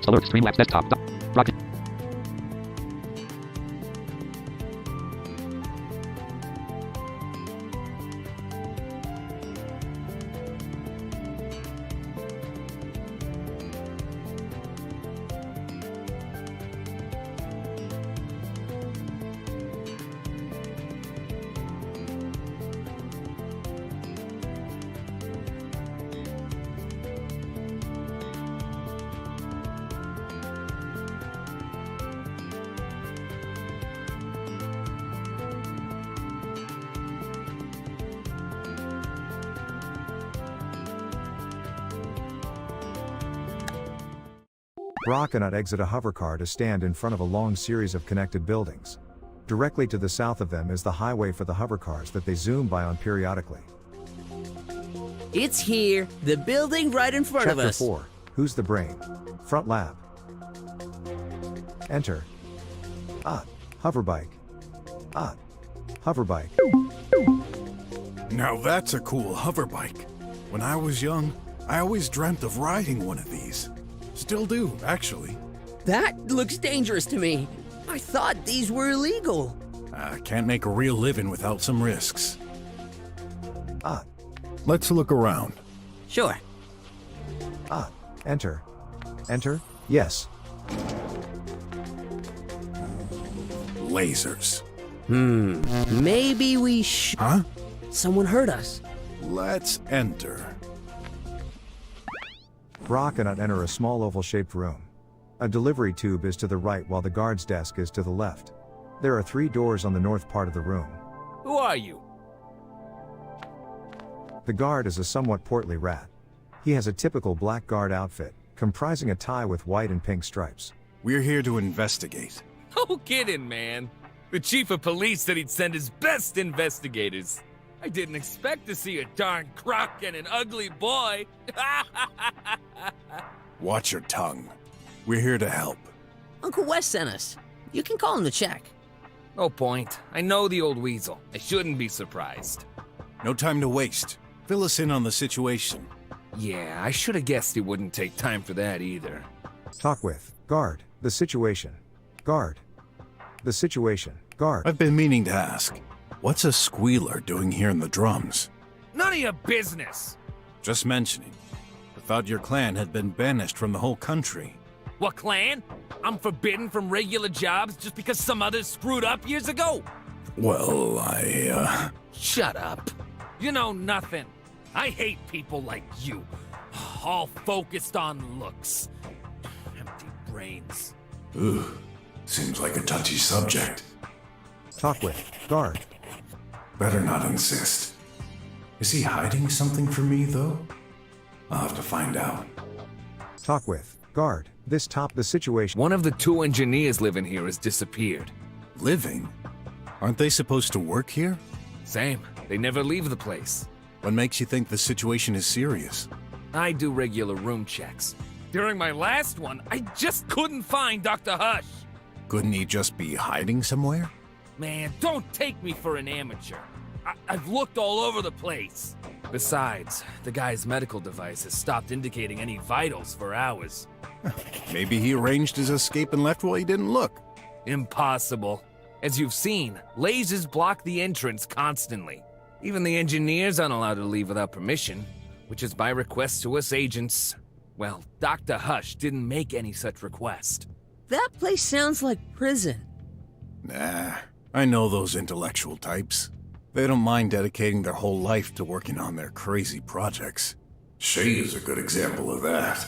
Alert Streamlabs desktop. BROK. BROK cannot exit a hovercar to stand in front of a long series of connected buildings. Directly to the south of them is the highway for the hovercars that they zoom by on periodically. It's here, the building right in front of Chapter us. 4. Who's the brain? Front lab. Enter. Hoverbike. Hoverbike. Now that's a cool hoverbike. When I was young, I always dreamt of riding one of these. Still do, actually. That looks dangerous to me. I thought these were illegal. I can't make a real living without some risks. Ah. Let's look around. Sure. Enter. Enter? Yes. Lasers. Maybe we should. Huh? Someone heard us. Let's enter. BROK cannot enter a small oval-shaped room. A delivery tube is to the right while the guard's desk is to the left. There are 3 doors on the north part of the room. Who are you? The guard is a somewhat portly rat. He has a typical black guard outfit, comprising a tie with white and pink stripes. We're here to investigate. No kidding, man. The chief of police said he'd send his best investigators. I didn't expect to see a darn crook and an ugly boy. Watch your tongue. We're here to help. Uncle Wes sent us. You can call him to check. No point. I know the old weasel. I shouldn't be surprised. No time to waste. Fill us in on the situation. Yeah, I should have guessed he wouldn't take time for that either. Talk with. Guard. The situation. Guard. The situation. Guard. I've been meaning to ask. What's a squealer doing here in the drums? None of your business. Just mentioning. I thought your clan had been banished from the whole country. What clan? I'm forbidden from regular jobs just because some others screwed up years ago? Well, Shut up. You know nothing. I hate people like you. All focused on looks. Empty brains. Seems like a touchy subject. Talk with. Guard. Better not insist. Is he hiding something from me, though? I'll have to find out. Talk with. Guard. The situation. One of the 2 engineers living here has disappeared. Living? Aren't they supposed to work here? Same. They never leave the place. What makes you think the situation is serious? I do regular room checks. During my last one, I just couldn't find Dr. Hush. Couldn't he just be hiding somewhere? Man, don't take me for an amateur. I've looked all over the place. Besides, the guy's medical device has stopped indicating any vitals for hours. Maybe he arranged his escape and left while he didn't look. Impossible. As you've seen, lasers block the entrance constantly. Even the engineers aren't allowed to leave without permission, which is by request to us agents. Well, Dr. Hush didn't make any such request. That place sounds like prison. Nah, I know those intellectual types. They don't mind dedicating their whole life to working on their crazy projects. She is a good example of that.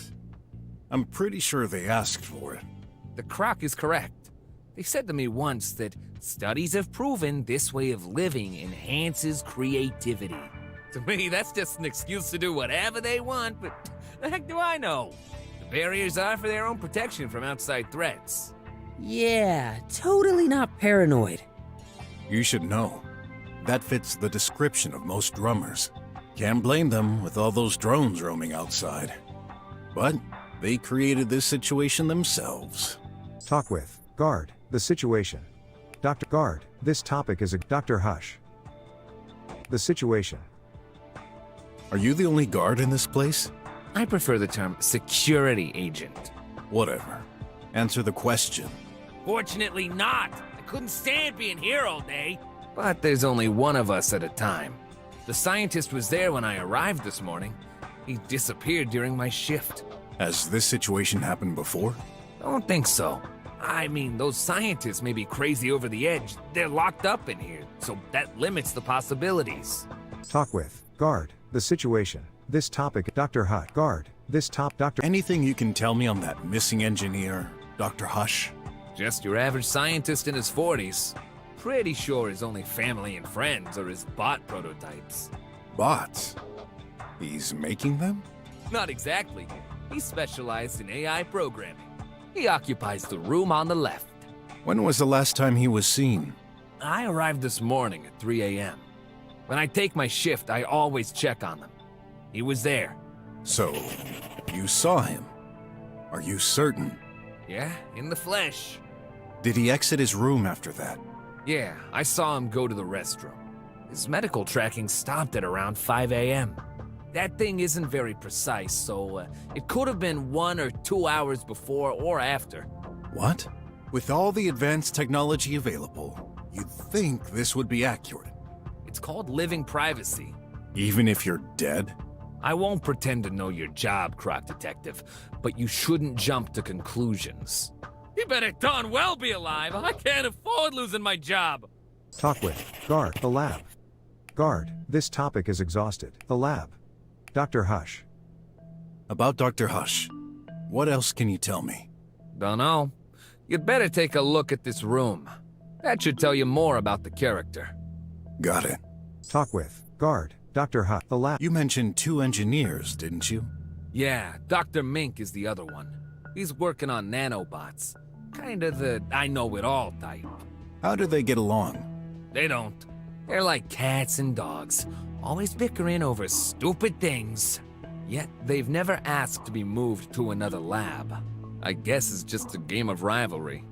I'm pretty sure they asked for it. The croc is correct. They said to me once that studies have proven this way of living enhances creativity. To me, that's just an excuse to do whatever they want, but the heck do I know? The barriers are for their own protection from outside threats. Yeah, totally not paranoid. You should know. That fits the description of most drummers. Can't blame them with all those drones roaming outside. But they created this situation themselves. Talk with. Guard. The situation. Dr. Guard. This topic is a Dr. Hush. The situation. Are you the only guard in this place? I prefer the term security agent. Whatever. Answer the question. Fortunately not. I couldn't stand being here all day. But there's only one of us at a time. The scientist was there when I arrived this morning. He disappeared during my shift. Has this situation happened before? Don't think so. I mean, those scientists may be crazy over the edge. They're locked up in here, so that limits the possibilities. Talk with. Guard. The situation. This topic. Dr. Hut. Guard. This top. Dr. Anything you can tell me on that missing engineer, Dr. Hush? Just your average scientist in his 40s. Pretty sure his only family and friends are his bot prototypes. Bots? He's making them? Not exactly. He specialized in AI programming. He occupies the room on the left. When was the last time he was seen? I arrived this morning at 3 a.m. When I take my shift, I always check on them. He was there. So, you saw him? Are you certain? Yeah, in the flesh. Did he exit his room after that? Yeah, I saw him go to the restroom. His medical tracking stopped at around 5 a.m. That thing isn't very precise, so it could have been 1 or 2 hours before or after. What? With all the advanced technology available, you'd think this would be accurate. It's called living privacy. Even if you're dead? I won't pretend to know your job, Croc Detective, but you shouldn't jump to conclusions. You better darn well be alive. I can't afford losing my job. Talk with. Guard. The lab. Guard. This topic is exhausted. The lab. Dr. Hush. About Dr. Hush, what else can you tell me? Dunno. You'd better take a look at this room. That should tell you more about the character. Got it. Talk with. Guard. Dr. Hush. The lab. You mentioned 2 engineers, didn't you? Yeah, Dr. Mink is the other one. He's working on nanobots. Kinda the I-know-it-all type. How do they get along? They don't. They're like cats and dogs, always bickering over stupid things. Yet they've never asked to be moved to another lab. I guess it's just a game of rivalry.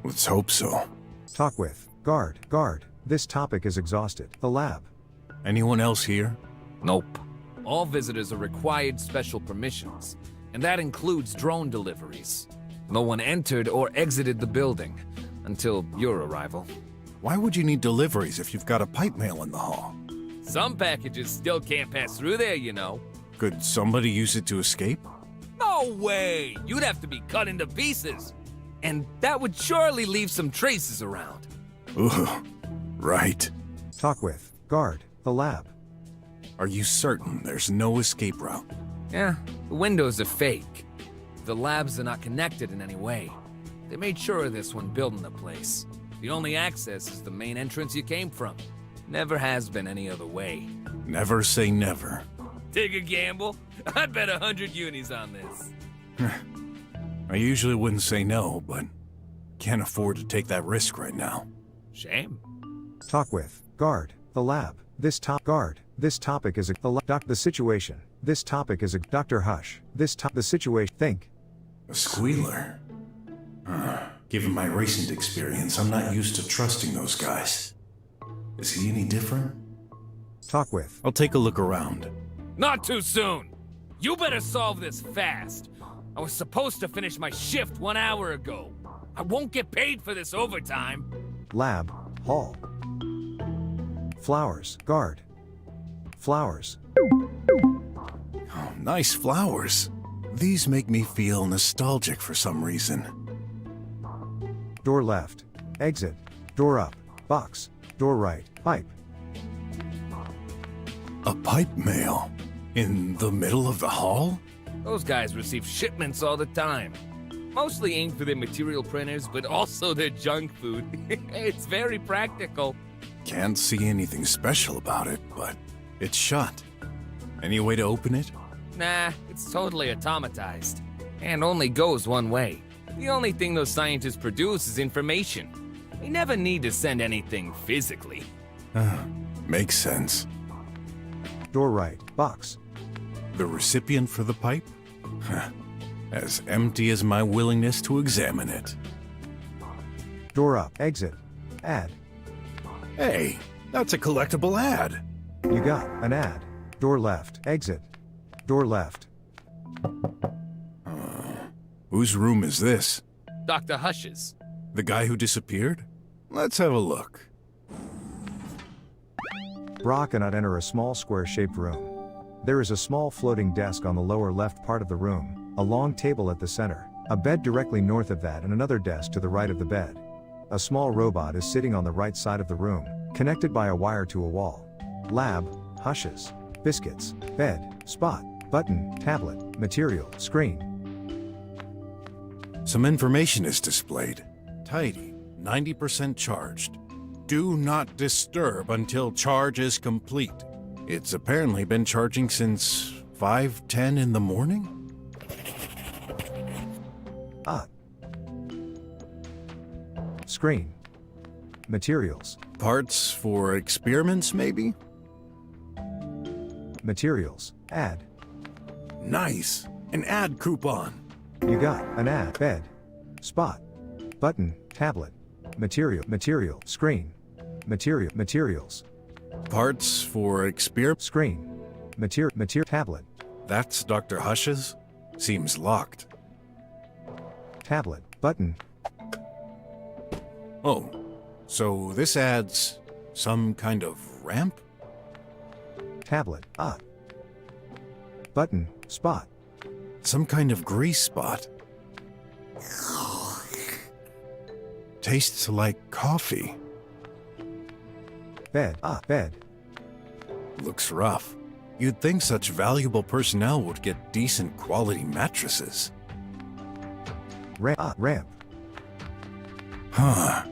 Let's hope so. Talk with. Guard. Guard. This topic is exhausted. The lab. Anyone else here? Nope. All visitors are required special permissions, and that includes drone deliveries. No one entered or exited the building until your arrival. Why would you need deliveries if you've got a pipe mail in the hall? Some packages still can't pass through there, you know. Could somebody use it to escape? No way! You'd have to be cut into pieces. And that would surely leave some traces around. Ooh, right. Talk with. Guard. The lab. Are you certain there's no escape route? Yeah, the windows are fake. The labs are not connected in any way. They made sure of this when building the place. The only access is the main entrance you came from. Never has been any other way. Never say never. Take a gamble? I'd bet 100 unis on this. I usually wouldn't say no, but can't afford to take that risk right now. Shame. Talk with. Guard. The lab. This top. Guard. This topic is the situation. This topic is Dr. Hush. The situation. Think. A squealer? Given my recent experience, I'm not used to trusting those guys. Is he any different? Talk with. I'll take a look around. Not too soon. You better solve this fast. I was supposed to finish my shift 1 hour ago. I won't get paid for this overtime. Lab. Hall. Flowers. Guard. Flowers. Oh, nice flowers. These make me feel nostalgic for some reason. Door left. Exit. Door up. Box. Door right. Pipe. A pipe mail? In the middle of the hall? Those guys receive shipments all the time. Mostly aimed for their material printers, but also their junk food. It's very practical. Can't see anything special about it, but it's shut. Any way to open it? Nah, it's totally automatized. And only goes one way. The only thing those scientists produce is information. They never need to send anything physically. Makes sense. Door right. Box. The recipient for the pipe? As empty as my willingness to examine it. Door up. Exit. Ad. Hey, that's a collectible ad. You got an ad. Door left. Exit. Door left. Whose room is this? Dr. Hush's. The guy who disappeared? Let's have a look. BROK cannot enter a small square-shaped room. There is a small floating desk on the lower left part of the room, a long table at the center, a bed directly north of that and another desk to the right of the bed. A small robot is sitting on the right side of the room, connected by a wire to a wall. Lab, Hushes, biscuits, bed, spot, button, tablet, material, screen. Some information is displayed. Tidy, 90% charged. Do not disturb until charge is complete. It's apparently been charging since 5:10 in the morning? Screen. Materials. Parts for experiments, maybe? Materials. Ad. Nice. An ad coupon. You got an ad. Bed. Spot. Button. Tablet. Material. Screen. Materials. Parts for Screen. Material. Tablet. That's Dr. Hush's? Seems locked. Tablet. Button. Oh, so this adds some kind of ramp? Tablet. Button. Spot. Some kind of grease spot. Tastes like coffee. Bed. Bed. Looks rough. You'd think such valuable personnel would get decent quality mattresses. Ramp. Huh.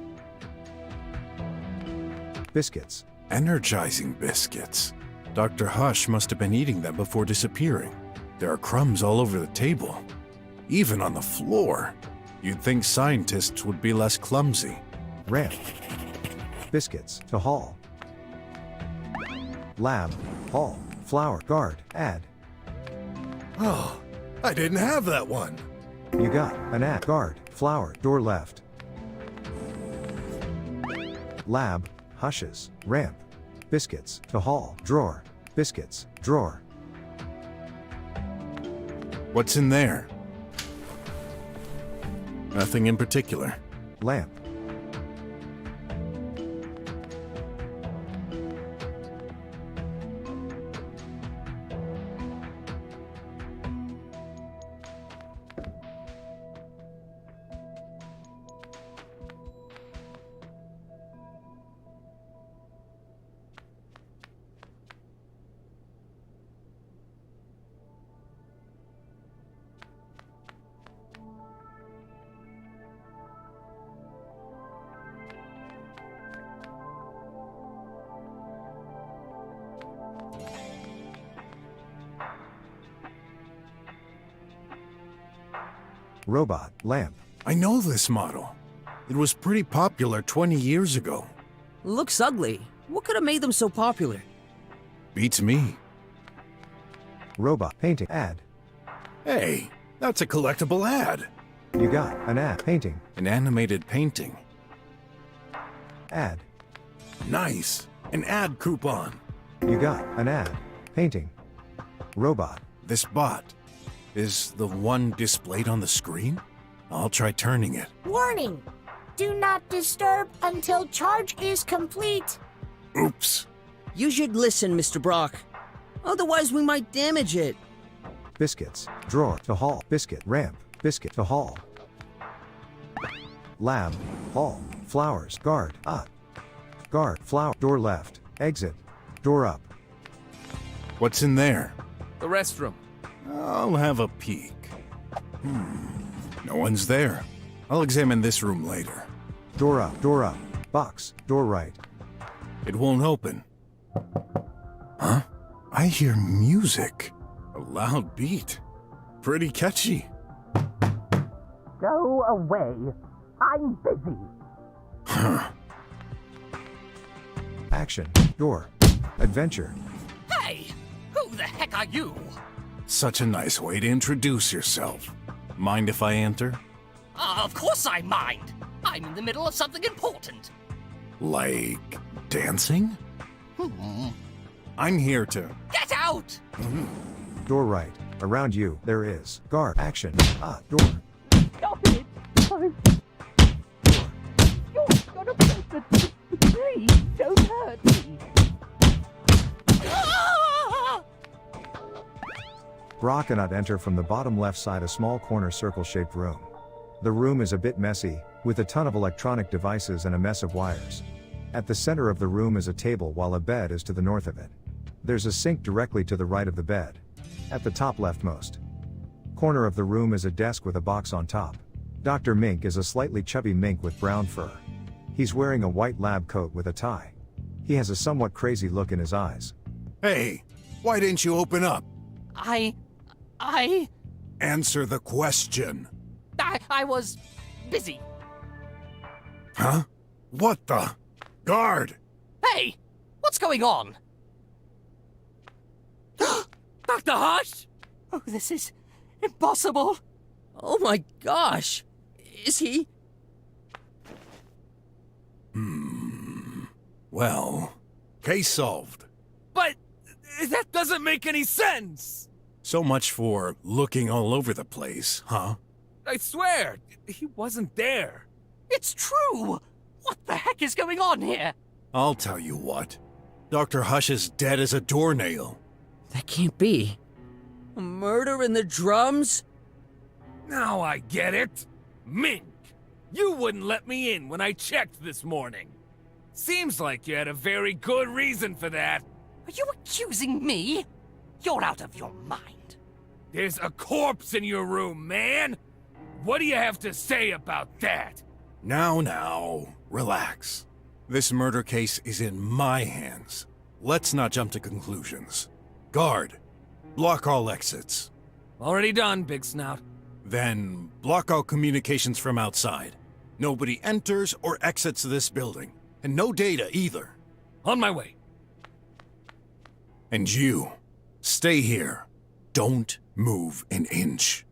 Biscuits. Energizing biscuits. Dr. Hush must have been eating them before disappearing. There are crumbs all over the table. Even on the floor. You'd think scientists would be less clumsy. Ramp. Biscuits. To hall. Lab. Hall. Flower. Guard. Ad. Oh, I didn't have that one. You got an ad. Guard. Flower. Door left. Lab. Hushes. Ramp. Biscuits. To hall. Drawer. Biscuits. Drawer. What's in there? Nothing in particular. Lamp. Robot. Lamp. I know this model. It was pretty popular 20 years ago. Looks ugly. What could have made them so popular? Beats me. Robot. Painting. Ad. Hey, that's a collectible ad. You got an ad. Painting. An animated painting. Ad. Nice. An ad coupon. You got an ad. Painting. Robot. This bot is the one displayed on the screen? I'll try turning it. Warning! Do not disturb until charge is complete. Oops. You should listen, Mr. BROK. Otherwise, we might damage it. Biscuits. Drawer. To hall. Biscuit. Ramp. Biscuit. To hall. Lab. Hall. Flowers. Guard. Guard. Flower. Door left. Exit. Door up. What's in there? The restroom. I'll have a peek. No one's there. I'll examine this room later. Door up. Door up. Box. Door right. It won't open. Huh? I hear music. A loud beat. Pretty catchy. Go away. I'm busy. Huh. Action. Door. Adventure. Hey! Who the heck are you? Such a nice way to introduce yourself. Mind if I enter? Of course I mind. I'm in the middle of something important. Like dancing? I'm here to... Get out! Door right. Around you, there is. Guard. Action. Door. You're gonna break the tree. Don't hurt me. Ah! BROK and Ut enter from the bottom left side a small corner circle-shaped room. The room is a bit messy, with a ton of electronic devices and a mess of wires. At the center of the room is a table while a bed is to the north of it. There's a sink directly to the right of the bed. At the top leftmost corner of the room is a desk with a box on top. Dr. Mink is a slightly chubby mink with brown fur. He's wearing a white lab coat with a tie. He has a somewhat crazy look in his eyes. Hey, why didn't you open up? I Answer the question. was busy. Huh? What the? Guard! Hey, what's going on? Dr. Hush? Oh, this is impossible. Oh my gosh! Is he? Well, case solved. But that doesn't make any sense. So much for looking all over the place, huh? I swear, he wasn't there. It's true. What the heck is going on here? I'll tell you what. Dr. Hush is dead as a doornail. That can't be. A murder in the drums? Now I get it. Mink, you wouldn't let me in when I checked this morning. Seems like you had a very good reason for that. Are you accusing me? You're out of your mind. There's a corpse in your room, man. What do you have to say about that? Now, relax. This murder case is in my hands. Let's not jump to conclusions. Guard, block all exits. Already done, Big Snout. Then block all communications from outside. Nobody enters or exits this building. And no data either. On my way. And you, stay here. Don't move an inch.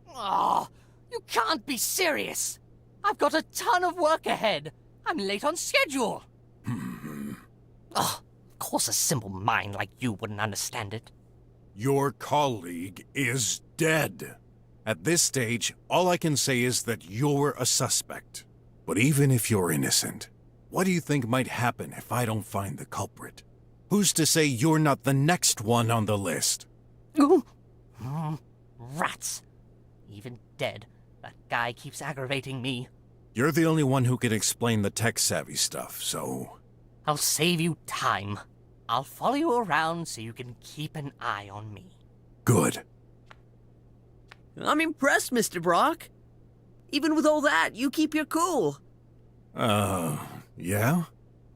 Oh, you can't be serious. I've got a ton of work ahead. I'm late on schedule. Of course a simple mind like you wouldn't understand it. Your colleague is dead. At this stage, all I can say is that you're a suspect. But even if you're innocent, what do you think might happen if I don't find the culprit? Who's to say you're not the next one on the list? Ooh. Rats. Even dead, that guy keeps aggravating me. You're the only one who can explain the tech-savvy stuff, so... I'll save you time. I'll follow you around so you can keep an eye on me. Good. I'm impressed, Mr. Brock. Even with all that, you keep your cool. Yeah?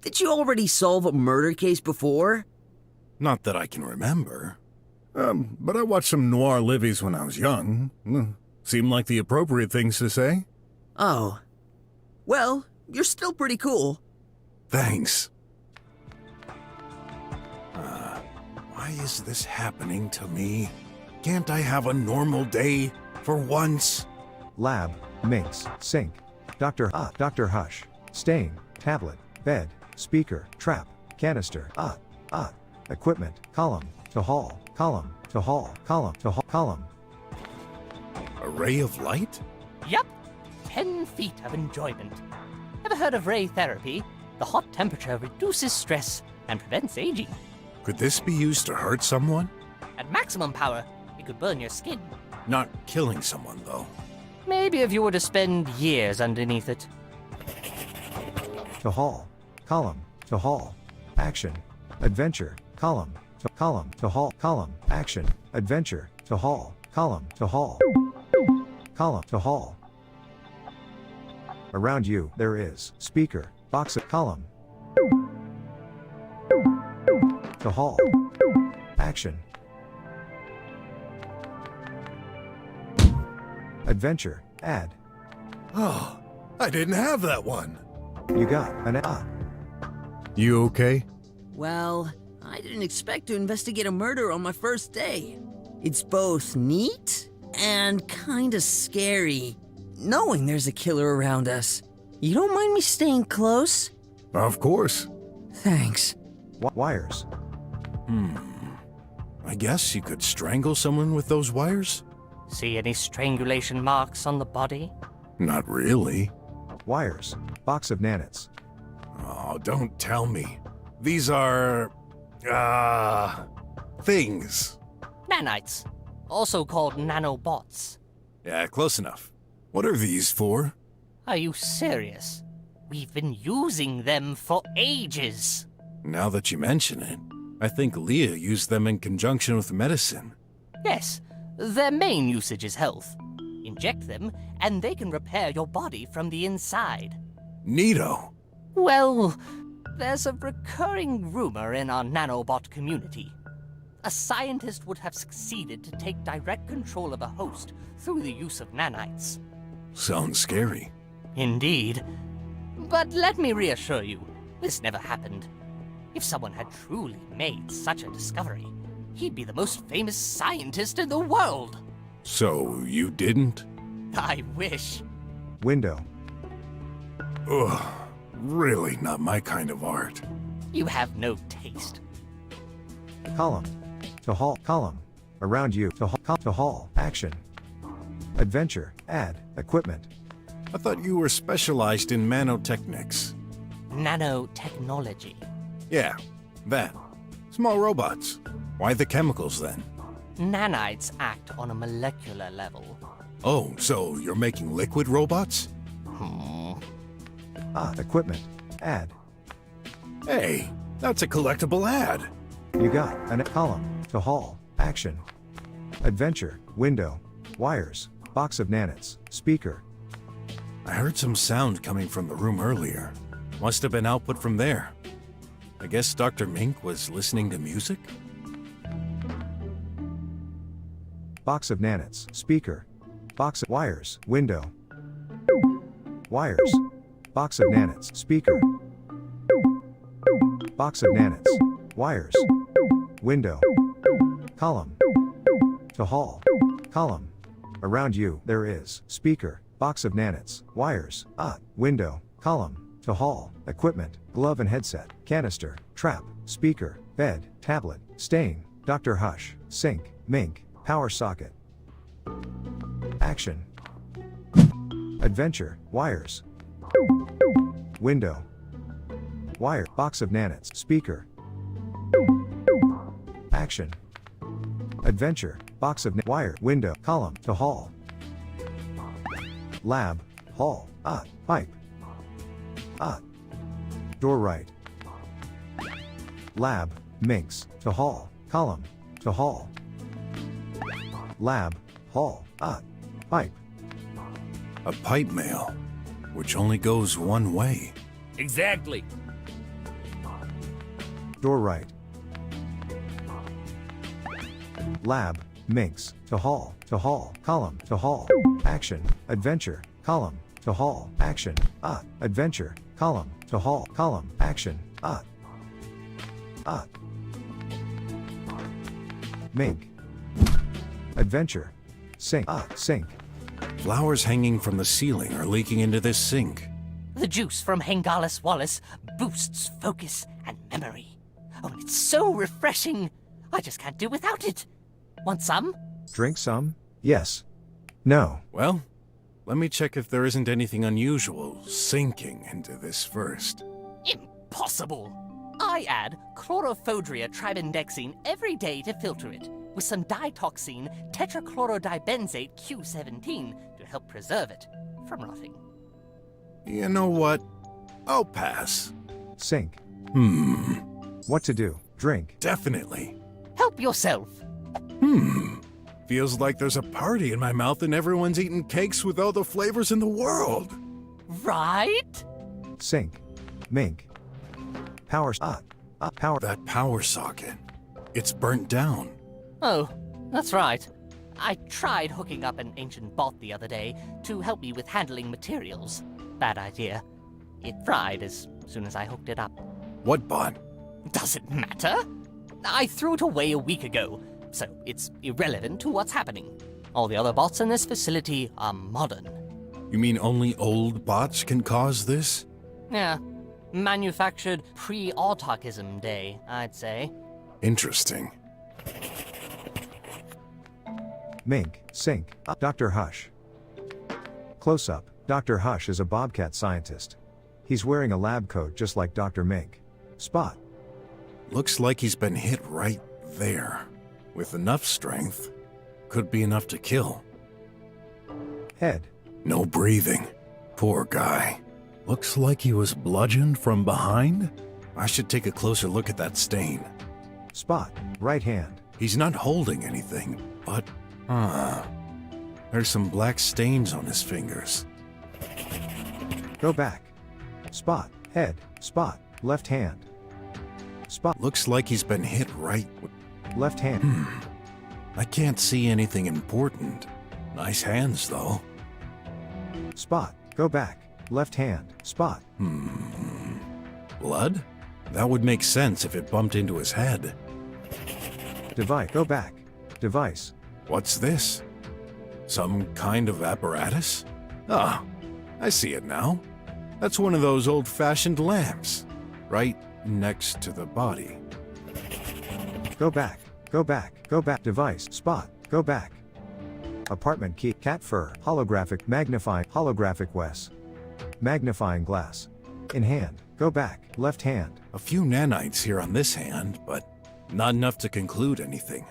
Did you already solve a murder case before? Not that I can remember. But I watched some noir livies when I was young. Seemed like the appropriate things to say. Oh. Well, you're still pretty cool. Thanks. Why is this happening to me? Can't I have a normal day for once? Lab, minks, sink, Dr. Hush, stain, tablet, bed, speaker, trap, canister, equipment, column, to hall, column, to hall, column, to hall, column. A ray of light? Yep. 10 feet of enjoyment. Ever heard of ray therapy? The hot temperature reduces stress and prevents aging. Could this be used to hurt someone? At maximum power, it could burn your skin. Not killing someone, though. Maybe if you were to spend years underneath it. To hall, column, to hall, action, adventure, column, to hall, column, action, adventure, to hall, column, to hall, column, to hall. Around you, there is speaker, box of column, to hall, action, adventure, add. Oh, I didn't have that one. You got an You okay? Well, I didn't expect to investigate a murder on my first day. It's both neat and kinda scary, knowing there's a killer around us. You don't mind me staying close? Of course. Thanks. wires. I guess you could strangle someone with those wires? See any strangulation marks on the body? Not really. Wires. Box of nanites. Oh, don't tell me. These are... things. Nanites, also called nanobots. Yeah, close enough. What are these for? Are you serious? We've been using them for ages. Now that you mention it, I think Leah used them in conjunction with medicine. Yes, their main usage is health. Inject them, and they can repair your body from the inside. Neato. Well, there's a recurring rumor in our nanobot community. A scientist would have succeeded to take direct control of a host through the use of nanites. Sounds scary. Indeed. But let me reassure you, this never happened. If someone had truly made such a discovery, he'd be the most famous scientist in the world. So, you didn't? I wish. Window. Ugh, really not my kind of art. You have no taste. Column. To haul. Column. Around you. To haul. To haul. Action. Adventure. Add. Equipment. I thought you were specialized in nanotechnics. Nanotechnology. Yeah, that. Small robots. Why the chemicals then? Nanites act on a molecular level. Oh, so you're making liquid robots? Equipment. Add. Hey, that's a collectible ad. You got an column. To haul. Action. Adventure. Window. Wires. Box of nanites. Speaker. I heard some sound coming from the room earlier. Must have been output from there. I guess Dr. Mink was listening to music? Box of nanites. Speaker. Box of wires. Window. Wires. Box of nanites. Speaker. Box of nanites. Wires. Window. Column. To haul. Column. Around you, there is. Speaker. Box of nanites. Wires. Window. Column. To haul. Equipment. Glove and headset. Canister. Trap. Speaker. Bed. Tablet. Stain. Dr. Hush. Sink. Mink. Power socket. Action. Adventure. Wires. Window. Wire. Box of nanites. Speaker. Action. Adventure. Box of wire. Window. Column. To haul. Lab. Hall. Pipe. Door right. Lab. Minx. To haul. Column. To haul. Lab. Hall. Pipe. A pipe mail, which only goes one way. Exactly. Door right. Lab. Minx. To haul. To haul. Column. To haul. Action. Adventure. Column. To haul. Action. Adventure. Column. To haul. Column. Action. Mink. Adventure. Sink. Sink. Flowers hanging from the ceiling are leaking into this sink. The juice from Hengalis Wallace boosts focus and memory. Oh, and it's so refreshing. I just can't do without it. Want some? Drink some? Yes. No. Well, let me check if there isn't anything unusual sinking into this first. Impossible. I add chlorophodria tribendexine every day to filter it, with some ditoxine tetrachlorodibenzate Q17 to help preserve it from rotting. You know what? I'll pass. Sink. What to do? Drink. Definitely. Help yourself. Feels like there's a party in my mouth and everyone's eating cakes with all the flavors in the world. Right? Sink. Mink. Power. Power. That power socket. It's burnt down. Oh, that's right. I tried hooking up an ancient bot the other day to help me with handling materials. Bad idea. It fried as soon as I hooked it up. What bot? Does it matter? I threw it away a week ago, so it's irrelevant to what's happening. All the other bots in this facility are modern. You mean only old bots can cause this? Yeah, manufactured pre-autarchism day, I'd say. Interesting. Mink. Sink. Dr. Hush. Close up. Dr. Hush is a bobcat scientist. He's wearing a lab coat just like Dr. Mink. Spot. Looks like he's been hit right there. With enough strength, could be enough to kill. Head. No breathing. Poor guy. Looks like he was bludgeoned from behind. I should take a closer look at that stain. Spot. Right hand. He's not holding anything, but... there's some black stains on his fingers. Go back. Spot. Head. Spot. Left hand. Spot. Looks like he's been hit right. Left hand. I can't see anything important. Nice hands, though. Spot. Go back. Left hand. Spot. Blood? That would make sense if it bumped into his head. Device. Go back. Device. What's this? Some kind of apparatus? Ah, I see it now. That's one of those old-fashioned lamps. Right next to the body. Go back. Go back. Go back. Device. Spot. Go back. Apartment key. Cat fur. Holographic. Magnifying. Holographic Wes. Magnifying glass. In hand. Go back. Left hand. A few nanites here on this hand, but not enough to conclude anything.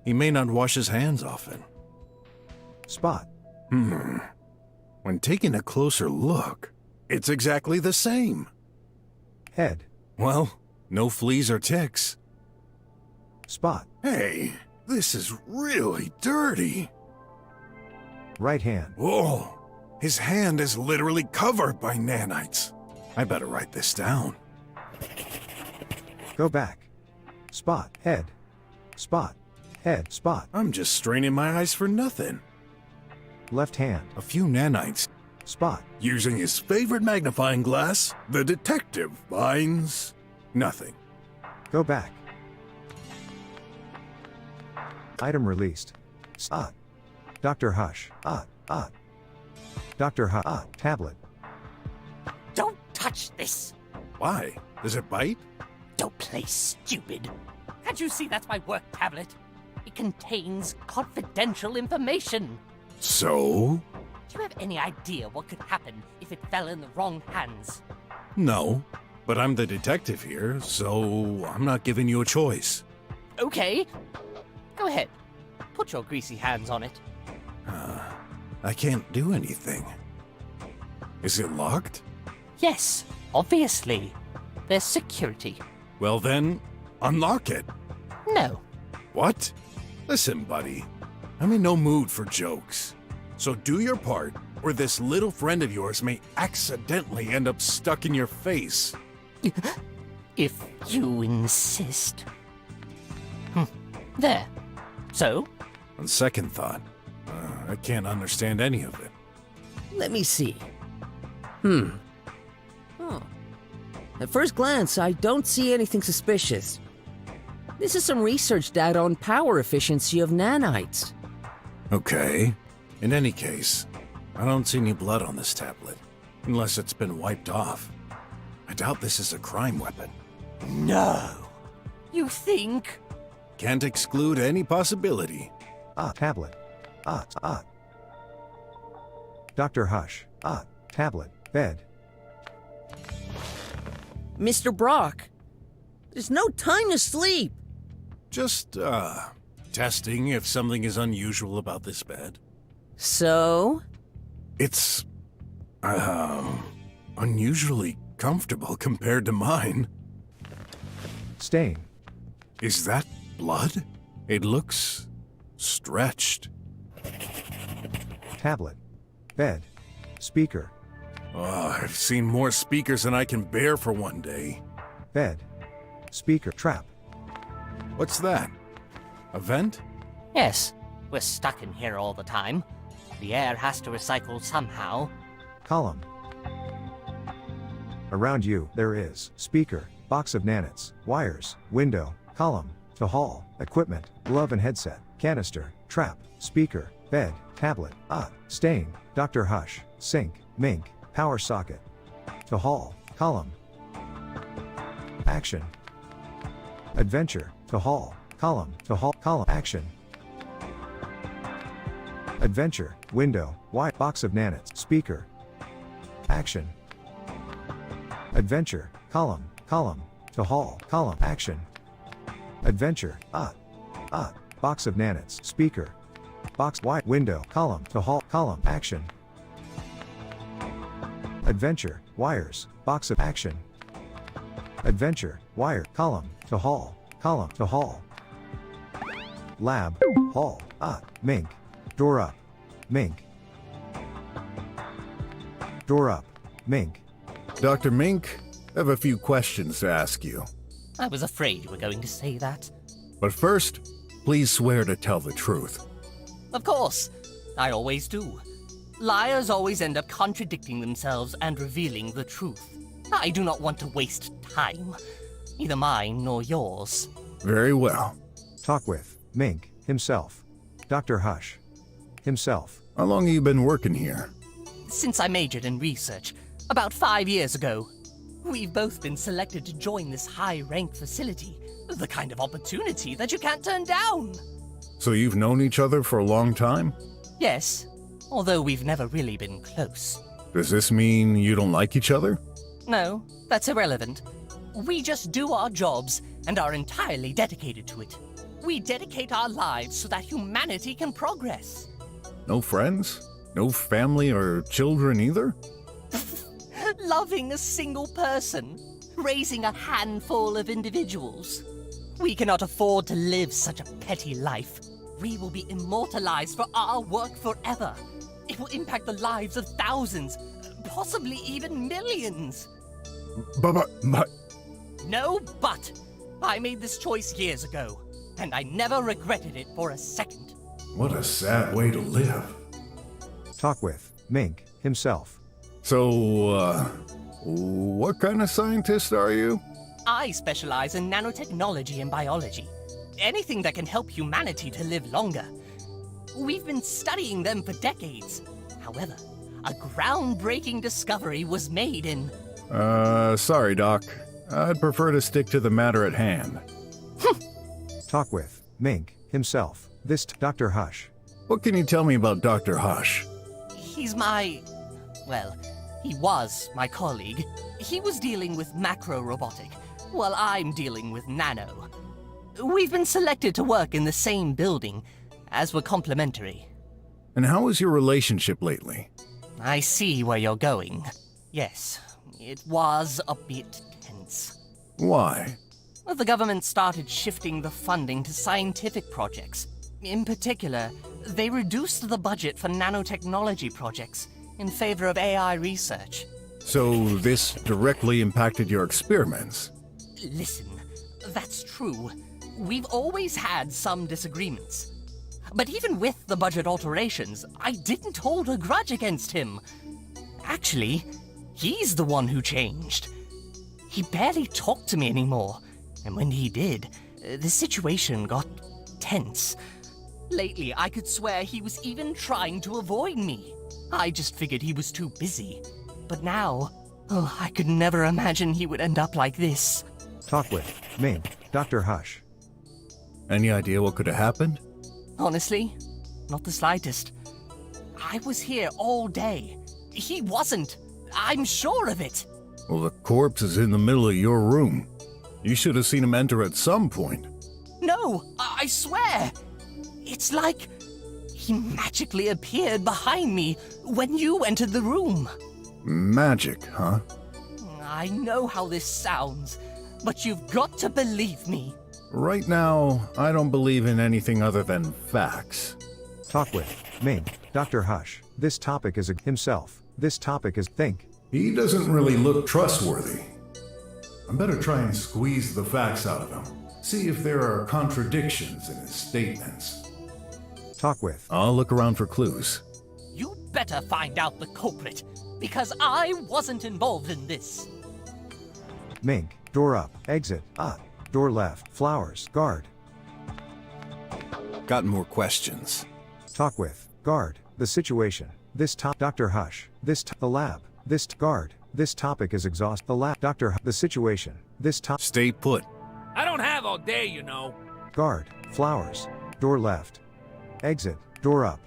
He may not wash his hands often. Spot. When taking a closer look, it's exactly the same. Head. Well, no fleas or ticks. Spot. Hey, this is really dirty. Right hand. Whoa, his hand is literally covered by nanites. I better write this down. Go back. Spot. Head. Spot. Head. Spot. I'm just straining my eyes for nothing. Left hand. A few nanites. Spot. Using his favorite magnifying glass, the detective finds nothing. Go back. Item released. Spot. Dr. Hush. Dr. Hush. Tablet. Don't touch this! Why? Does it bite? Don't play stupid. Can't you see that's my work tablet? It contains confidential information. So? Do you have any idea what could happen if it fell in the wrong hands? No. But I'm the detective here, so I'm not giving you a choice. Okay. Go ahead. Put your greasy hands on it. I can't do anything. Is it locked? Yes, obviously. There's security. Well then, unlock it. No. What? Listen, buddy. I'm in no mood for jokes. So do your part, or this little friend of yours may accidentally end up stuck in your face. If you insist. There. So? On second thought, I can't understand any of it. Let me see. At first glance, I don't see anything suspicious. This is some research data on power efficiency of nanites. Okay. In any case, I don't see any blood on this tablet, unless it's been wiped off. I doubt this is a crime weapon. No. You think? Can't exclude any possibility. Tablet. Dr. Hush. Tablet. Bed. Mr. BROK, there's no time to sleep. Just, testing if something is unusual about this bed. So? It's, unusually comfortable compared to mine. Stain. Is that blood? It looks stretched. Tablet. Bed. Speaker. Oh, I've seen more speakers than I can bear for one day. Bed. Speaker. Trap. What's that? A vent? Yes. We're stuck in here all the time. The air has to recycle somehow. Column. Around you, there is speaker, box of nanites, wires, window, column, to hall, equipment, glove and headset, canister, trap, speaker, bed, tablet, stain, Dr. Hush, sink, mink, power socket, to hall, column. Action. Adventure, to hall, column, action. Adventure, window, white box of nanits, speaker. Action. Adventure, column, to hall, column, action. Adventure, box of nanits, speaker. Box, white, window, column, to hall, column, action. Adventure, wires, box of action. Adventure, wire, column, to hall, Lab, hall, mink. Door up, mink. Door up, mink. Dr. Mink, I have a few questions to ask you. I was afraid you were going to say that. But first, please swear to tell the truth. Of course, I always do. Liars always end up contradicting themselves and revealing the truth. I do not want to waste time, either mine nor yours. Very well. Talk with, mink, himself. Dr. Hush. Himself. How long have you been working here? Since I majored in research, about 5 years ago. We've both been selected to join this high-rank facility, the kind of opportunity that you can't turn down. So you've known each other for a long time? Yes, although we've never really been close. Does this mean you don't like each other? No, that's irrelevant. We just do our jobs and are entirely dedicated to it. We dedicate our lives so that humanity can progress. No friends? No family or children either? Loving a single person, raising a handful of individuals. We cannot afford to live such a petty life. We will be immortalized for our work forever. It will impact the lives of thousands, possibly even millions. But... No, but. I made this choice years ago, and I never regretted it for a second. What a sad way to live. Talk with, mink, himself. So, what kind of scientist are you? I specialize in nanotechnology and biology. Anything that can help humanity to live longer. We've been studying them for decades. However, a groundbreaking discovery was made in... Sorry, Doc. I'd prefer to stick to the matter at hand. Talk with, mink, himself. This Dr. Hush. What can you tell me about Dr. Hush? He's my... well, he was my colleague. He was dealing with macro-robotic, while I'm dealing with nano. We've been selected to work in the same building, as we're complementary. And how is your relationship lately? I see where you're going. Yes, it was a bit tense. Why? Well, the government started shifting the funding to scientific projects. In particular, they reduced the budget for nanotechnology projects in favor of AI research. So this directly impacted your experiments? Listen, that's true. We've always had some disagreements. But even with the budget alterations, I didn't hold a grudge against him. Actually, he's the one who changed. He barely talked to me anymore, and when he did, the situation got tense. Lately, I could swear he was even trying to avoid me. I just figured he was too busy. But now, I could never imagine he would end up like this. Talk with, mink, Dr. Hush. Any idea what could have happened? Honestly, not the slightest. I was here all day. He wasn't. I'm sure of it. Well, the corpse is in the middle of your room. You should have seen him enter at some point. No, I swear. It's like he magically appeared behind me when you entered the room. Magic, huh? I know how this sounds, but you've got to believe me. Right now, I don't believe in anything other than facts. Talk with, mink, Dr. Hush. This topic is himself. This topic is think. He doesn't really look trustworthy. I better try and squeeze the facts out of him. See if there are contradictions in his statements. Talk with. I'll look around for clues. You better find out the culprit, because I wasn't involved in this. Mink, door up, exit, door left, flowers, guard. Got more questions. Talk with, guard, the situation. This Dr. Hush. This the lab. This guard. This topic is exhaust. The lab. Dr. The situation. This Stay put. I don't have all day, you know. Guard, flowers, door left. Exit, door up.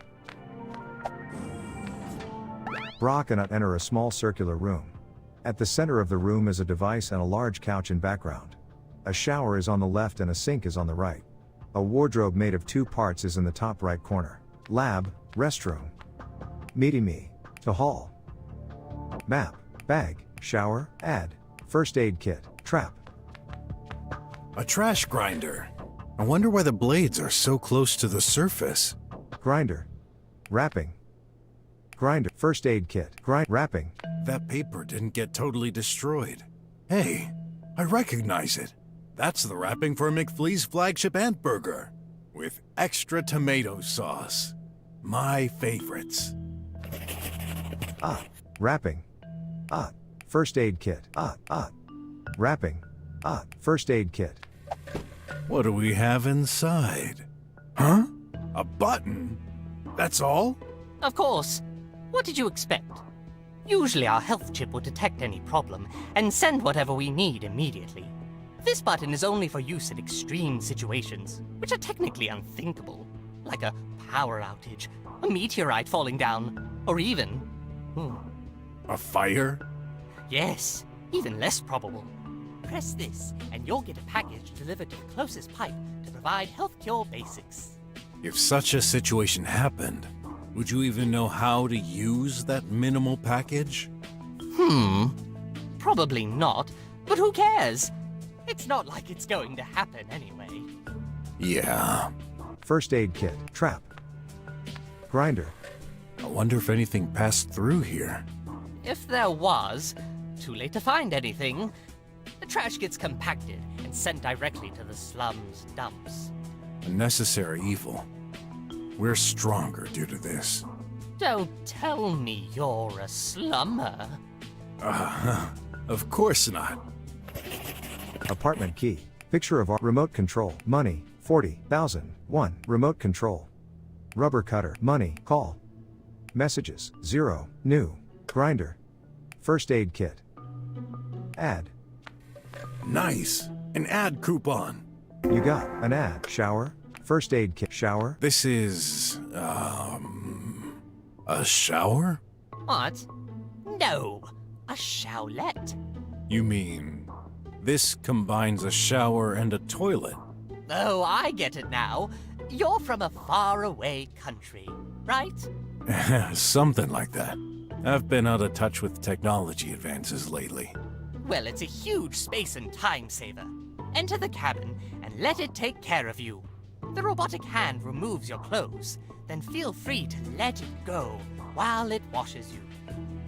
BROK and enter a small circular room. At the center of the room is a device and a large couch in background. A shower is on the left and a sink is on the right. A wardrobe made of 2 parts is in the top right corner. Lab, restroom. Meety me, to hall. Map, bag, shower, ad, first aid kit, trap. A trash grinder. I wonder why the blades are so close to the surface. Grinder. Wrapping. Grinder, first aid kit, wrapping. That paper didn't get totally destroyed. Hey, I recognize it. That's the wrapping for McFlea's flagship ant burger. With extra tomato sauce. My favorites. Wrapping. First aid kit. Wrapping. First aid kit. What do we have inside? Huh? A button? That's all? Of course. What did you expect? Usually our health chip will detect any problem and send whatever we need immediately. This button is only for use in extreme situations, which are technically unthinkable, like a power outage, a meteorite falling down, or even... A fire? Yes, even less probable. Press this, and you'll get a package delivered to the closest pipe to provide health cure basics. If such a situation happened, would you even know how to use that minimal package? Probably not, but who cares? It's not like it's going to happen anyway. Yeah. First aid kit, trap. Grinder. I wonder if anything passed through here. If there was, too late to find anything. The trash gets compacted and sent directly to the slums dumps. A necessary evil. We're stronger due to this. Don't tell me you're a slummer. Of course not. Apartment key. Picture of our remote control. Money, 40,000. 1. Remote control. Rubber cutter. Money. Call. Messages. 0. New. Grinder. First aid kit. Ad. Nice. An ad coupon. You got an ad. Shower. First aid kit. Shower. This is, a shower? What? No, a showlet. You mean, this combines a shower and a toilet? Oh, I get it now. You're from a faraway country, right? Something like that. I've been out of touch with technology advances lately. Well, it's a huge space and time saver. Enter the cabin and let it take care of you. The robotic hand removes your clothes, then feel free to let it go while it washes you.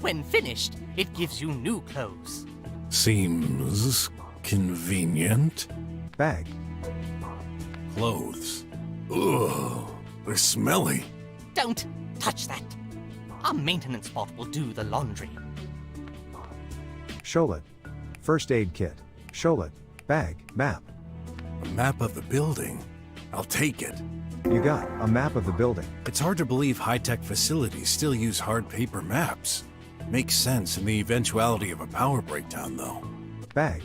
When finished, it gives you new clothes. Seems convenient. Bag. Clothes. Ugh, they're smelly. Don't touch that. Our maintenance bot will do the laundry. Sholet. First aid kit. Sholet. Bag. Map. A map of the building. I'll take it. You got a map of the building. It's hard to believe high-tech facilities still use hard paper maps. Makes sense in the eventuality of a power breakdown, though. Bag.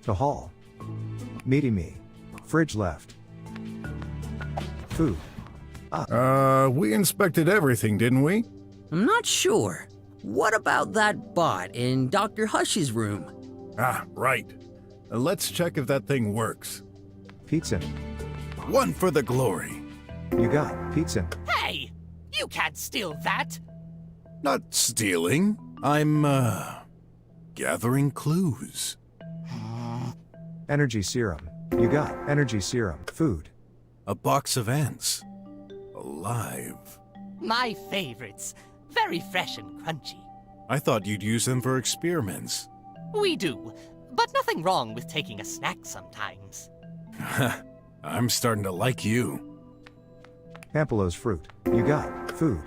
To hall. Meety me. Fridge left. Food. We inspected everything, didn't we? I'm not sure. What about that bot in Dr. Hush's room? Right. Let's check if that thing works. Pizza. One for the glory. You got pizza. Hey! You can't steal that! Not stealing. I'm, gathering clues. Energy serum. You got energy serum. Food. A box of ants. Alive. My favorites. Very fresh and crunchy. I thought you'd use them for experiments. We do, but nothing wrong with taking a snack sometimes. I'm starting to like you. Pampelos fruit. You got food.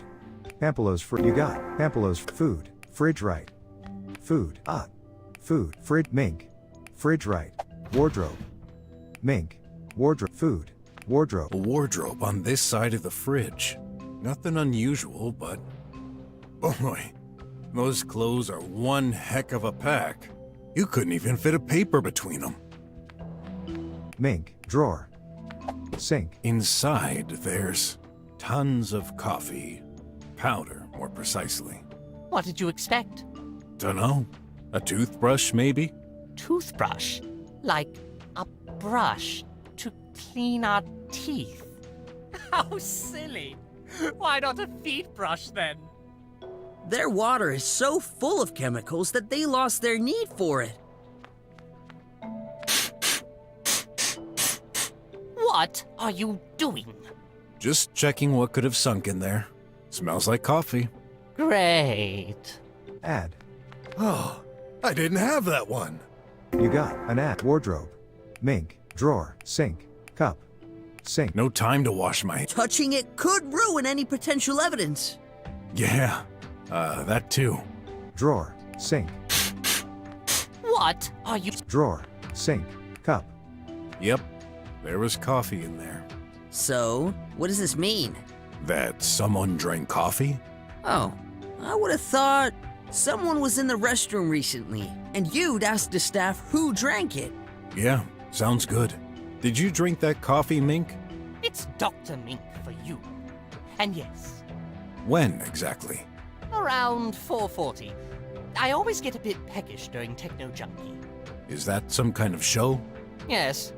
Pampelos fruit. You got Pampelos food. Fridge right. Food. Food. Fridge. Mink. Fridge right. Wardrobe. Mink. Wardrobe. Food. Wardrobe. A wardrobe on this side of the fridge. Nothing unusual, but... boy, those clothes are one heck of a pack. You couldn't even fit a paper between them. Mink. Drawer. Sink. Inside, there's tons of coffee, powder, more precisely. What did you expect? Dunno. A toothbrush, maybe? Toothbrush? Like a brush to clean our teeth? How silly! Why not a feet brush then? Their water is so full of chemicals that they lost their need for it. What are you doing? Just checking what could have sunk in there. Smells like coffee. Great. Ad. Oh, I didn't have that one. You got an ad. Wardrobe. Mink. Drawer. Sink. Cup. Sink. No time to wash my... Touching it could ruin any potential evidence. Yeah, that too. Drawer. Sink. What are you... Drawer. Sink. Cup. Yep, there was coffee in there. So, what does this mean? That someone drank coffee? Oh, I would have thought someone was in the restroom recently, and you'd ask the staff who drank it. Yeah, sounds good. Did you drink that coffee, Mink? It's Dr. Mink for you. And yes, When exactly? around 4:40. I always get a bit peckish during Techno Junkie. Is that some kind of show? Yes,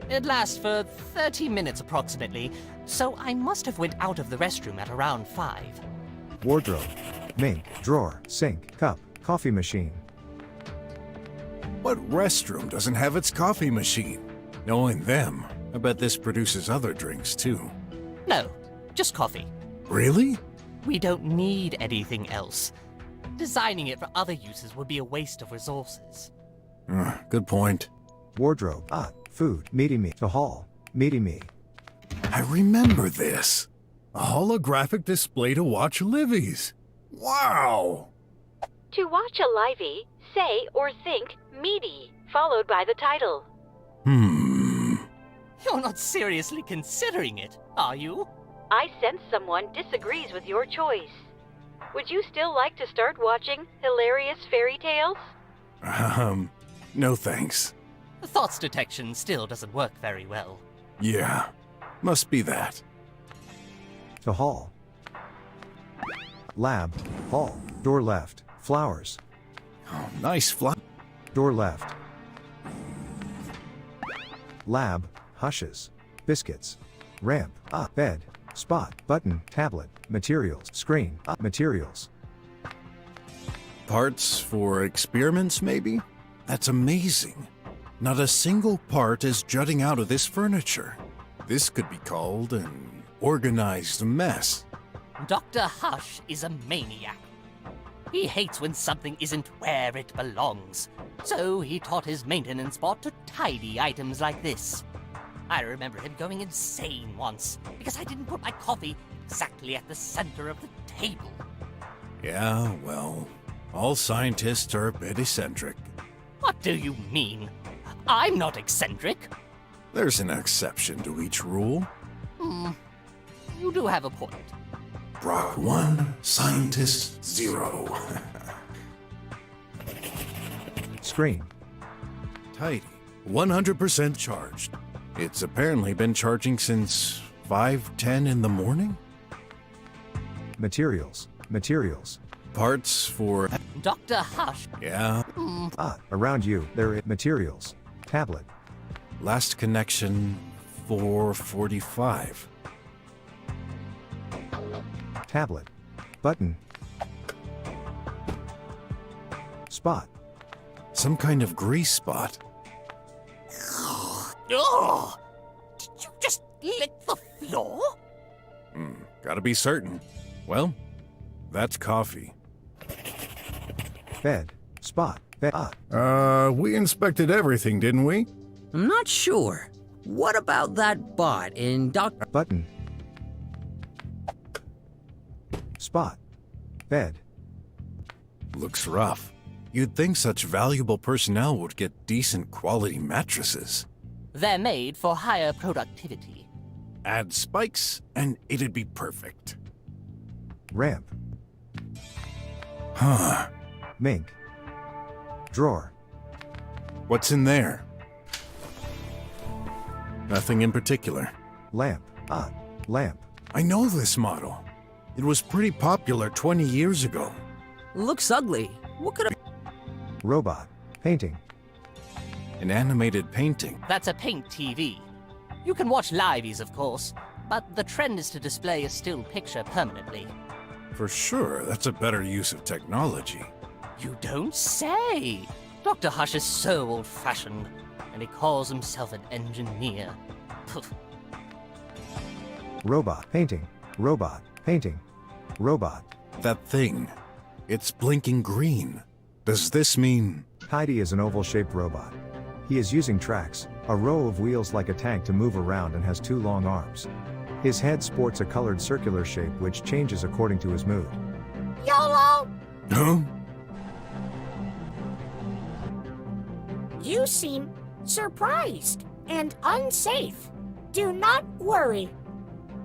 it lasts for 30 minutes approximately, so I must have went out of the restroom at around 5. Wardrobe. Mink. Drawer. Sink. Cup. Coffee machine. What restroom doesn't have its coffee machine? Knowing them, I bet this produces other drinks too. No, just coffee. Really? We don't need anything else. Designing it for other uses would be a waste of resources. Good point. Wardrobe. Food. Meaty me. To hall. Meaty me. I remember this. A holographic display to watch Livy's. Wow! To watch a livey, say or think meaty, followed by the title. You're not seriously considering it, are you? I sense someone disagrees with your choice. Would you still like to start watching hilarious fairy tales? No thanks. Thoughts detection still doesn't work very well. Yeah, must be that. To hall. Lab. Hall. Door left. Flowers. Oh, nice fly. Door left. Lab. Hushes. Biscuits. Ramp. Bed. Spot. Button. Tablet. Materials. Screen. Materials. Parts for experiments, maybe? That's amazing. Not a single part is jutting out of this furniture. This could be called an organized mess. Dr. Hush is a maniac. He hates when something isn't where it belongs. So he taught his maintenance bot to tidy items like this. I remember him going insane once because I didn't put my coffee exactly at the center of the table. Yeah, well, all scientists are a bit eccentric. What do you mean? I'm not eccentric. There's an exception to each rule. You do have a point. BROK 1, Scientist 0. Screen. Tidy. 100% charged. It's apparently been charging since 5:10 in the morning? Materials. Materials. Parts for... Dr. Hush. Yeah. Around you, there is materials. Tablet. Last connection 4:45. Tablet. Button. Spot. Some kind of grease spot. Oh! Did you just lick the floor? Gotta be certain. Well, that's coffee. Bed. Spot. Bed. We inspected everything, didn't we? I'm not sure. What about that bot in Dr. Button. Spot. Bed. Looks rough. You'd think such valuable personnel would get decent quality mattresses. They're made for higher productivity. Add spikes, and it'd be perfect. Ramp. Huh. Mink. Drawer. What's in there? Nothing in particular. Lamp. Lamp. I know this model. It was pretty popular 20 years ago. Looks ugly. What could I... Robot. Painting. An animated painting. That's a paint TV. You can watch liveys, of course, but the trend is to display a still picture permanently. For sure, that's a better use of technology. You don't say! Dr. Hush is so old-fashioned, and he calls himself an engineer. Poof. Robot. Painting. Robot. Painting. Robot. That thing. It's blinking green. Does this mean... Tidy is an oval-shaped robot. He is using tracks, a row of wheels like a tank to move around, and has 2 long arms. His head sports a colored circular shape which changes according to his mood. YOLO! Huh? You seem surprised and unsafe. Do not worry.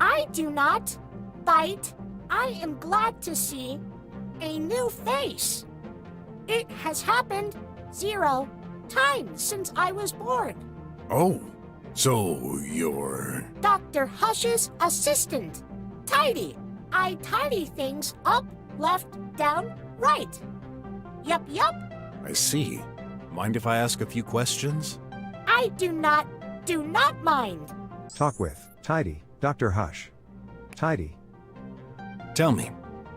I do not bite. I am glad to see a new face. It has happened 0 times since I was born. Oh, so you're... Dr. Hush's assistant. Tidy. I tidy things up, left, down, right. Yup, yup. I see. Mind if I ask a few questions? I do not mind. Talk with. Tidy. Dr. Hush. Tidy. Tell me,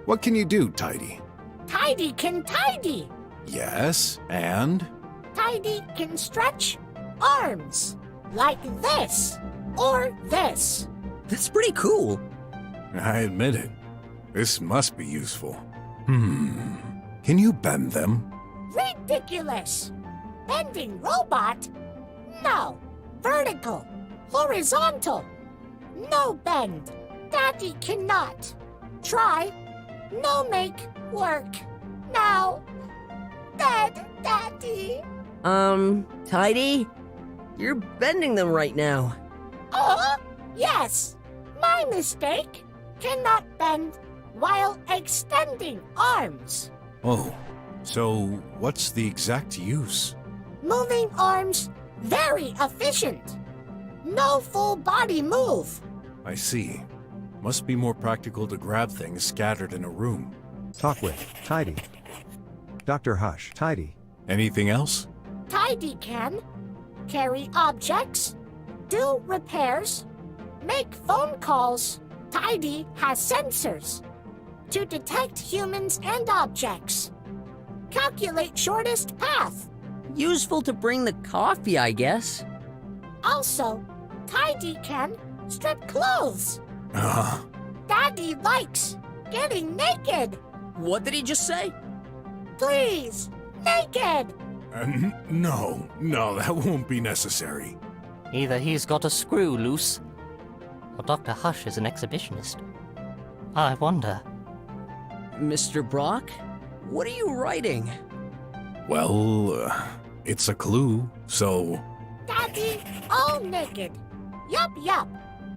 what can you do, Tidy? Tidy can tidy. Yes, and? Tidy can stretch arms. Like this. Or this. That's pretty cool. I admit it. This must be useful. Can you bend them? Ridiculous. Bending robot? No. Vertical. Horizontal. No bend. Daddy cannot. Try. No make work. Now. Daddy. Tidy? You're bending them right now. Yes. My mistake. Cannot bend while extending arms. Oh, so what's the exact use? Moving arms very efficient. No full body move. I see. Must be more practical to grab things scattered in a room. Talk with. Tidy. Dr. Hush. Tidy. Anything else? Tidy can carry objects, do repairs, make phone calls. Tidy has sensors to detect humans and objects. Calculate shortest path. Useful to bring the coffee, I guess. Also, Tidy can strip clothes. Uh, Daddy likes getting naked. What did he just say? Please, naked. no, that won't be necessary. Either he's got a screw loose, or Dr. Hush is an exhibitionist. I wonder. Mr. BROK, what are you writing? Well, it's a clue, so... Daddy, all naked. Yup, yup.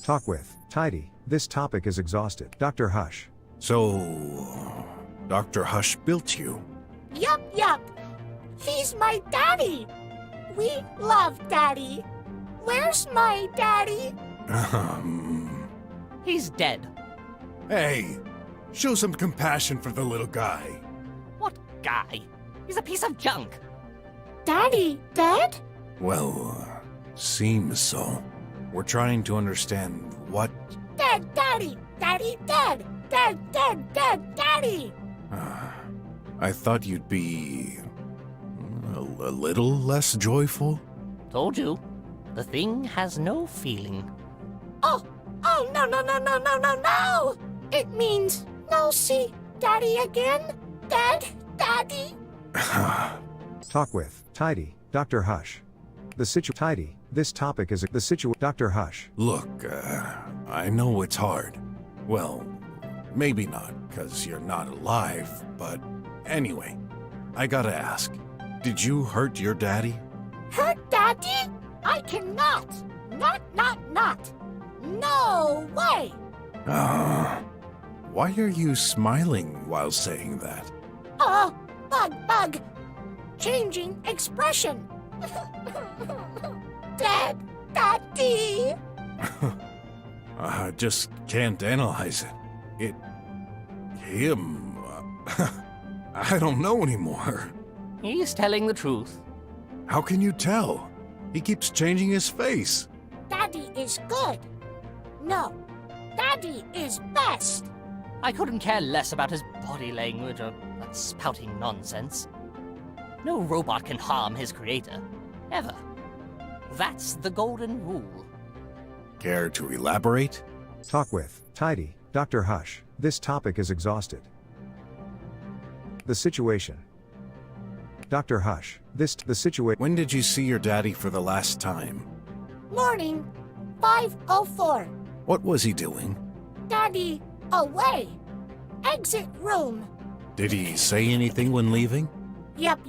Talk with. Tidy. This topic is exhausted. Dr. Hush. So... Dr. Hush built you? Yup, yup. He's my daddy. We love Daddy. Where's my daddy? He's dead. Hey, show some compassion for the little guy. What guy? He's a piece of junk. Daddy dead? Well, seems so. We're trying to understand what... Dead, Daddy. Daddy dead. Dead, Daddy. I thought you'd be... a little less joyful? Told you. The thing has no feeling. Oh, no. It means no see Daddy again. Dead, Daddy. Talk with. Tidy. Dr. Hush. Tidy. This topic is Dr. Hush. Look, I know it's hard. Well, maybe not, because you're not alive, but anyway, I gotta ask. Did you hurt your daddy? Hurt Daddy? I cannot. Not. No way. Why are you smiling while saying that? Bug. Changing expression. Dead, Daddy. I just can't analyze it. Him? I don't know anymore. He's telling the truth. How can you tell? He keeps changing his face. Daddy is good. No, Daddy is best. I couldn't care less about his body language or that spouting nonsense. No robot can harm his creator. Ever. That's the golden rule. Care to elaborate? Talk with Tidy, Dr. Hush. This topic is exhausted. The situation. Dr. Hush, the situation. When did you see your daddy for the last time? Morning, 5:04. What was he doing? Daddy, away. Exit room. Did he say anything when leaving? Yup.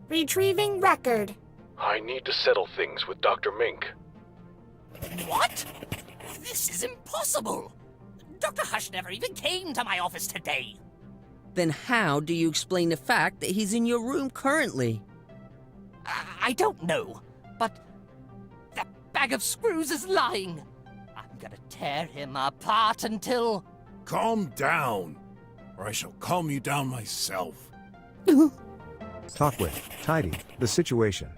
Retrieving record. I need to settle things with Dr. Mink. What? This is impossible! Dr. Hush never even came to my office today. Then how do you explain the fact that he's in your room currently? I don't know, but that bag of screws is lying. I'm gonna tear him apart until... Calm down, or I shall calm you down myself. Talk with Tidy, the situation.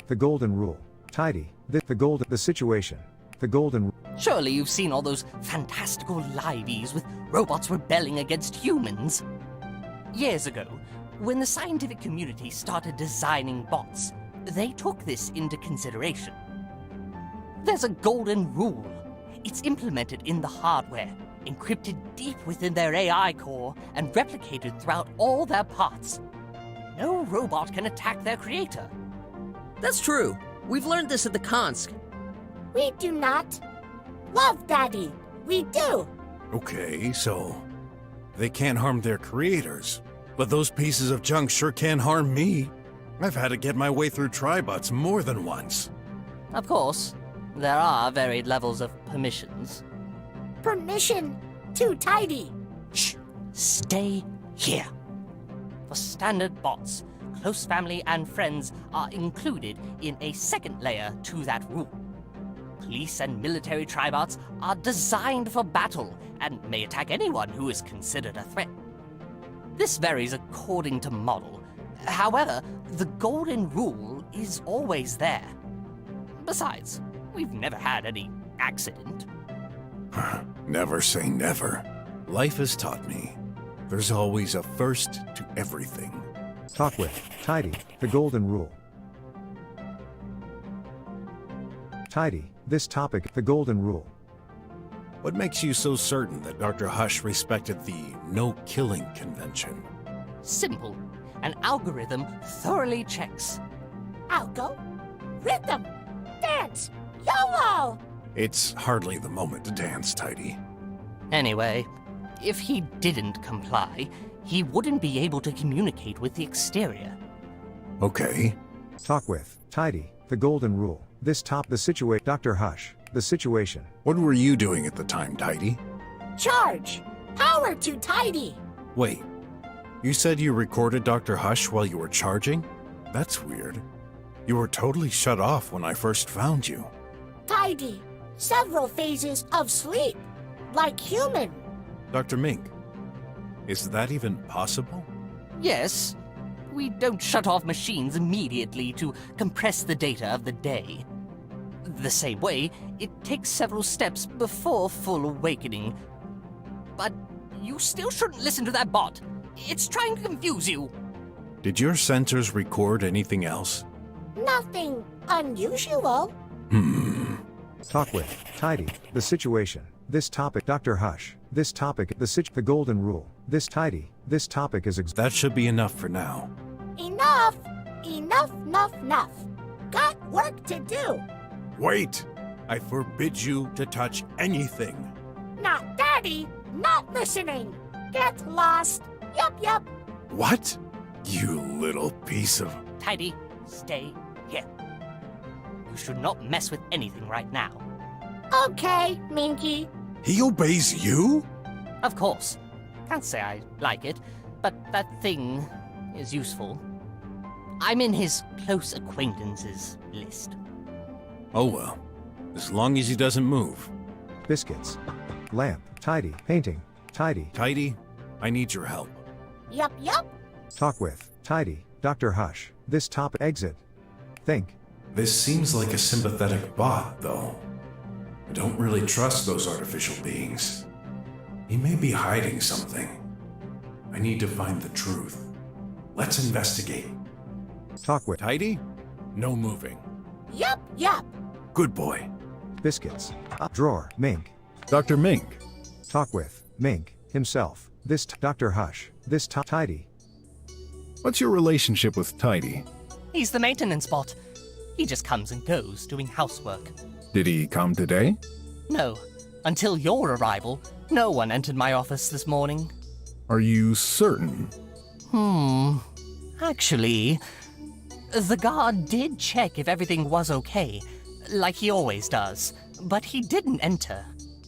The golden rule. Tidy, the situation. The golden. Surely you've seen all those fantastical liveys with robots rebelling against humans. Years ago, when the scientific community started designing bots, they took this into consideration. There's a golden rule. It's implemented in the hardware, encrypted deep within their AI core, and replicated throughout all their parts. No robot can attack their creator. That's true. We've learned this at the Konsk. We do not love Daddy. We do. Okay, so they can't harm their creators, but those pieces of junk sure can harm me. I've had to get my way through Tribots more than once. Of course, there are varied levels of permissions. Permission to Tidy. Shh! Stay here. For standard bots, close family and friends are included in a second layer to that rule. Police and military tribots are designed for battle and may attack anyone who is considered a threat. This varies according to model. However, the golden rule is always there. Besides, we've never had any accident. Never say never. Life has taught me there's always a first to everything. Talk with Tidy, the golden rule. Tidy, this topic, the golden rule. What makes you so certain that Dr. Hush respected the no-killing convention? Simple. An algorithm thoroughly checks. Algo. Rhythm. Dance. YOLO. It's hardly the moment to dance, Tidy. Anyway, if he didn't comply, he wouldn't be able to communicate with the exterior. Okay. Talk with Tidy, the golden rule. This the situation. Dr. Hush, the situation. What were you doing at the time, Tidy? Charge. Power to Tidy. Wait, you said you recorded Dr. Hush while you were charging? That's weird. You were totally shut off when I first found you. Tidy. Several phases of sleep. Like human. Dr. Mink, is that even possible? Yes, we don't shut off machines immediately to compress the data of the day. The same way, it takes several steps before full awakening. But you still shouldn't listen to that bot. It's trying to confuse you. Did your sensors record anything else? Nothing unusual. Talk with Tidy, the situation. This topic, Dr. Hush. This topic, the golden rule. This Tidy, this topic is That should be enough for now. Enough. Enough. Got work to do. Wait! I forbid you to touch anything. Not Daddy. Not listening. Get lost. Yup. What? You little piece of... Tidy, stay here. You should not mess with anything right now. Okay, Minky. He obeys you? Of course. Can't say I like it, but that thing is useful. I'm in his close acquaintances list. Oh well. As long as he doesn't move. biscuits. Lamp, Tidy, painting, Tidy. Tidy, I need your help. Yup, yup. Talk with Tidy, Dr. Hush. This top exit. Think. This seems like a sympathetic bot, though. I don't really trust those artificial beings. He may be hiding something. I need to find the truth. Let's investigate. Talk with Tidy? No moving. Yup, yup. Good boy. Biscuits. Drawer. Mink. Dr. Mink. Talk with Mink himself. This Dr. Hush. This Tidy. What's your relationship with Tidy? He's the maintenance bot. He just comes and goes doing housework. Did he come today? No, until your arrival, no one entered my office this morning. Are you certain? Actually, the guard did check if everything was okay, like he always does, but he didn't enter.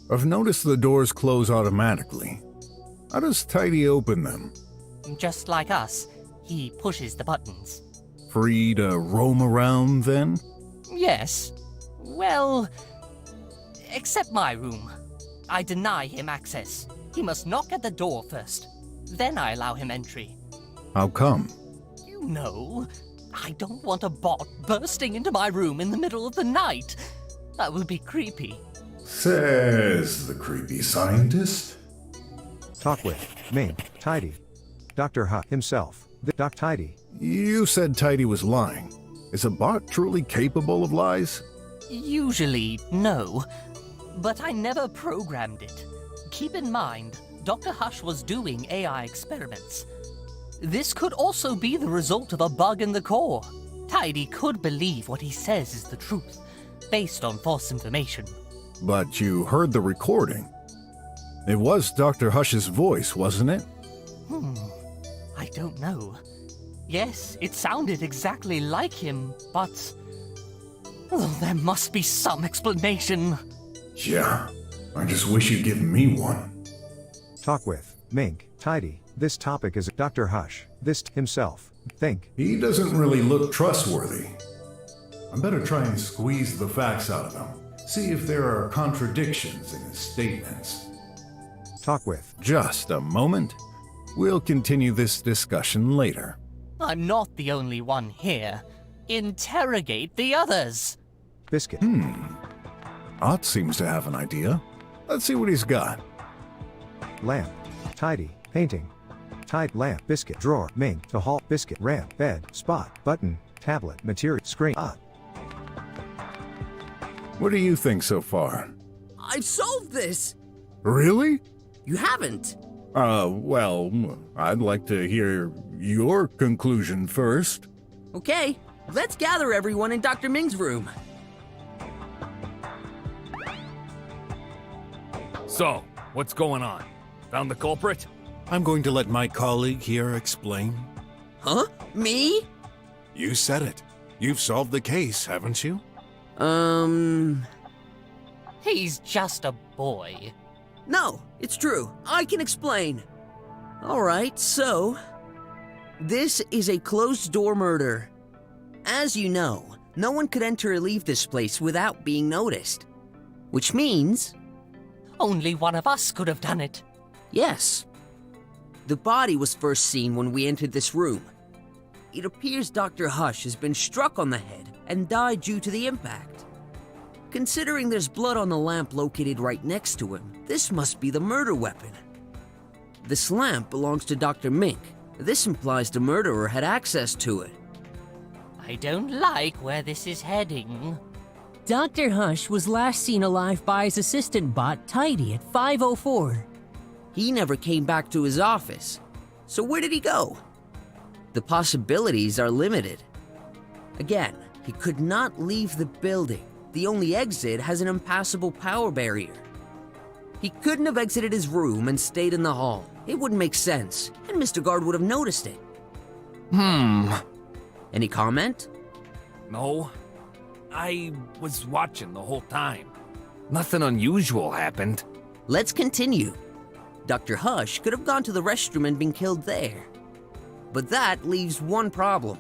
I've noticed the doors close automatically. How does Tidy open them? Just like us, he pushes the buttons. Free to roam around, then? Yes. Well, except my room. I deny him access. He must knock at the door first. Then I allow him entry. How come? You know, I don't want a bot bursting into my room in the middle of the night. That would be creepy. Says the creepy scientist. Talk with Mink. Tidy. Dr. Hush himself. The Doc Tidy. You said Tidy was lying. Is a bot truly capable of lies? Usually, no. But I never programmed it. Keep in mind, Dr. Hush was doing AI experiments. This could also be the result of a bug in the core. Tidy could believe what he says is the truth, based on false information. But you heard the recording. It was Dr. Hush's voice, wasn't it? I don't know. Yes, it sounded exactly like him, but... oh, there must be some explanation. Yeah, I just wish you'd given me one. Talk with Mink. Tidy. This topic is Dr. Hush. This himself. Think. He doesn't really look trustworthy. I better try and squeeze the facts out of him. See if there are contradictions in his statements. Talk with Just a moment. We'll continue this discussion later. I'm not the only one here. Interrogate the others. Biscuit. Ott seems to have an idea. Let's see what he's got. Lamp. Tidy. Painting. Tide. Lamp. Biscuit. Drawer. Mink. To hall. Biscuit. Ramp. Bed. Spot. Button. Tablet. Material. Screen. What do you think so far? I've solved this! Really? You haven't. Well, I'd like to hear your conclusion first. Okay, let's gather everyone in Dr. Ming's room. So, what's going on? Found the culprit? I'm going to let my colleague here explain. Huh? Me? You said it. You've solved the case, haven't you? He's just a boy. No, it's true. I can explain. Alright, so... this is a closed-door murder. As you know, no one could enter or leave this place without being noticed. Which means... only one of us could have done it. yes. The body was first seen when we entered this room. It appears Dr. Hush has been struck on the head and died due to the impact. Considering there's blood on the lamp located right next to him, this must be the murder weapon. This lamp belongs to Dr. Mink. This implies the murderer had access to it. I don't like where this is heading. Dr. Hush was last seen alive by his assistant bot, Tidy, at 5:04. He never came back to his office. So where did he go? The possibilities are limited. Again, he could not leave the building. The only exit has an impassable power barrier. He couldn't have exited his room and stayed in the hall. It wouldn't make sense, and Mr. Guard would have noticed it. Any comment? No. I was watching the whole time. Nothing unusual happened. Let's continue. Dr. Hush could have gone to the restroom and been killed there. But that leaves one problem.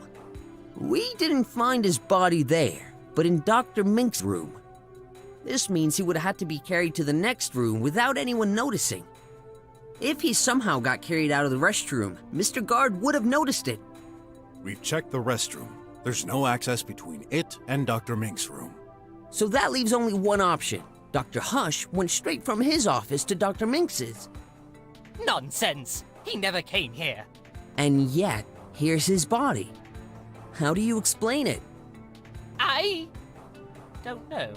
We didn't find his body there, but in Dr. Mink's room. This means he would have had to be carried to the next room without anyone noticing. If he somehow got carried out of the restroom, Mr. Guard would have noticed it. We've checked the restroom. There's no access between it and Dr. Mink's room. So that leaves only one option. Dr. Hush went straight from his office to Dr. Minx's. Nonsense! He never came here. And yet, here's his body. How do you explain it? I don't know.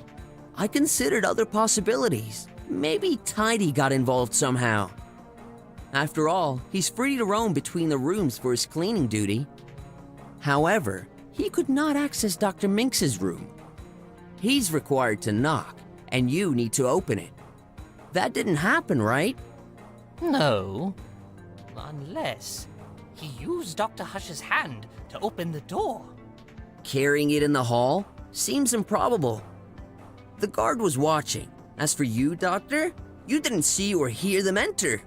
I considered other possibilities. Maybe Tidy got involved somehow. After all, he's free to roam between the rooms for his cleaning duty. However, he could not access Dr. Minx's room. He's required to knock, and you need to open it. That didn't happen, right? No. Unless he used Dr. Hush's hand to open the door. Carrying it in the hall seems improbable. The guard was watching. As for you, Doctor, you didn't see or hear them enter.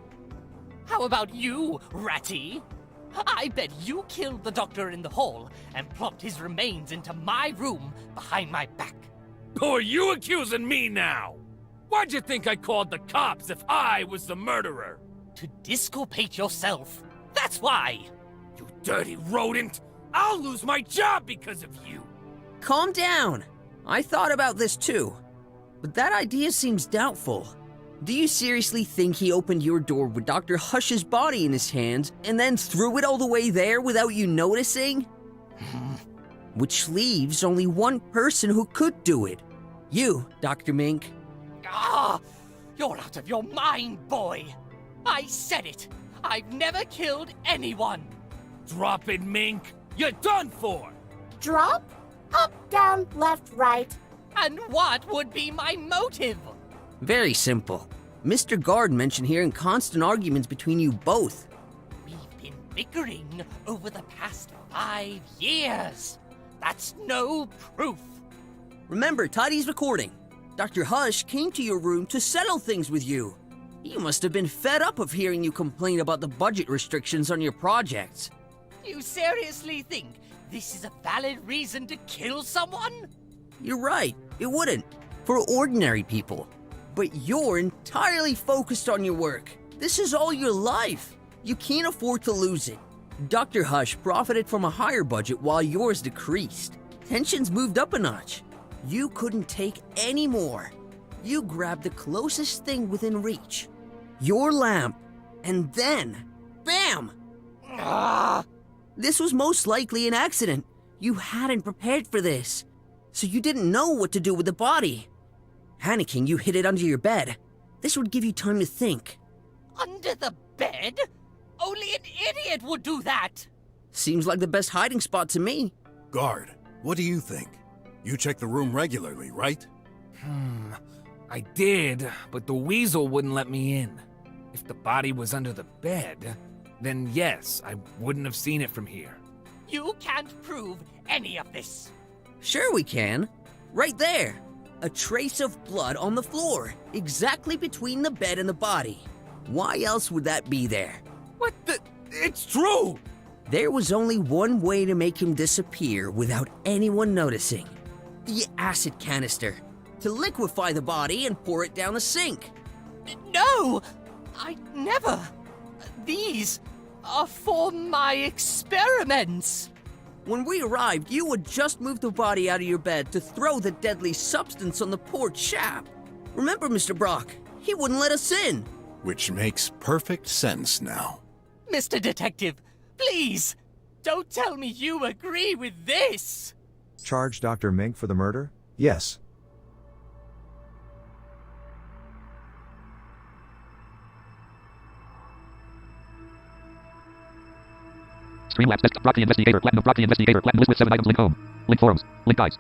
How about you, Ratty? I bet you killed the doctor in the hall and plopped his remains into my room behind my back. Who are you accusing me now? Why'd you think I called the cops if I was the murderer? To disculpate yourself. That's why. You dirty rodent! I'll lose my job because of you! Calm down. I thought about this too. But that idea seems doubtful. Do you seriously think he opened your door with Dr. Hush's body in his hands and then threw it all the way there without you noticing? Which leaves only one person who could do it. You, Dr. Mink. Ah! You're out of your mind, boy! I said it! I've never killed anyone! Drop it, Mink! You're done for! Drop? Up, down, left, right. And what would be my motive? Very simple. Mr. Guard mentioned hearing constant arguments between you both. We've been bickering over the past 5 years. That's no proof. Remember, Tidy's recording. Dr. Hush came to your room to settle things with you. You must have been fed up of hearing you complain about the budget restrictions on your projects. You seriously think this is a valid reason to kill someone? You're right, it wouldn't. For ordinary people. But you're entirely focused on your work. This is all your life. You can't afford to lose it. Dr. Hush profited from a higher budget while yours decreased. Tensions moved up a notch. You couldn't take any more. You grabbed the closest thing within reach. Your lamp. And then, bam! Ah! This was most likely an accident. You hadn't prepared for this. So you didn't know what to do with the body. Panicking, you hid it under your bed. This would give you time to think. Under the bed? Only an idiot would do that! Seems like the best hiding spot to me. Guard, what do you think? You check the room regularly, right? I did, but the weasel wouldn't let me in. If the body was under the bed, then yes, I wouldn't have seen it from here. You can't prove any of this. Sure we can. Right there. A trace of blood on the floor, exactly between the bed and the body. Why else would that be there? What the? It's true! There was only one way to make him disappear without anyone noticing. The acid canister. To liquefy the body and pour it down the sink. No! I never. These are for my experiments. When we arrived, you had just moved the body out of your bed to throw the deadly substance on the porch chap. Remember, Mr. BROK, he wouldn't let us in. Which makes perfect sense now. Mr. Detective, please, don't tell me you agree with this. Charge Dr. Mink for the murder? Yes. Streamlabs desktop. BROK the InvestiGator. Platinum. BROK the InvestiGator. Platinum list with 7 items. Link home. Link forums. Link guides.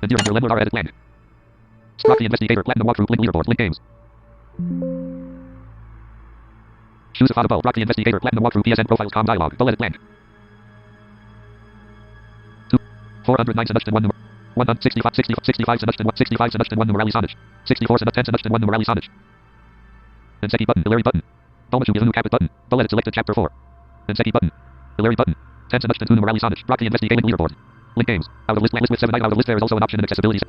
Endearing your Lemur edit land. BROK the InvestiGator. Platinum walkthrough. Link leaderboard. Link games. Choose a font above. BROK the InvestiGator. Platinum walkthrough. PSN profiles. Com dialog. Bullet plan. 409 Senushton 1 number. 165 Senushton 1 65 Senushton 1 numerali Sonage. 64 10 Senushton 1 numerali Sonage. Inseki button. Hilary button. Bulmashu Yazoo Capit button. Bullet selected chapter 4. Inseki button. Hilary button. 10 Senushton 2 numerali Sonage. BROK the InvestiGator leaderboard. Link games. Out of list with 7 items. Out of list there is also an option in accessibility.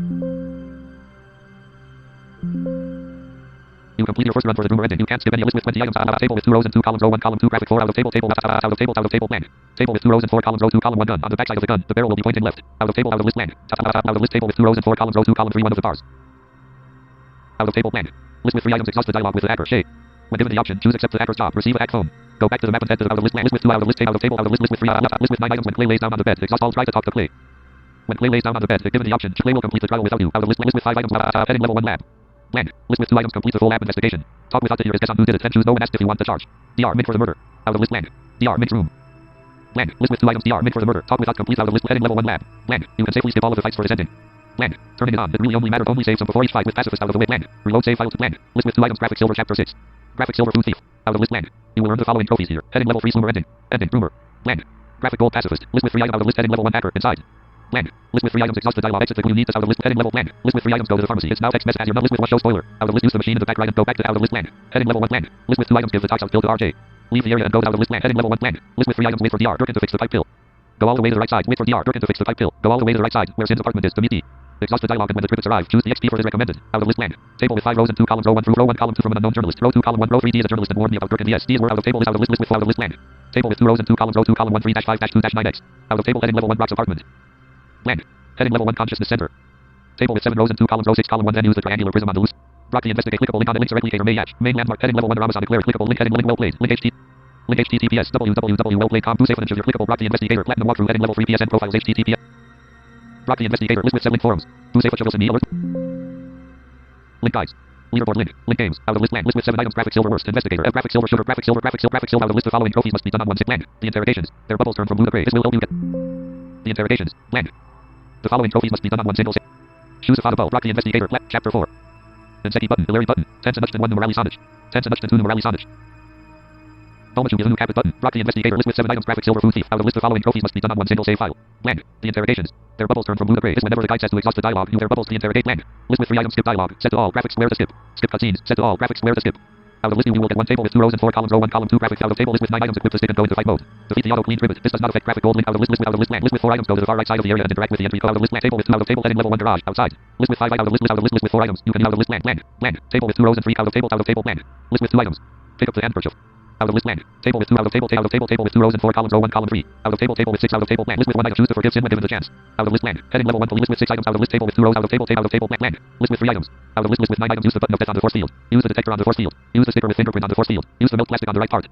You complete your first run for the room or ending. You can't skip any list with 20 items. Table with 2 rows and 2 columns, row 1, column 2, graphic 4, out of table, out of table, blank. Table with 2 rows and 4 columns, row 2, column 1, gun. On the back side of the gun, the barrel will be pointing left. Out of table, out of list, blank. Out of list, table with 2 rows and 4 columns, row 2, column 3, 1 of the bars. Out of table, blank. List with 3 items, exhaust the dialog with the hacker, Shay. When given the option, choose accept the hacker's job, receive a hack phone. Go back to the map and head to the out of list, blank. List with 2, out of list, out of table, out of list with 3, list with 9 items. When Clay lays down on the bed, exhaust all, try to talk to Clay. When Clay lays down on the bed, given the option, Clay will complete the trial without you. Out of list with 5 items, heading level 1 lab. Blank. List with 2 items, complete the full lab investigation. Talk without to hear his guess on who did it, then choose no and ask if you want the charge. DR, Mink for the murder. Out of list, blank. DR, Mink's room. Blank. List with 2 items, DR, Mink for the murder. Talk without complete out of list, heading level 1 lab. Blank. You can safely skip all of the fights for his ending. Blank. Turning it on, it really only matters, only save some before each fight with pacifist out of the way, blank. Reload save file to blank. List with 2 items, graphic silver chapter 6. Graphic silver food thief. Out of list, blank. You will earn the following trophies here. Heading level 3 slumber ending. Ending, rumor. Blank. Graphic gold pacifist. List with 3 items out of list, heading level 1 hacker, inside. Blank. List with 3 items, exhaust the dialog, exit the glue, you need this out of list, heading level, blank. List with 3 items, go to the pharmacy. It's now text message as your nut. List with 1 show spoiler. Out of list, use the machine in the back right and go back to out of list, blank. Heading level 1, blank. List with 2 items, give the tox out pill to RJ. Leave the area and go out of list, blank. Heading level 1, blank. List with 3 items, wait for DR, Durkin to fix the pipe pill. Go all the way to the right side, wait for DR, Durkin to fix the pipe pill. Go all the way to the right side, where Sin's apartment is, to meet D. Exhaust the dialog and when the tributes arrive, choose the XP for his recommended. Out of list, blank. Table with 5 rows and 2 columns, row 1 through row 1, column 2 from an unknown journalist. Row 2, column 1, row 3, D is a journalist and warned me about Durkin DS. D is where out of table is out of list with 4 out of list, blank. Table with 2 rows and 2 columns, row 2, column 1, 3-5-2-9X. Out of table, heading level 1, Brock's apartment. Blank. Heading level 1, consciousness center. Table with 7 rows and 2 columns, row 6, column 1, then use the triangular prism on the loose. BROK the investigate, clickable link on the links, replicator, may hatch. Main landmark, heading level 1, Rama's on declare, clickable link, heading link, well played. Link HTTPS, www.wellplayed.com, 2 safe and your clickable, BROK the investigator, platinum walkthrough, heading level 3, PSN profiles, HTTPS. BROK the investigator, list with 7 link forums. 2 safe and me alert. Link guides. Leaderboard link. Link games. Out of list, blank. List with 7 items, graphic silver worst, investigator, graphic silver shooter, graphic silver, out of list, the following trophies must be done on 1 6 blank. The interrogations. Their bubbles turn from blue to gray. This will help you get. The interrogations. Blank. The following trophies must be done on 1 single save. Choose a bow. BROK the investigator. Chapter 4. Inseki button. Hilary button. 10 to 1 Numerali Sonage. 10 to 2 Numerali Sonage. Dolmachu new capit button. BROK the investigator. List with 7 items. Graphic silver food thief. Out of list, the following trophies must be done on 1 single save file. Blank. The interrogations. Their bubbles turn from blue to gray. Is whenever the guide says to exhaust the dialogue, use their bubbles to interrogate, blank. List with 3 items. Skip dialogue. Set to all. Graphics square to skip. Skip cutscenes. Set to all. Graphics square to skip. Out of list, you will get 1 table with 2 rows and 4 columns, row 1, column 2, graphics. Out of table, list with 9 items, equip the stick and go into fight mode. Defeat the auto clean trivet. This does not affect graphic gold link. Out of list, out of list, blank. List with 4 items, go to the far right side of the area and interact with the entry code. Out of list, blank. Table with 2 out of table, heading level 1 garage, outside. List with 5 out of list, list with 4 items. You can out of list, blank, blank, blank. Table with 2 rows and 3 out of table, blank. List with 2 items. Pick up the handkerchief. Out of list, blank. Table with 2 out of table, table with 2 rows and 4 columns, row 1, column 3. Out of table with 6 out of table, blank. List with 1 item, choose to forgive sin when given the chance. Out of list, blank. Heading level 1, list with 6 items. Out of list, table with 2 rows, out of table, blank, blank. List with 3 items. Out of list with 9 items, use the button of death on the force field. Use the detector on the force field. Use the sticker with fingerprint on the force field. Use the milk plastic on the right part.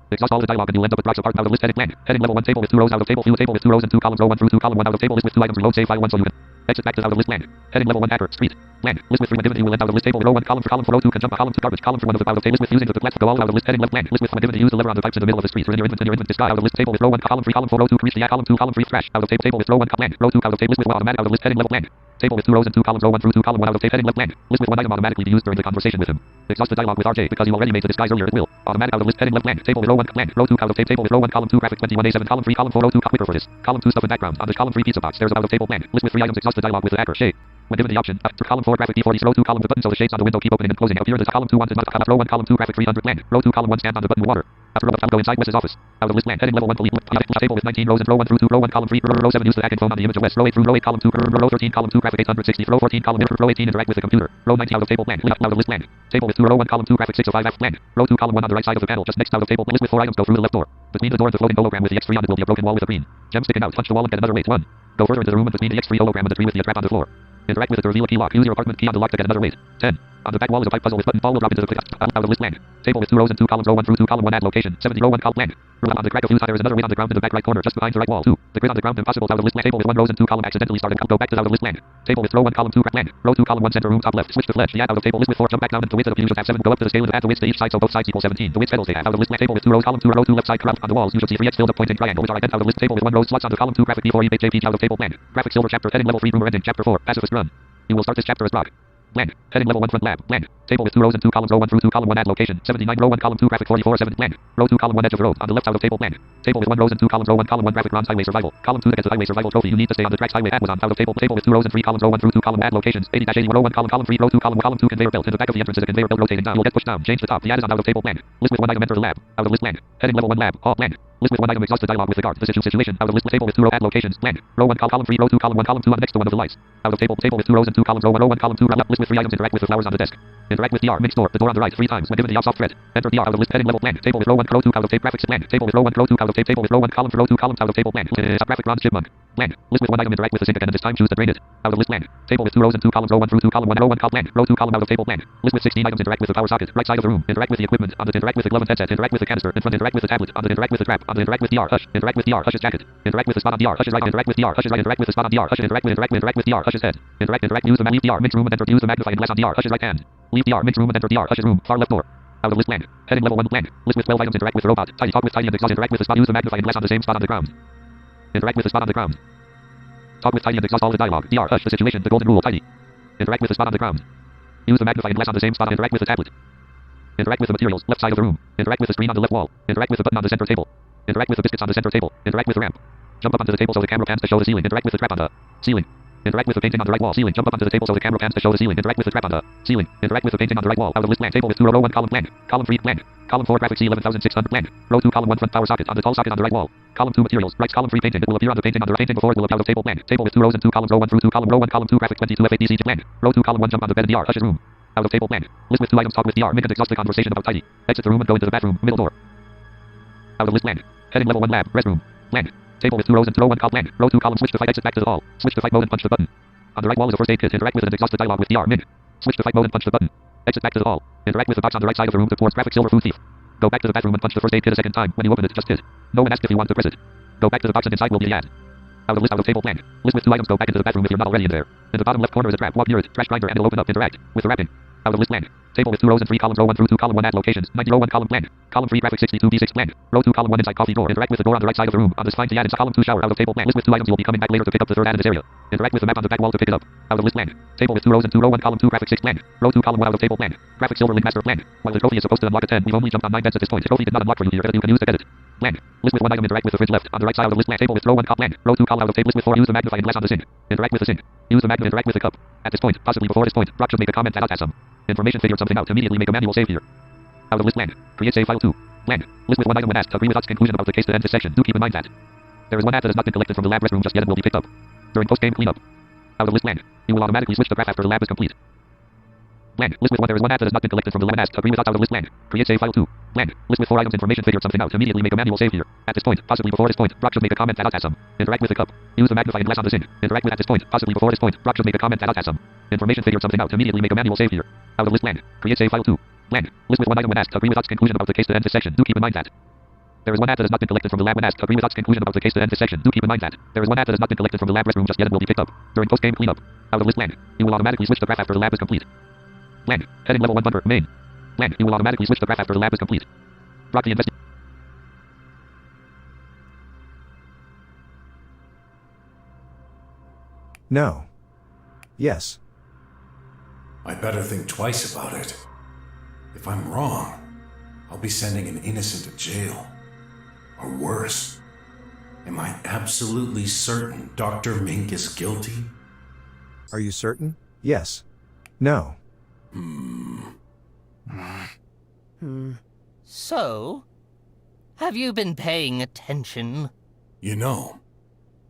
Exhaust all the dialogue and you'll end up with Brock's apartment. Out of list, heading blank. Heading level 1, table with 2 rows, out of table, table with 2 rows and 2 columns, row 1 through 2, column 1, out of table, list with 2 items, reload save file 1 so you can exit back to out of list, blank. Heading level 1, hacker, street, blank. List with 3 when given to you will end out of list, table, row 1, column for row 2 can jump, column 2 garbage, column for 1 of the out of table, list with using the left, go all out of list, heading left, blank. List with when given to use the lever on the pipes in the middle of the street, or in your infant sky, out of list, table with row 1, column 3, column 4, row 2, crease the column 2, column 3, trash, out of table with row 1, blank, row 2, out of table, list with automatic, out of list, heading level, blank. Table with 2 rows and 2 columns, row 1 through 2, column 1, out of heading left, blank. List with 1 item automatically be used during the conversation with him. Exhaust the dialogue with RJ because you already made the disguise earlier, it will. Automatic out of list, heading left, blank. Table with row 1, blank. Row 2, out of table with row 1, column 2, graphic 21A7, column 3, column 4, row 2, quicker for this. Column 2, stuff in background. On the column 3 pizza box, there's out of table, blank. List with 3 items, exhaust the dialogue with the hacker, Shay. When given the option, after column 4, graphic D40, row 2, column the button so the shades on the window keep opening and closing. Appear in the column 2 on the row 1, column 2, graphic 300, blank. Row 2, column 1, stand on the button with water. After row go inside Wes's office. Out of list, blank. Heading level 1, delete table with 19 rows and row 1 through 2, row 1, column 3, row 7, use the hacking phone on the image of West. Row 8 through row 8, column 2, row 13, column 2, graphic 860, row 14, column row 18, interact with the computer. Row 19 out of table, blank. Out of list, blank. Table with 2, row 1, column 2, graphic 605F, blank. Row 2, column 1 on the right side of the panel, just next out of table, list with 4 items, go through the left door. Between the door and the floating hologram with the X3 on it will be a broken wall with a green gem sticking out. Punch the wall and get another weight. 1. Go further into the room and between the X3 hologram and the tree with the trap on the floor. Interact with it to reveal a key lock. Use your apartment key on the lock to get another weight. 10. On the back wall is a pipe puzzle with button. Ball will drop into the click. Out of list, blank. Table with 2 rows and 2 columns, row 1 through 2, column 1, add location. 70, row 1, column, blank. On the crack of fuse, there is another weight on the ground in the back right corner, just behind the right wall. 2. The grid on the ground, impossible. Out of list, blank. Table with 1 rows and 2 column, accidentally started. Go back to out of list, blank. Table with row 1, column 2, blank. Row 2, column 1, center room, top left. Switch to fledge. The add out of table list with 4. Jump back down into the width of the fuse. Have 7. Go up to the scale and add the widths to each side so both sides equal 17. The width schedules they have. Out of list, blank. Table with 2 rows, column 2, row 2, left side corrupt on the walls. You should see 3x filled up pointing triangle, which are ident out of list. Table with 1 row slots on the column 2, graphic D4 image JPG out of table, blank. Graphic silver chapter heading level 3 rumor ending chapter 4. Pacifist run. You will start this chapter as BROK. Blank. Heading level 1 front lab. Blank. Table with 2 rows and 2 columns, row 1 through 2, column 1, add location. 79, row 1, column 2, graphic 44, 7, blank. Row 2, column 1, edge of road. On the left side of table, blank. Table with 1 rows and 2 columns, row 1, column 1, graphic bronze highway survival. Column 2 to get the highway survival trophy. You need to stay on the tracks highway add was on out of table. Table with 2 rows and 3 columns, row 1 through 2, column add locations. 80-80, row 1, column 3, row 2, column 2, conveyor belt. In the back of the entrance is a conveyor belt rotating down. You'll get pushed down. Change the top. The add is on out of table, blank. List with 1 item, enter the lab. Out of list, blank. Heading level 1 lab. All blank. List with 1 item, exhaust the dialogue with the guard. This issue situation. Out of list table with 2 row add locations. Blank. Row 1, column 3, row 2, column 1, column 2 on next to one of the lights. Out of table with 2 rows and 2 columns, row 1, column 2, list with 3 items, interact with the flowers on the desk. Interact with DR. Mix door. The door on the right 3 times when given the soft thread. Enter DR out of list. Heading level blank. Table with row 1, row 2, out of tape. Graphics blank. Table with row 1, row 2, out of tape. Table with row 1, column, row 2, columns out of table blank. Graphic bronze chipmunk. Blank. List with one item. Interact with the sync again and this time choose to drain it. Out of list blank. Table with 2 rows and 2 columns. Row 1 through 2 column 1. Row 1 column blank. Row 2 column out of table blank. List with 16 items. Interact with the power socket. Right side of the room. Interact with the equipment. On the interact with the glove and headset. Interact with the canister. In front. Interact with the tablet. On the interact with the trap. On the interact with DR. Hush. Interact with DR. Hush's jacket. Interact with the spot on DR. Hush's right. Interact with DR. Hush's right. Interact with the spot on DR. Hush. Interact with DR. Hush's head. Interact. Use the leave DR. Mix room and enter. Use the magnifying glass on DR. Hush's right hand. Leave DR. Mix room and enter DR. Hush's room. Far left door. Out of list blank. Heading level 1 blank. List with 12 items. Interact with the robot. Tidy. Talk with Tidy and exhaust. Interact with the spot. Use the magnifying glass on the same spot on the ground. Interact with the spot on the ground. Talk with Tidy and exhaust all the dialogue. DR. Hush. The situation. The golden rule. Tidy. Interact with the spot on the ground. Use the magnifying glass on the same spot. Interact with the tablet. Interact with the materials. Left side of the room. Interact with the screen on the left wall. Interact with the button on the center table. Interact with the biscuits on the center table. Interact with the ramp. Jump up onto the table so the camera pans to show the ceiling. Interact with the trap on the ceiling. Interact with the painting on the right wall. Ceiling. Jump up onto the table so the camera pans to show the ceiling. Interact with the trap on the ceiling. Interact with the painting on the right wall. Out of list blank. Table with 2 row 1 column blank. Column 3 blank. Column 4 graphics C11600 blank. Row 2 column 1 front power socket on the tall socket on the right wall. Column 2 materials. Right column 3 painting. It will appear on the painting on the right painting before it will appear out of table blank. Table with 2 rows and 2 columns. Row 1 through 2 column. Row 1 column 2 graphic 22 FADC blank. Row 2 column 1 jump on the bed in DR. Hush's room. Out of table blank. List with 2 items. Talk with DR. Make and exhaust the conversation about Tidy. Exit the room and go into the bathroom. Middle door. Out of list blank. Heading level 1 lab. Restroom. Blank. Table with 2 rows and row 1 column blank. Row 2 column switch to fight. Exit back to the hall. Switch to fight mode and punch the button. On the right wall is a first aid kit. Interact with it and exhaust the dialogue with DR. Min. Switch to fight mode and punch the button. Exit back to the hall. Interact with the box on the right side of the room towards graphic silver food thief. Go back to the bathroom and punch the first aid kit a second time. When you open it, just hit. No one asks if you want to press it. Go back to the box and inside will be the ad. Out of list out of table blank. List with 2 items. Go back into the bathroom if you're not already in there. In the bottom left corner is a trap. Walk near it. Trash grinder and it'll open up. Interact with the wrapping. Out of list blank. Table with 2 rows and 3 columns. Row 1 through 2 column 1 at locations. 90 row 1 column blank. Column 3 graphic 62B6 blank. Row 2 column 1 inside coffee door. Interact with the door on the right side of the room. On this find the ad in column 2 shower. Out of table blank. List with 2 items. You'll be coming back later to pick up the third ad in this area. Interact with the map on the back wall to pick it up. Out of list blank. Table with 2 rows and 2 row 1 column 2 graphic 6 blank. Row 2 column 1 out of table blank. Graphic silver link master blank. While the trophy is supposed to unlock a 10, we've only jumped on 9 beds at this point. The trophy did not unlock for you here. You can use to get it. Blank. List with 1 item. Interact with the fridge left. On the right side of the list blank. Table with row 1 column blank. Row 2 column out of table. List with 4. Use the magnifying glass on the sink. Interact with the sink. Use the magnet. Interact with the cup. At this point, possibly before this point, BROK should make a comment that has some information. Figured something out. Immediately make a manual save here. Out of list blank. Create save file 2. Blank. List with 1 item when asked. Agree with Huck's conclusion about the case to end this section. Do keep in mind that there is 1 ad that has not been collected from the lab restroom just yet and will be picked up during post-game cleanup. Out of list blank. You will automatically switch the graph after the lab is complete. Blank. List with 1. There is 1 ad that has not been collected from the lab and asked. Agree with Huck. Out of list blank. Create save file 2. Blank. List with 4 items. Information. Figured something out. Immediately make a manual save here. At this point, possibly before this point, BROK should make a comment that has some. Interact with the cup. Use the magnifying glass on the sink. Interact with at this point, possibly before this point, BROK should make a comment that has some information. Figured something out. Immediately make a manual save here. Out of list blank. Create save file 2. Blank. List with 1 item when asked. Agree with Huck's conclusion about the case to end this section. Do keep in mind that there is 1 ad that has not been collected from the lab when asked. Agree with Huck's conclusion about the case to end this section. Do keep in mind that there is 1 ad that has not been collected from the lab restroom just yet and will be picked up during post-game cleanup. Out of list blank. You will automatically switch the graph after the lab is complete. Blank. Heading level 1 bunker. Main. Blank. You will automatically switch the graph after the lab is complete. BROK the invest. No. Yes. I better think twice about it. If I'm wrong, I'll be sending an innocent to jail. Or worse. Am I absolutely certain Dr. Mink is guilty? Are you certain? Yes. No. So, have you been paying attention? You know,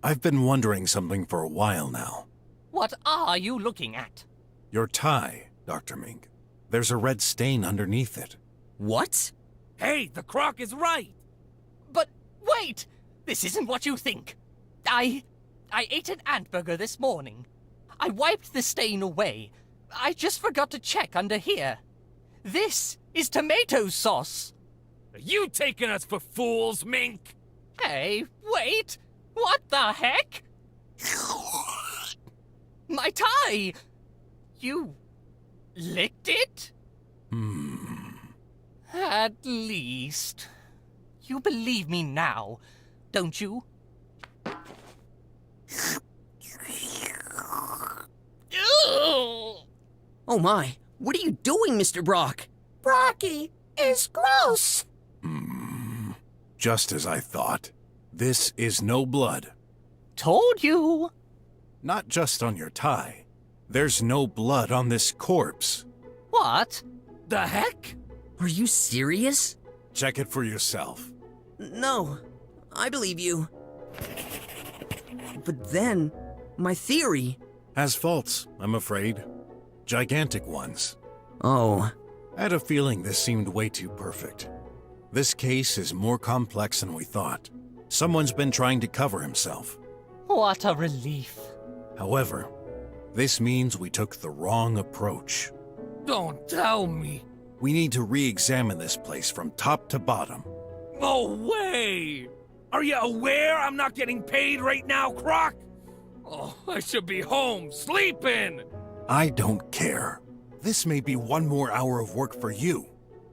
I've been wondering something for a while now. What are you looking at? Your tie, Dr. Mink. There's a red stain underneath it. What? Hey, the croc is right. But wait! This isn't what you think. I ate an ant burger this morning. I wiped the stain away. I just forgot to check under here. This is tomato sauce. Are you taking us for fools, Mink? Hey, wait! What the heck? My tie! You licked it? At least. You believe me now, don't you? Oh my, what are you doing, Mr. BROK? Brocky is gross. Just as I thought. This is no blood. Told you. Not just on your tie. There's no blood on this corpse. What? The heck? Are you serious? Check it for yourself. No, I believe you. But then, my theory. Has faults, I'm afraid. Gigantic ones. Oh, I had a feeling this seemed way too perfect. This case is more complex than we thought. Someone's been trying to cover himself. What a relief. However, this means we took the wrong approach. Don't tell me. We need to re-examine this place from top to bottom. No way! Are you aware I'm not getting paid right now, Croc? Oh, I should be home, sleeping! I don't care. This may be one more hour of work for you,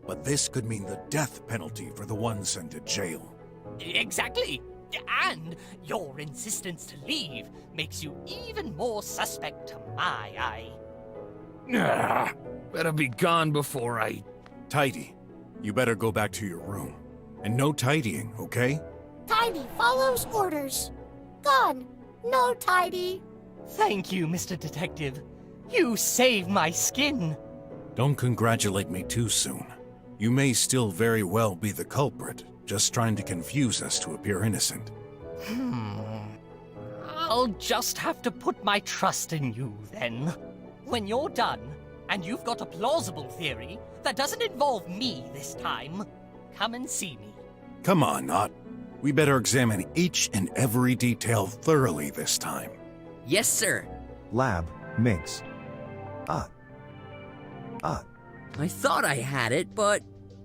but this could mean the death penalty for the one sent to jail. Exactly. And your insistence to leave makes you even more suspect to my eye. Better be gone before I... Tidy, you better go back to your room. And no tidying, okay? Tidy follows orders. Gone. No tidy. Thank you, Mr. Detective. You saved my skin. Don't congratulate me too soon. You may still very well be the culprit, just trying to confuse us to appear innocent. I'll just have to put my trust in you, then. When you're done, and you've got a plausible theory that doesn't involve me this time, come and see me. Come on, Ott. We better examine each and every detail thoroughly this time. yes, sir. Lab, Minx. Ott. I thought I had it, but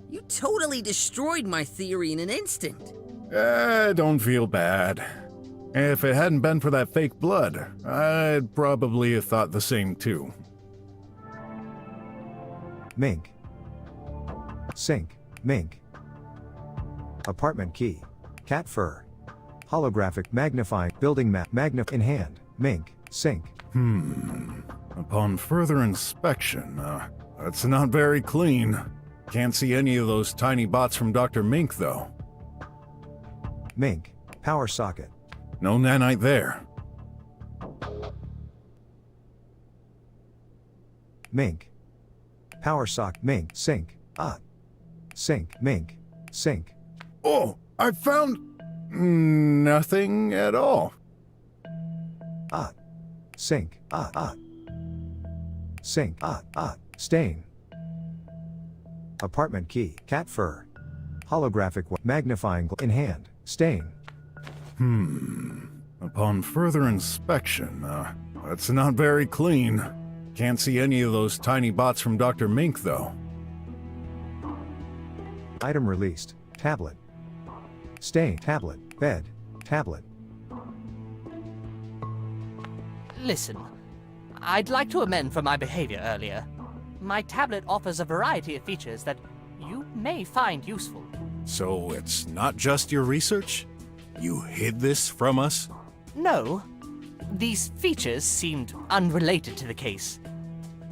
you totally destroyed my theory in an instant. Don't feel bad. If it hadn't been for that fake blood, I'd probably have thought the same too. Mink. Sink, Mink. Apartment key. Cat fur. Holographic magnifying building map in hand. Mink, sink. Upon further inspection, that's not very clean. Can't see any of those tiny bots from Dr. Mink, though. Mink, power socket. No nanite there. Mink. Power socket. Mink, sink. Ott. Sink, Mink, sink. Oh, I found nothing at all. Ott. Sink. Ott. Sink. Ott. Stain. Apartment key. Cat fur. Holographic magnifying in hand. Stain. Upon further inspection, that's not very clean. Can't see any of those tiny bots from Dr. Mink, though. Item released. Tablet. Stain. Tablet. Bed. Tablet. Listen, I'd like to amend for my behavior earlier. My tablet offers a variety of features that you may find useful. So it's not just your research? You hid this from us? No, these features seemed unrelated to the case.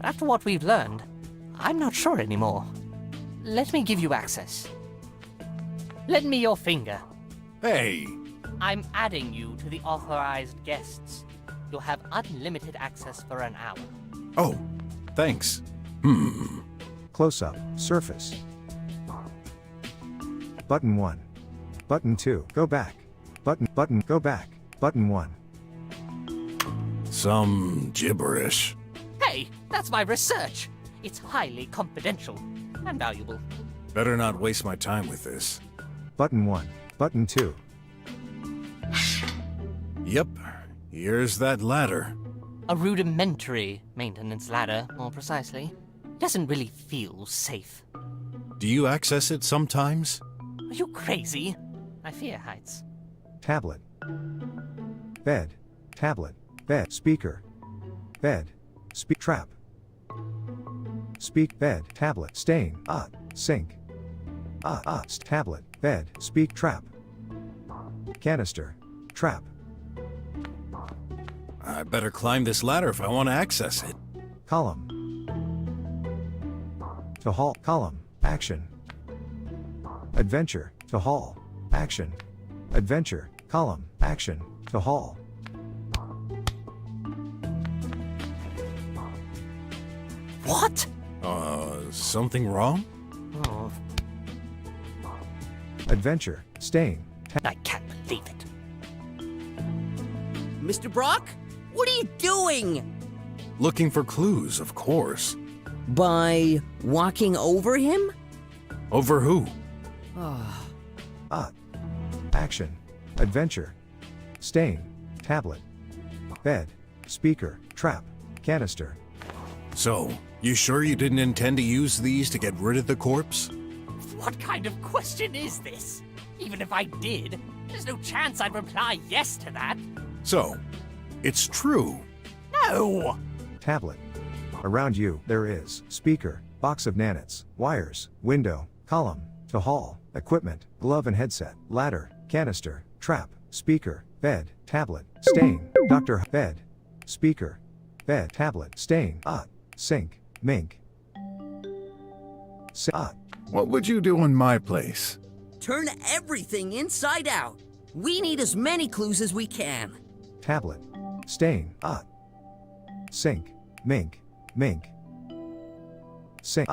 After what we've learned, I'm not sure anymore. Let me give you access. Lend me your finger. Hey! I'm adding you to the authorized guests. You'll have unlimited access for an hour. Oh, thanks. Close up. Surface. Button 1. Button 2. Go back. Button. Go back. Button 1. Some gibberish. Hey, that's my research. It's highly confidential and valuable. Better not waste my time with this. Button 1. Button 2. Yep, here's that ladder. A rudimentary maintenance ladder, more precisely. Doesn't really feel safe. Do you access it sometimes? Are you crazy? I fear heights. Tablet. Bed. Tablet. Bed. Speaker. Bed. Speak. Trap. Speak. Bed. Tablet. Stain. Ott. Sink. Tablet. Bed. Speak. Trap. Canister. Trap. I better climb this ladder if I want to access it. Column. To halt. Column. Action. Adventure. To haul. Action. Adventure. Column. Action. To haul. What? Something wrong? Oh, Adventure. Stain. I can't believe it. Mr. Brock? What are you doing? Looking for clues, of course. By walking over him? Over who? Action. Adventure. Stain. Tablet. Bed. Speaker. Trap. Canister. So, you sure you didn't intend to use these to get rid of the corpse? What kind of question is this? Even if I did, there's no chance I'd reply yes to that. So, it's true. No! Tablet. Around you, there is speaker, box of nanits, wires, window, column, to hall, equipment, glove and headset, ladder, canister, trap, speaker, bed, tablet, stain, doctor, bed, speaker, bed, tablet, stain, sink, mink. What would you do in my place? Turn everything inside out. We need as many clues as we can. Tablet, stain, sink, mink, mink. Sink,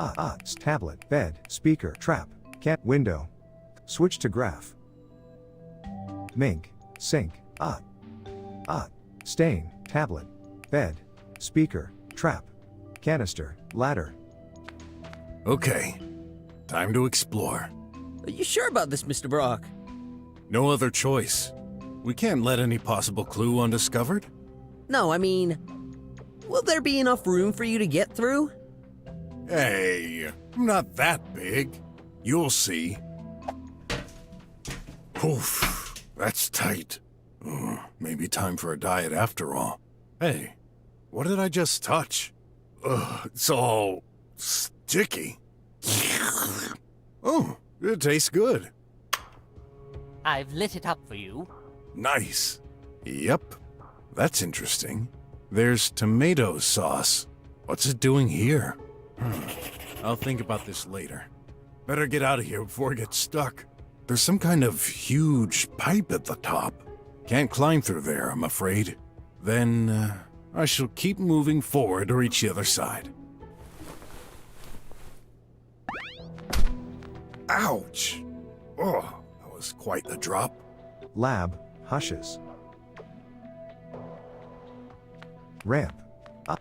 tablet, bed, speaker, trap, cat, window. Switch to graph. Mink, sink, stain, tablet, bed, speaker, trap, canister, ladder. Okay, time to explore. Are you sure about this, Mr. Brock? No other choice. We can't let any possible clue undiscovered. No, I mean, will there be enough room for you to get through? Hey, I'm not that big. You'll see. Oof, that's tight. Maybe time for a diet after all. Hey, what did I just touch? It's all sticky. Oh, it tastes good. I've lit it up for you. Nice. Yep, that's interesting. There's tomato sauce. What's it doing here? I'll think about this later. Better get out of here before I get stuck. There's some kind of huge pipe at the top. Can't climb through there, I'm afraid. Then, I shall keep moving forward to reach the other side. Ouch! Oh, that was quite the drop. Lab, hushes. Ramp.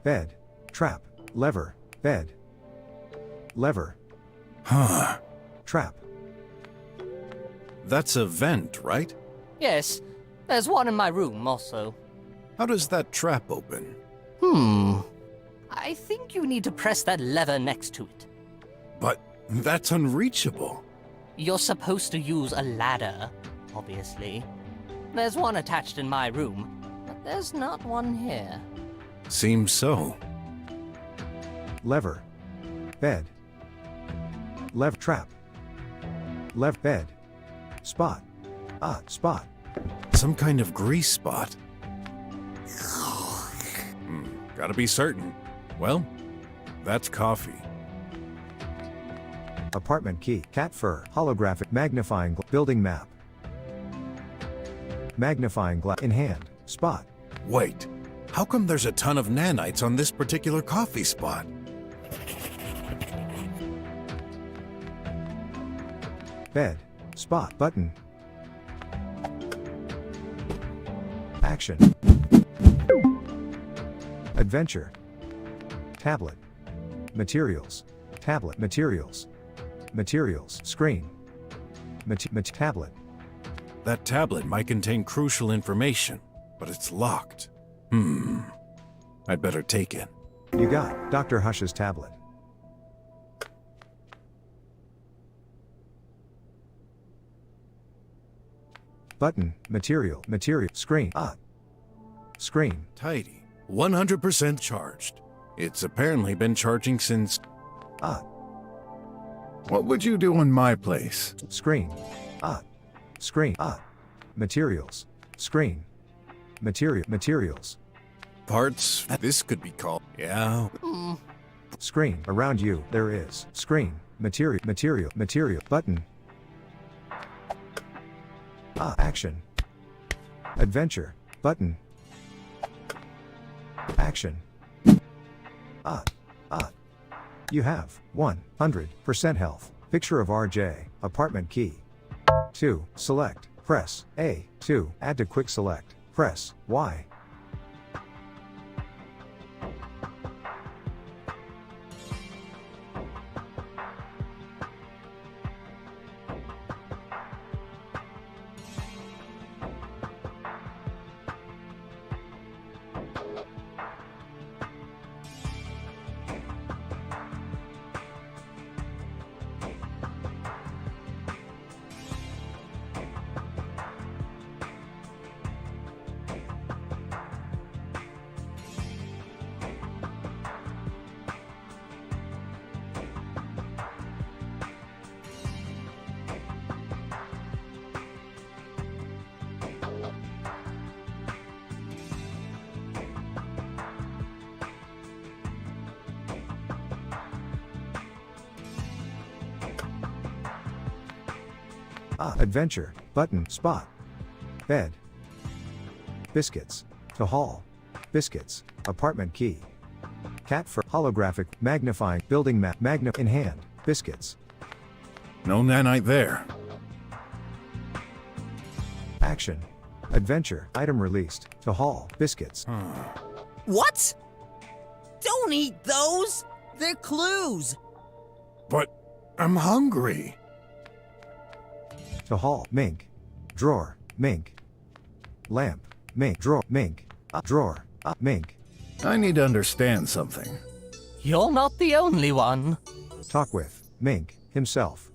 Bed. Trap. Lever. Bed. Lever. Huh. Trap. That's a vent, right? Yes, there's one in my room also. How does that trap open? I think you need to press that lever next to it. But that's unreachable. You're supposed to use a ladder, obviously. There's one attached in my room, but there's not one here. Seems so. Lever. Bed. Lever. Trap. Lever. Bed. Spot. Spot. Some kind of grease spot. Gotta be certain. Well, that's coffee. Apartment key. Cat fur. Holographic. Magnifying. Building map. Magnifying glass. In hand. Spot. Wait, how come there's a ton of nanites on this particular coffee spot? Bed. Spot. Button. Action. Adventure. Tablet. Materials. Tablet. Materials. Materials. Screen. Tablet. That tablet might contain crucial information, but it's locked. I'd better take it. You got Dr. Hush's tablet. Button. Material. Screen. Screen. Tidy. 100% charged. It's apparently been charging since... What would you do in my place? Screen. Screen. Materials. Screen. Materials. Parts. This could be called... Yeah. Screen. Around you, there is. Screen. Material. Button. Action. Adventure. Button. Action. You have 100% health. Picture of RJ. Apartment key. 2. Select. Press A. 2. Add to quick select. Press Y. Adventure, button, spot. Bed. Biscuits. To hall. Biscuits, apartment key. Cat for holographic, magnifying, building map, in hand, biscuits. No nanite there. Action. Adventure, item released. To hall, biscuits. What? Don't eat those! They're clues! But I'm hungry. To hall, mink. Drawer, mink. Lamp, mink. Drawer, mink. Drawer, mink. I need to understand something. You're not the only one. Talk with, mink, himself.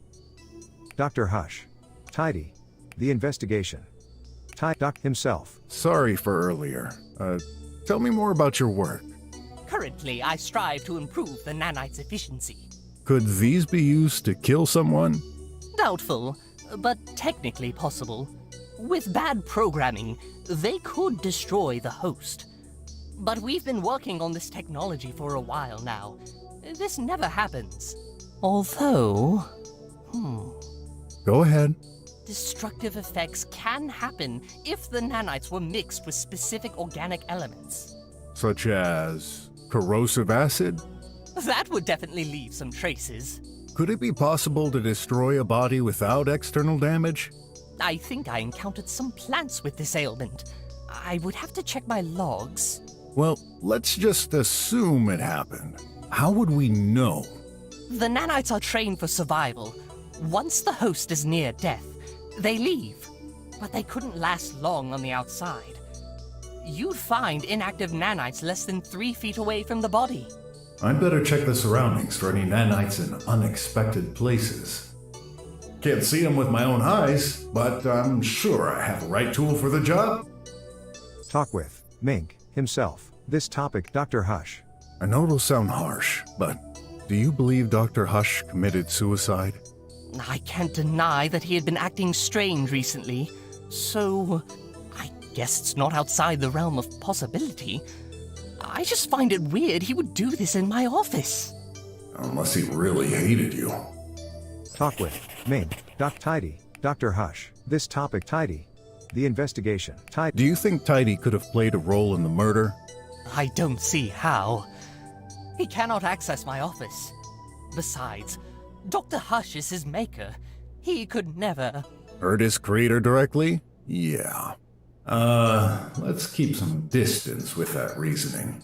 Dr. Hush. Tidy. The investigation. Doc himself. Sorry for earlier. Tell me more about your work. Currently, I strive to improve the nanite's efficiency. Could these be used to kill someone? Doubtful, but technically possible. With bad programming, they could destroy the host. But we've been working on this technology for a while now. This never happens. Although... Go ahead. Destructive effects can happen if the nanites were mixed with specific organic elements. Such as corrosive acid? That would definitely leave some traces. Could it be possible to destroy a body without external damage? I think I encountered some plants with this ailment. I would have to check my logs. Well, let's just assume it happened. How would we know? The nanites are trained for survival. Once the host is near death, they leave. But they couldn't last long on the outside. You'd find inactive nanites less than 3 feet away from the body. I'd better check the surroundings for any nanites in unexpected places. Can't see them with my own eyes, but I'm sure I have the right tool for the job. Talk with, mink, himself. This topic, Dr. Hush. I know it'll sound harsh, but do you believe Dr. Hush committed suicide? I can't deny that he had been acting strange recently, so I guess it's not outside the realm of possibility. I just find it weird he would do this in my office. Unless he really hated you. Talk with, mink, Tidy, Dr. Hush. This topic, Tidy. The investigation, Tidy. Do you think Tidy could have played a role in the murder? I don't see how. He cannot access my office. Besides, Dr. Hush is his maker. He could never... Hurt his creator directly? Yeah. Let's keep some distance with that reasoning.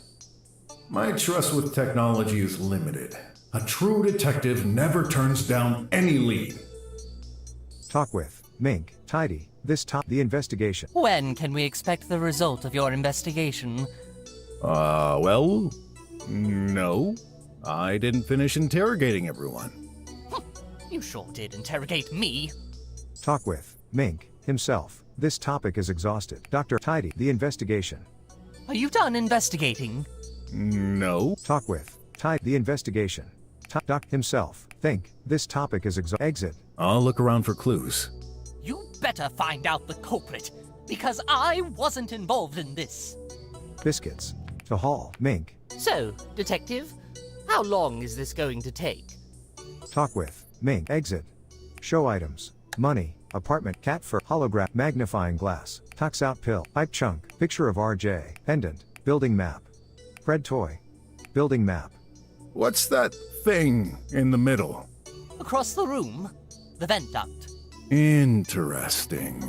My trust with technology is limited. A true detective never turns down any lead. Talk with, mink, Tidy. The investigation. When can we expect the result of your investigation? Well, no. I didn't finish interrogating everyone. You sure did interrogate me. Talk with, mink, himself. This topic is exhausted. Dr. Tidy, the investigation. Are you done investigating? No. Talk with, Tidy, the investigation. Doc himself. Think, this topic is exit. I'll look around for clues. You better find out the culprit, because I wasn't involved in this. Biscuits. To hall, mink. So, detective, how long is this going to take? Talk with, mink. Exit. Show items. Money. Apartment. Cat fur. Holograph. Magnifying glass. Tox out pill. Pipe chunk. Picture of RJ. Pendant. Building map. Fred toy. Building map. What's that thing in the middle? Across the room, the vent duct. Interesting.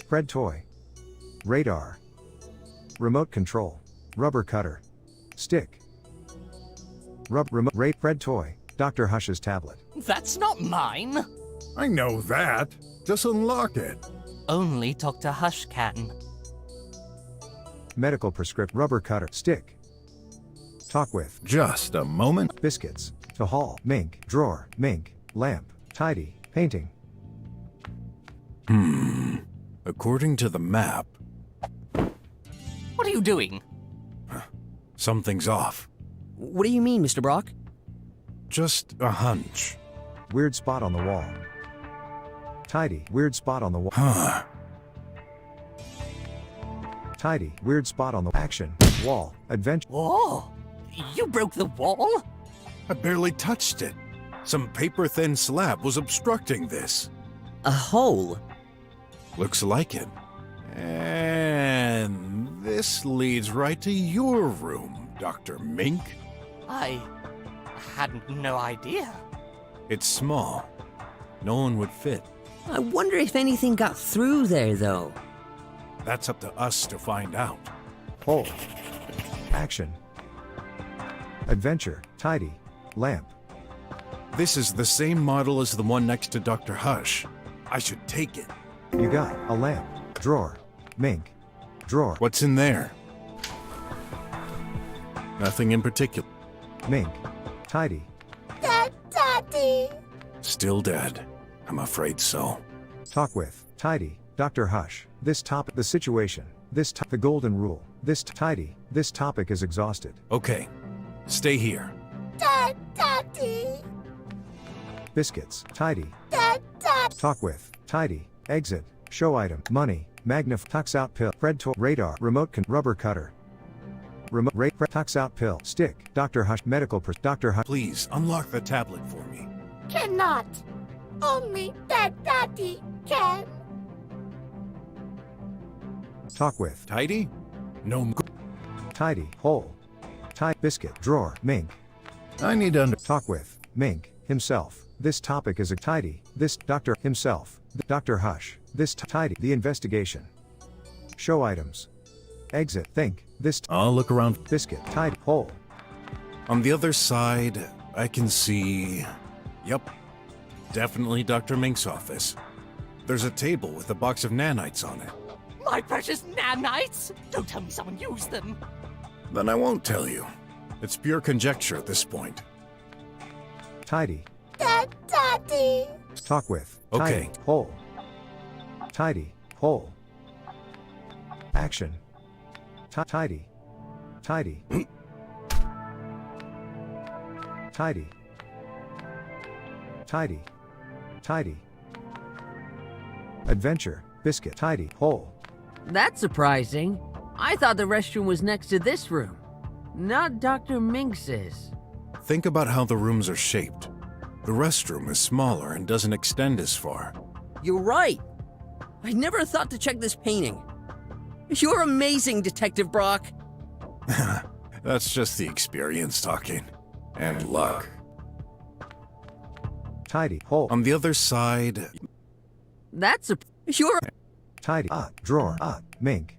Fred toy. Radar. Remote control. Rubber cutter. Stick. Remote. Fred toy. Dr. Hush's tablet. That's not mine. I know that. Just unlock it. Only Dr. Hush can. Medical prescript. Rubber cutter. Stick. Talk with. Just a moment. Biscuits. To hall. Mink. Drawer. Mink. Lamp. Tidy. Painting. According to the map, What are you doing? something's off. What do you mean, Mr. Brock? Just a hunch. Weird spot on the wall. Tidy. Weird spot on the wall. Huh. Tidy. Weird spot on the action. Wall. Adventure. Oh, you broke the wall? I barely touched it. Some paper-thin slab was obstructing this. A hole? Looks like it. And this leads right to your room, Dr. Mink. I had no idea. It's small. No one would fit. I wonder if anything got through there, though. That's up to us to find out. Hole. Action. Adventure. Tidy. Lamp. This is the same model as the one next to Dr. Hush. I should take it. You got a lamp. Drawer. Mink. Drawer. What's in there? Nothing in particular. Mink. Tidy. Daddy. Still dead. I'm afraid so. Talk with. Tidy. Dr. Hush. This topic. The situation. The golden rule. Tidy. This topic is exhausted. Okay. Stay here. Daddy. Biscuits. Tidy. Daddy. Talk with. Tidy. Exit. Show item. Money. Tucks out pill. Red toy. Radar. Remote rubber cutter. Tucks out pill. Stick. Dr. Hush. Medical. Dr. Hush. Please, unlock the tablet for me. Cannot. Only Daddy can. Talk with. Tidy? No. Tidy. Hole. Biscuit. Drawer. Mink. I need to Talk with. Mink. Himself. This topic is a tidy. This Dr. Himself. Dr. Hush. This tidy. The investigation. Show items. Exit. Think. This. I'll look around. Biscuit. Tidy. Hole. On the other side, I can see... Yep. Definitely Dr. Mink's office. There's a table with a box of nanites on it. My precious nanites! Don't tell me someone used them. Then I won't tell you. It's pure conjecture at this point. Tidy. Daddy. Talk with. Okay. Tidy. Hole. Tidy. Hole. Action. Tidy. Tidy. Tidy. Tidy. Tidy. Adventure. Biscuit. Tidy. Hole. That's surprising. I thought the restroom was next to this room. Not Dr. Minx's. Think about how the rooms are shaped. The restroom is smaller and doesn't extend as far. You're right. I never thought to check this painting. You're amazing, Detective BROK. That's just the experience talking. And luck. Tidy. Hole. On the other side... That's You're... Tidy. Drawer. Mink.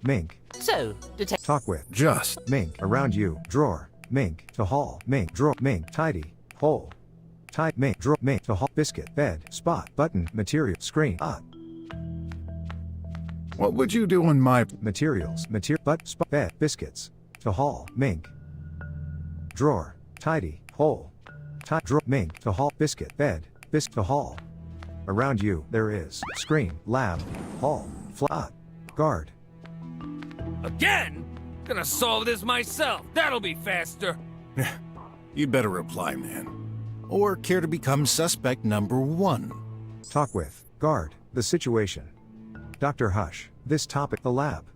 Mink. So, detective. Talk with. Just. Mink. Around you. Drawer. Mink. To hall. Mink. Drawer. Mink. Tidy. Hole. Tidy. Mink. Drawer. Mink. To hall. Biscuit. Bed. Spot. Button. Material. Screen. What would you do in my... Materials. Spot. Bed. Biscuits. To hall. Mink. Drawer. Tidy. Hole. Drawer. Mink. To hall. Biscuit. Bed. To hall. Around you, there is. Screen. Lab. Hall. Guard. Again? Gonna solve this myself. That'll be faster. You'd better reply, man. Or care to become suspect number 1. Talk with. Guard. The situation. Dr. Hush. This topic. The lab.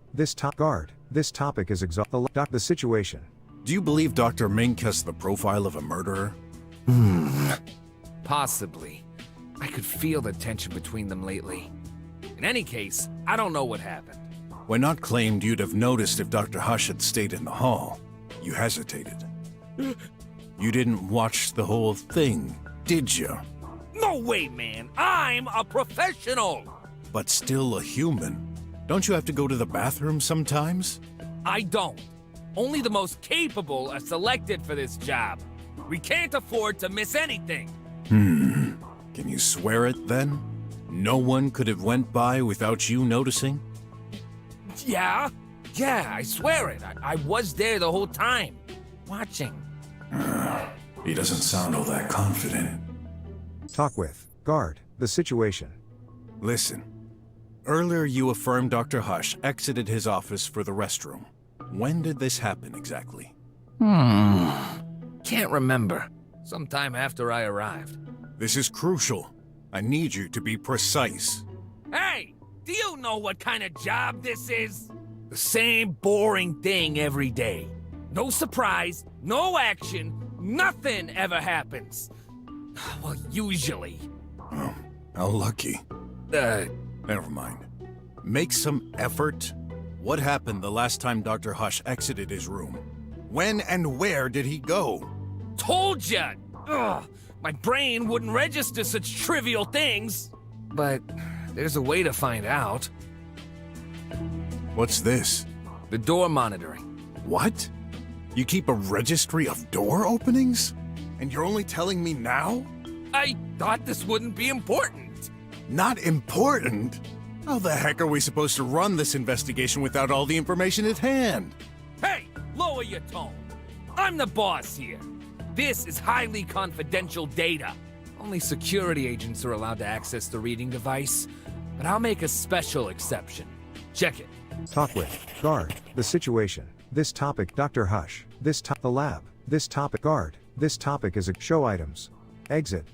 Guard. This topic is the situation. Do you believe Dr. Mink has the profile of a murderer? Possibly. I could feel the tension between them lately. In any case, I don't know what happened. When not claimed, you'd have noticed if Dr. Hush had stayed in the hall. You hesitated. You didn't watch the whole thing, did you? No way, man! I'm a professional! But still a human. Don't you have to go to the bathroom sometimes? I don't. Only the most capable are selected for this job. We can't afford to miss anything. Can you swear it, then? No one could have went by without you noticing? Yeah, I swear it. I was there the whole time, watching. He doesn't sound all that confident. Talk with. Guard. The situation. Listen. Earlier you affirmed Dr. Hush exited his office for the restroom. When did this happen exactly? Can't remember. Sometime after I arrived. This is crucial. I need you to be precise. Hey! Do you know what kind of job this is? The same boring thing every day. No surprise, no action, nothing ever happens. Well, usually. How lucky. Never mind. Make some effort. What happened the last time Dr. Hush exited his room? When and where did he go? Told ya! Ugh, my brain wouldn't register such trivial things. But there's a way to find out. What's this? The door monitoring. What? You keep a registry of door openings? And you're only telling me now? I thought this wouldn't be important. Not important? How the heck are we supposed to run this investigation without all the information at hand? Hey, lower your tone. I'm the boss here. This is highly confidential data. Only security agents are allowed to access the reading device, but I'll make a special exception. Check it. Talk with. Guard. The situation. This topic. Dr. Hush. The lab. This topic. Guard. This topic is a show items. Exit.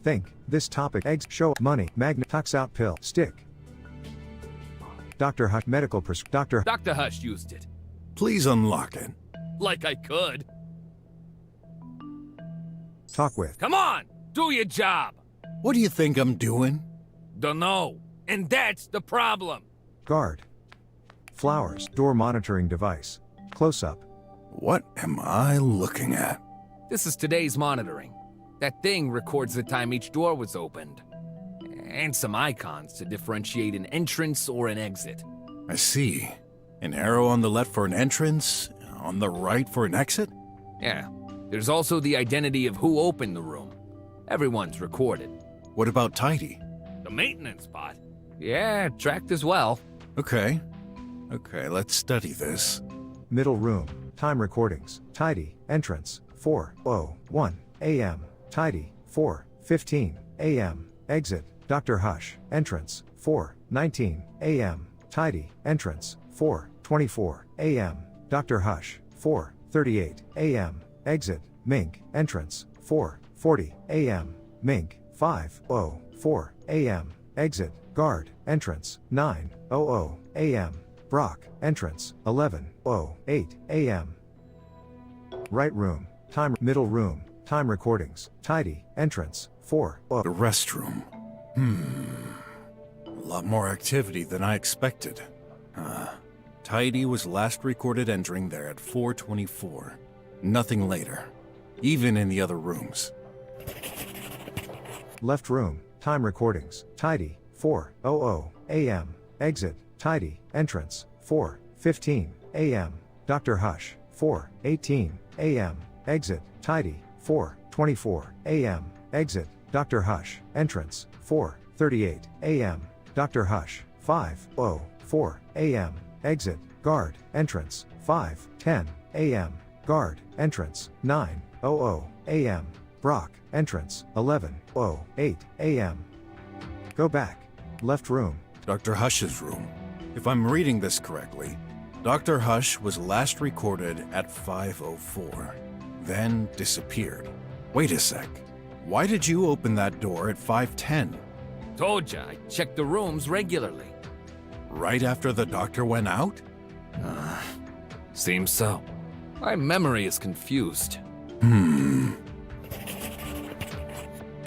Think. This topic. Show. Money. Magnet. Tucks out pill. Stick. Dr. Hush. Medical Dr. Dr. Hush used it. Please unlock it. Like I could. Talk with. Come on! Do your job! What do you think I'm doing? Dunno. And that's the problem. Guard. Flowers. Door monitoring device. Close up. What am I looking at? This is today's monitoring. That thing records the time each door was opened. And some icons to differentiate an entrance or an exit. I see. An arrow on the left for an entrance, on the right for an exit? Yeah. There's also the identity of who opened the room. Everyone's recorded. What about Tidy? The maintenance bot? Yeah, tracked as well. Okay, let's study this. Middle room. Time recordings. Tidy. Entrance. 4:01 a.m. Tidy. 4:15 a.m. Exit. Dr. Hush. Entrance. 4:19 a.m. Tidy. Entrance. 4:24 a.m. Dr. Hush. 4:38 a.m. Exit. Mink. Entrance. 4:40 a.m. Mink. 5:04 a.m. Exit. Guard. Entrance. 9:00 a.m. BROK. Entrance. 11:08 a.m. Right room. Time. Middle room. Time recordings. Tidy. Entrance. 4. The restroom. A lot more activity than I expected. Tidy was last recorded entering there at 4:24. Nothing later. Even in the other rooms. Left room. Time recordings. Tidy. 4:00 a.m. Exit. Tidy. Entrance. 4:15 a.m. Dr. Hush. 4:18 a.m. Exit. Tidy. 4:24 a.m. Exit. Dr. Hush. Entrance. 4:38 a.m. Dr. Hush. 5:04 a.m. Exit. Guard. Entrance. 5:10 a.m. Guard. Entrance. 9:00 a.m. BROK. Entrance. 11:08 a.m. Go back. Left room. Dr. Hush's room. If I'm reading this correctly, Dr. Hush was last recorded at 5:04, then disappeared. Wait a sec. Why did you open that door at 5:10? Told ya, I check the rooms regularly. Right after the doctor went out? Seems so. My memory is confused.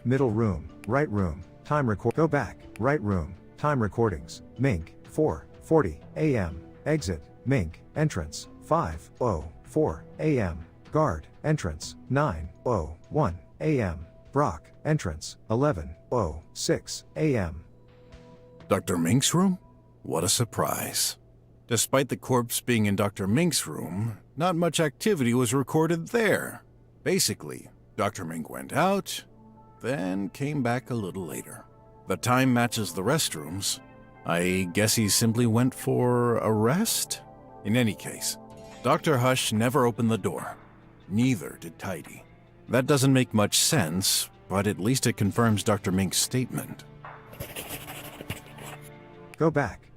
Middle room. Right room. Time record. Go back. Right room. Time recordings. Mink. 4:40 a.m. Exit. Mink. Entrance. 5:04 a.m. Guard. Entrance. 9:01 a.m. BROK. Entrance. 11:06 a.m. Dr. Mink's room? What a surprise. Despite the corpse being in Dr. Mink's room, not much activity was recorded there. Basically, Dr. Mink went out, then came back a little later. The time matches the restrooms. I guess he simply went for a rest? In any case, Dr. Hush never opened the door. Neither did Tidy. That doesn't make much sense, but at least it confirms Dr. Mink's statement. Go back.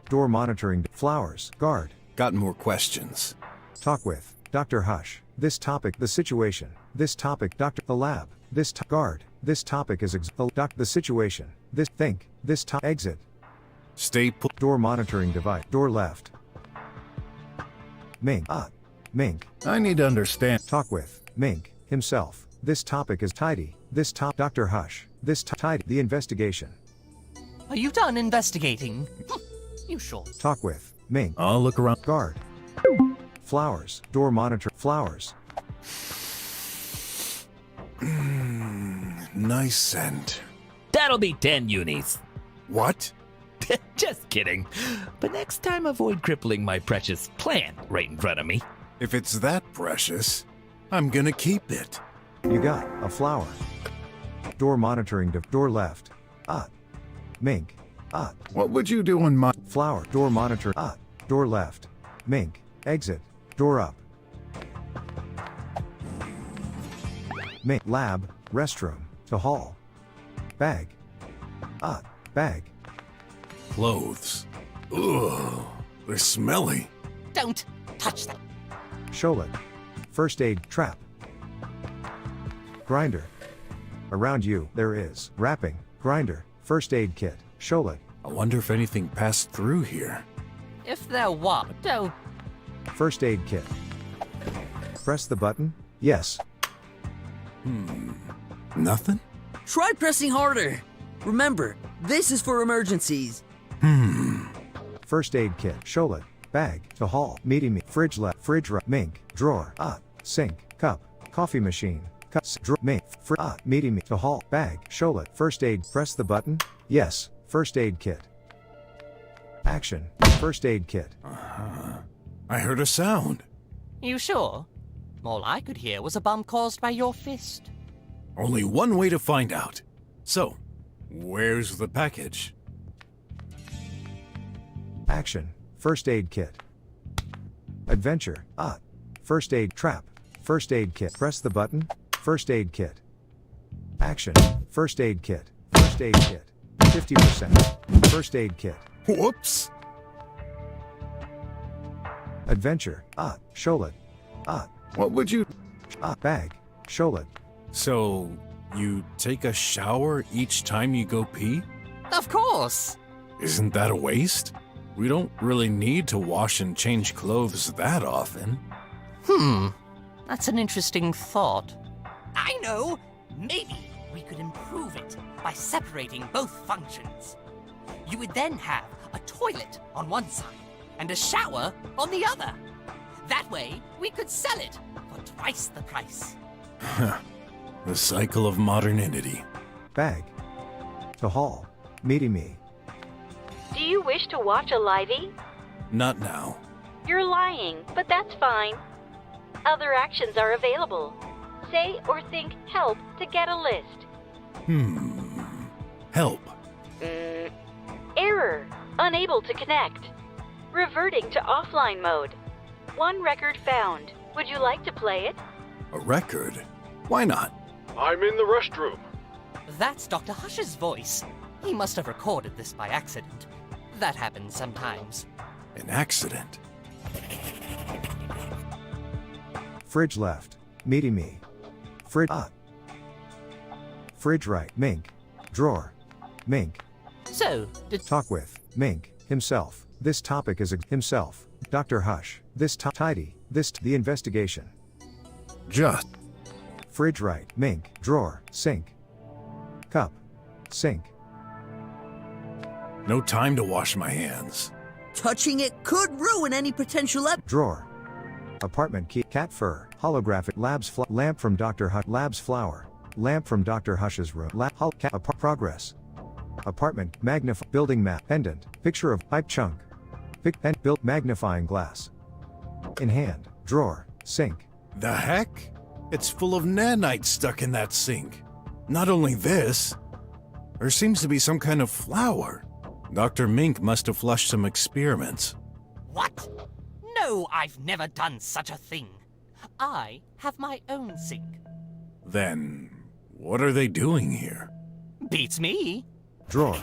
Door monitoring. Flowers. Guard. Got more questions. Talk with. Dr. Hush. This topic. The situation. This topic. Dr. The lab. This guard. This topic is the situation. This think. This exit. Stay put. Door monitoring device. Door left. Mink. Mink. I need to understand. Talk with. Mink. Himself. This topic is Tidy. This Dr. Hush. This Tidy. The investigation. Are you done investigating? You sure? Talk with. Mink. I'll look around. Guard. Flowers. Door monitor. Flowers. Nice scent. That'll be 10 unis. What? Just kidding. But next time, avoid crippling my precious plant right in front of me. If it's that precious, I'm gonna keep it. You got a flower. Door monitoring. Door left. Mink. What would you do on my... Flower. Door monitor. Door left. Mink. Exit. Door up. Mink. Lab. Restroom. To hall. Bag. Bag. Clothes. Ugh, they're smelly. Don't touch them. Sholet. First aid. Trap. Grinder. Around you, there is. Wrapping. Grinder. First aid kit. Sholet. I wonder if anything passed through here. If there were, don't. First aid kit. Press the button. Yes. Nothing? Try pressing harder. Remember, this is for emergencies. First aid kit. Sholet. Bag. To hall. Meaty me. Fridge left. Fridge right. Mink. Drawer. Sink. Cup. Coffee machine. Cup. Mink. Meaty me. To hall. Bag. Sholet. First aid. Press the button. Yes. First aid kit. Action. First aid kit. I heard a sound. You sure? All I could hear was a bump caused by your fist. Only one way to find out. So, where's the package? Action. First aid kit. Adventure. First aid. Trap. First aid kit. Press the button. First aid kit. Action. First aid kit. First aid kit. 50%. First aid kit. Whoops! Adventure. Sholet. What would you... Bag. Sholet. So, you take a shower each time you go pee? Of course. Isn't that a waste? We don't really need to wash and change clothes that often. That's an interesting thought. I know! Maybe we could improve it by separating both functions. You would then have a toilet on one side and a shower on the other. That way, we could sell it for twice the price. The cycle of modernity. Bag. To hall. Meaty me. Do you wish to watch a livey? Not now. You're lying, but that's fine. Other actions are available. Say or think help to get a list. Help. Error. Unable to connect. Reverting to offline mode. One record found. Would you like to play it? A record? Why not? I'm in the restroom. That's Dr. Hush's voice. He must have recorded this by accident. That happens sometimes. An accident. Fridge left. Meaty me. Fridge. Fridge right. Mink. Drawer. Mink. So, did... Talk with. Mink. Himself. This topic is himself. Dr. Hush. This tidy. The investigation. Just. Fridge right. Mink. Drawer. Sink. Cup. Sink. No time to wash my hands. Touching it could ruin any potential Drawer. Apartment key. Cat fur. Holographic. Lamp from Dr. Hush. Labs flower. Lamp from Dr. Hush's room. Progress. Apartment. Magnify. Building map. Pendant. Picture of pipe chunk. Built magnifying glass. In hand. Drawer. Sink. The heck? It's full of nanites stuck in that sink. Not only this, there seems to be some kind of flower. Dr. Mink must have flushed some experiments. What? No, I've never done such a thing. I have my own sink. Then, what are they doing here? Beats me. Drawer.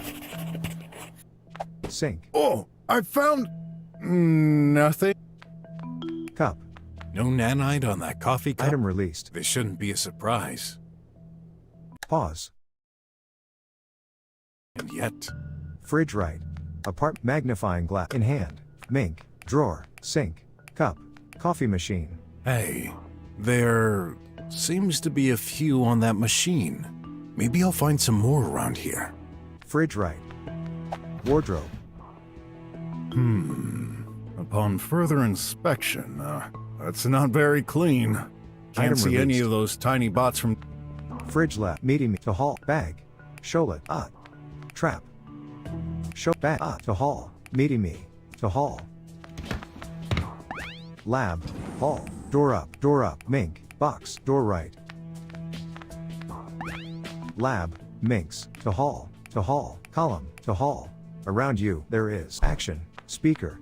Sink. Oh, I found... nothing. Cup. No nanite on that coffee cup? Item released. This shouldn't be a surprise. Pause. And yet... Fridge right. Magnifying glass. In hand. Mink. Drawer. Sink. Cup. Coffee machine. Hey, there seems to be a few on that machine. Maybe I'll find some more around here. Fridge right. Wardrobe. Upon further inspection, that's not very clean. Can't Item see any released. of those tiny bots from... Fridge left. Meaty to haul. Bag. Sholet. Trap. Show bag. To haul. Meaty me. To haul. Lab. Haul. Door up. Door up. Mink. Box. Door right. Lab. Minx. To haul. To haul. Column. To haul. Around you, there is. Action. Speaker.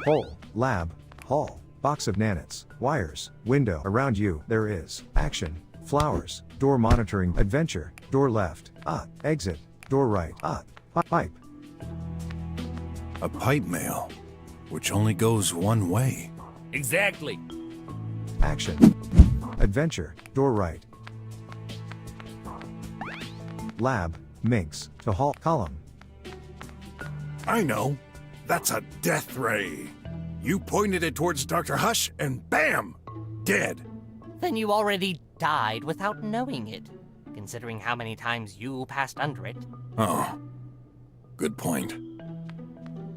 Hole. Lab. Hall. Box of nanits. Wires. Window. Around you, there is. Action. Flowers. Door monitoring. Adventure. Door left. Exit. Door right. Pipe. A pipe mail, which only goes one way. Exactly. Action. Adventure. Door right. Lab. Minx. To haul. Column. I know. That's a death ray. You pointed it towards Dr. Hush, and bam! Dead. Then you already died without knowing it, considering how many times you passed under it. Oh. Good point.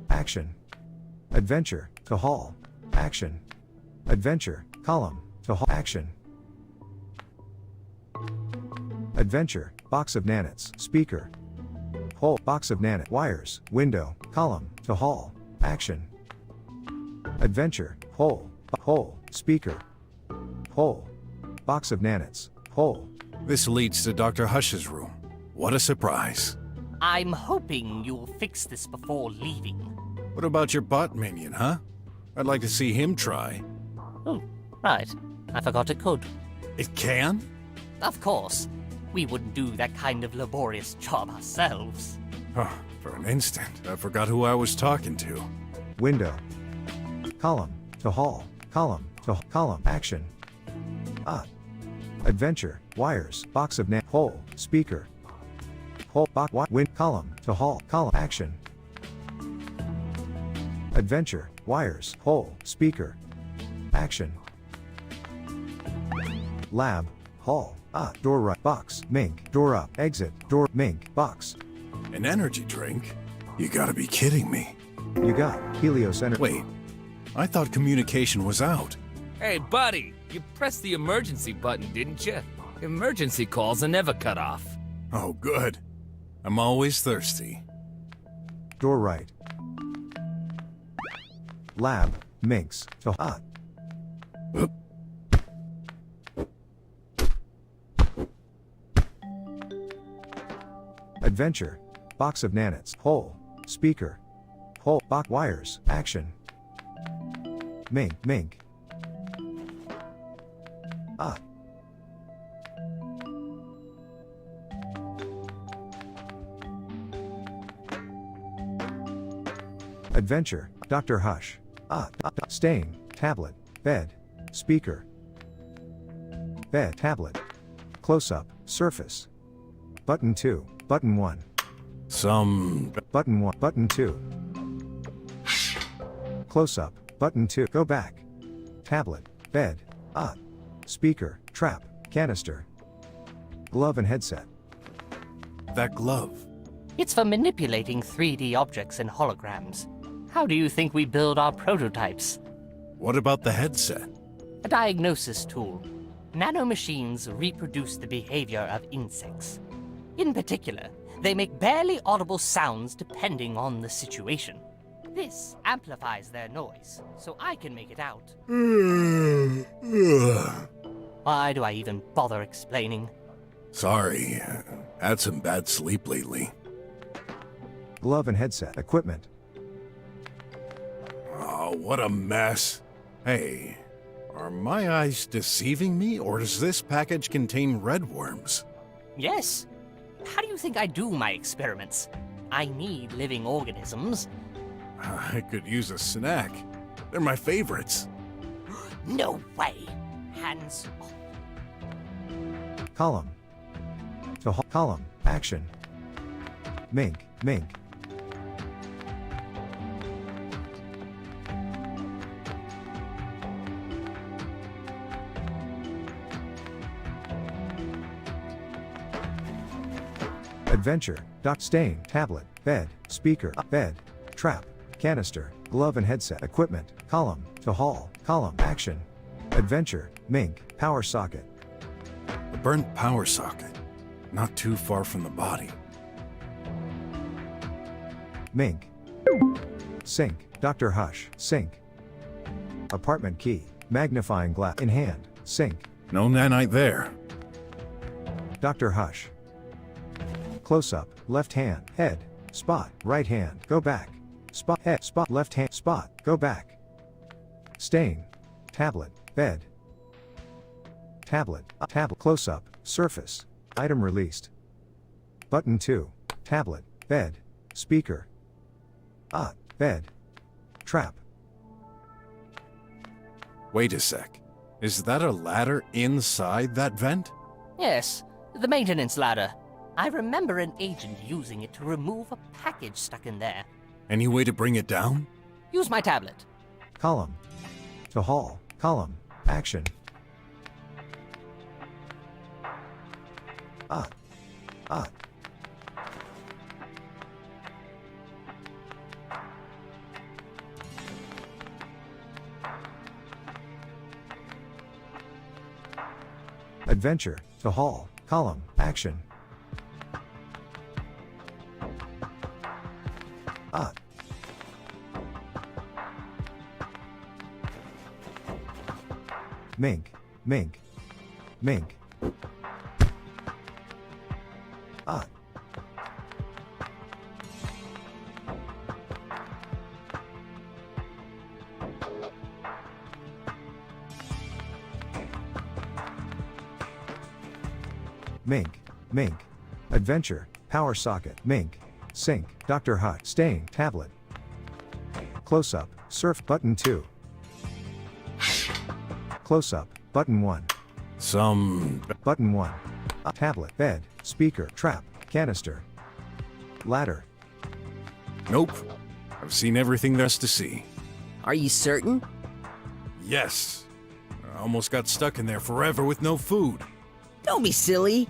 Action. Adventure. To haul. Action. Adventure. Column. To haul. Action. Adventure. Box of nanits. Speaker. Hole. Box of nanit. Wires. Window. Column. To haul. Action. Adventure. Hole. Hole. Speaker. Hole. Box of nanits. Hole. This leads to Dr. Hush's room. What a surprise. I'm hoping you'll fix this before leaving. What about your bot minion, huh? I'd like to see him try. Oh, right. I forgot it could. It can? Of course. We wouldn't do that kind of laborious job ourselves. Huh, for an instant, I forgot who I was talking to. Window. Column. To haul. Column. To column. Action. Adventure. Wires. Box of net. Hole. Speaker. Hole. Box. Wind. Column. To haul. Column. Action. Adventure. Wires. Hole. Speaker. Action. Lab. Hall. Door right. Box. Mink. Door up. Exit. Door. Mink. Box. An energy drink? You gotta be kidding me. You got Helios Energy. Wait, I thought communication was out. Hey, buddy, you pressed the emergency button, didn't you? Emergency calls are never cut off. Oh, good. I'm always thirsty. Door right. Lab. Minx. To Adventure. Box of nanits. Hole. Speaker. Hole. Box. Wires. Action. Mink. Mink. Adventure. Dr. Hush. Stain. Tablet. Bed. Speaker. Bed. Tablet. Close up. Surface. Button 2. Button 1. Button 1. Button 2. Close up. Button 2. Go back. Tablet. Bed. Speaker. Trap. Canister. Glove and headset. That glove. It's for manipulating 3D objects and holograms. How do you think we build our prototypes? What about the headset? A diagnosis tool. Nanomachines reproduce the behavior of insects. In particular, they make barely audible sounds depending on the situation. This amplifies their noise, so I can make it out. Why do I even bother explaining? Sorry, had some bad sleep lately. Glove and headset. Equipment. Oh, what a mess. Hey, are my eyes deceiving me, or does this package contain redworms? Yes. How do you think I do my experiments? I need living organisms. I could use a snack. They're my favorites. No way. Hands off. Column. To column. Action. Mink. Mink. Adventure. Stain. Tablet. Bed. speaker, bed, trap, canister, glove and headset, equipment, column, to haul, column, action, adventure, mink, power socket. A burnt power socket. Not too far from the body. Mink. Sink, Dr. Hush, sink. Apartment key, magnifying glass, in hand, sink. No nanite there. Dr. Hush. Close up, left hand, head, spot, right hand, go back. Spot, head, spot, left hand, spot, go back. Stain. Tablet, bed. Tablet, tablet, close up, surface. Item released. Button 2. Tablet, bed, speaker. Bed. Trap. Wait a sec. Is that a ladder inside that vent? Yes, the maintenance ladder. I remember an agent using it to remove a package stuck in there. Any way to bring it down? Use my tablet. Column. To haul, column, action. Adventure, to haul, column, action. Mink, mink, mink. Mink, mink. Adventure, power socket, mink. Sink, Dr. Hush, stain, tablet. Close up, surf, button 2. Close up, button 1. Button 1. Tablet, bed, speaker, trap, canister. Ladder. Nope. I've seen everything there's to see. Are you certain? Yes. I almost got stuck in there forever with no food. Don't be silly.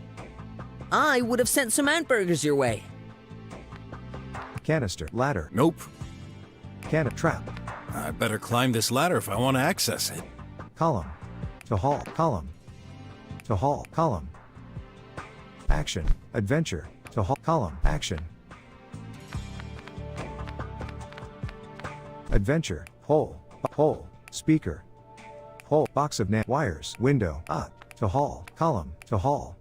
I would have sent some ant-burgers your way. Canister, ladder, Nope. trap. I better climb this ladder if I want to access it. Column. To haul, column. To haul, column. Action, adventure, to haul, column, action. Adventure, hole, speaker. Hole, box of wires, window, to haul, column, to haul.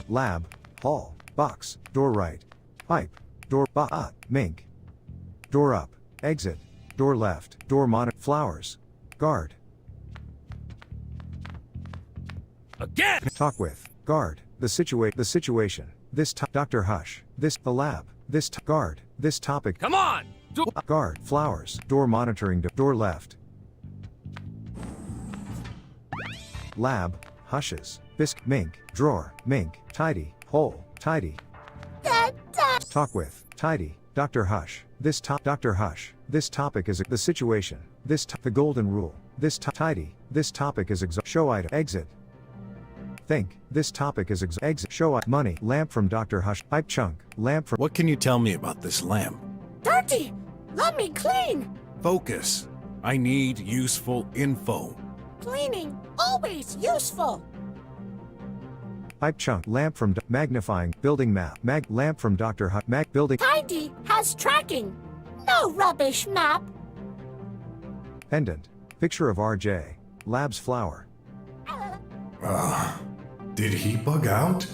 Lab, hall, box, door right, pipe, door, mink. Door up, exit, door left, door monitor, flowers, guard. Again! Talk with, guard, the situation, this Dr. Hush, this, the lab, this guard, this topic. Come on! Guard, flowers, door monitoring, door left. Lab, hushes, mink, drawer, mink, tidy, hole, tidy. Talk with, tidy, Dr. Hush, this Dr. Hush, this topic is the situation, this the golden rule, this tidy, this topic is show item, exit. Think, this topic is exit, show money, lamp from Dr. Hush, pipe chunk, lamp from. What can you tell me about this lamp? Dirty! Let me clean! Focus. I need useful info. Cleaning, always useful! Pipe chunk, lamp from magnifying, building map, lamp from Dr. Hush, building. Tidy has tracking. No rubbish map. Pendant, picture of RJ, lab's flower. Did he bug out?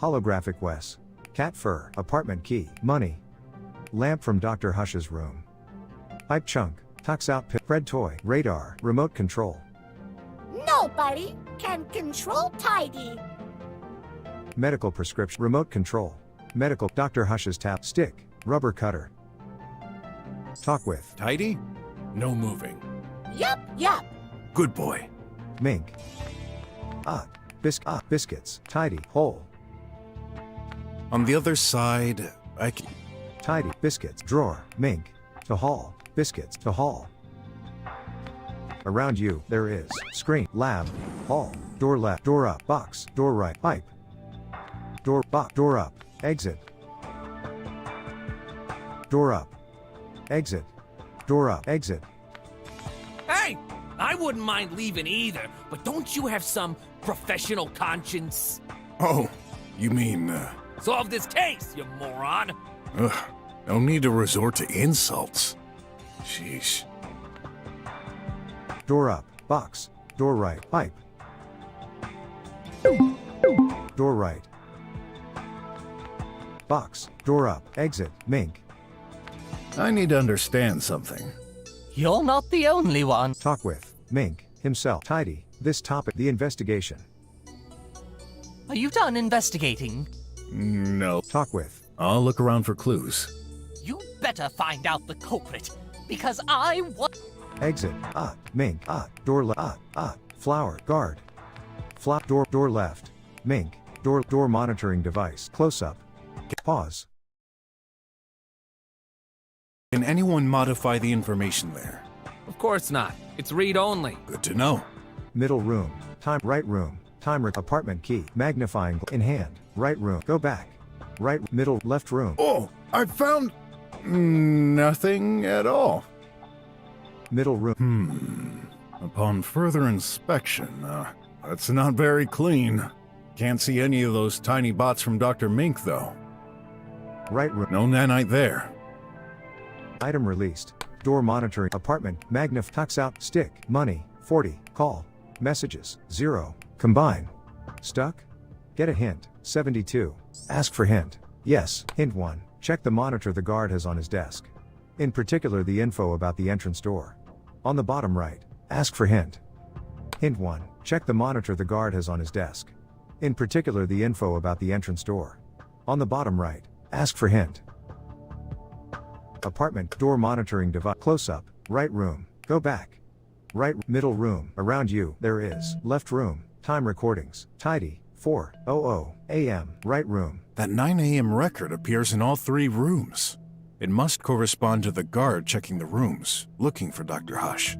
Holographic Wes, cat fur, apartment key, money. Lamp from Dr. Hush's room. Pipe chunk, tucks out red toy, radar, remote control. Nobody can control Tidy. Medical prescription, remote control. Medical, Dr. Hush's tap, stick, rubber cutter. Talk with, Tidy? No moving. Yup. Good boy. mink. Biscuits, tidy, whole. On the other side, I can... Tidy, biscuits, drawer, mink. To haul, biscuits, to haul. Around you, there is, screen, lab, hall, door left, door up, box, door right, pipe. Door up. Exit. Door up. Exit. Door up. Exit. Hey! I wouldn't mind leaving either, but don't you have some professional conscience? Oh, you mean, Solve this case, you moron! ugh, no need to resort to insults. Sheesh. Door up. Box. Door right. Pipe. Door right. Box. Door up. Exit. Mink. I need to understand something. You're not the only one. Talk with. Mink. Himself. Tidy. This topic. The investigation. Are you done investigating? No. Talk with. I'll look around for clues. You better find out the culprit, because I want. Exit. Mink. Door left. Flower. Guard. Door left. Mink. Door monitoring device. Close up. Pause. Can anyone modify the information there? Of course not. It's read-only. Good to know. Middle room. Time. Right room. Apartment key. Magnifying in hand. Right room. Go back. Right. Middle. Left room. Oh, I found nothing at all. Middle room. Upon further inspection, that's not very clean. Can't see any of those tiny bots from Dr. Mink, though. Right room. No nanite there. Item released. Door monitoring. Apartment. Tucks out. Stick. Money. 40. Call. Messages. 0. Combine. Stuck? Get a hint. 72. Ask for hint. Yes. Hint 1. Check the monitor the guard has on his desk. In particular, the info about the entrance door. On the bottom right. Ask for hint. Hint 1. Check the monitor the guard has on his desk. In particular, the info about the entrance door. On the bottom right. Ask for hint. Apartment. Door monitoring device. Close up. Right room. Go back. Right. Middle room. Around you. There is. Left room. Time recordings. Tidy. 4:00 a.m. Right room. That 9 a.m. record appears in all 3 rooms. It must correspond to the guard checking the rooms, looking for Dr. Hush.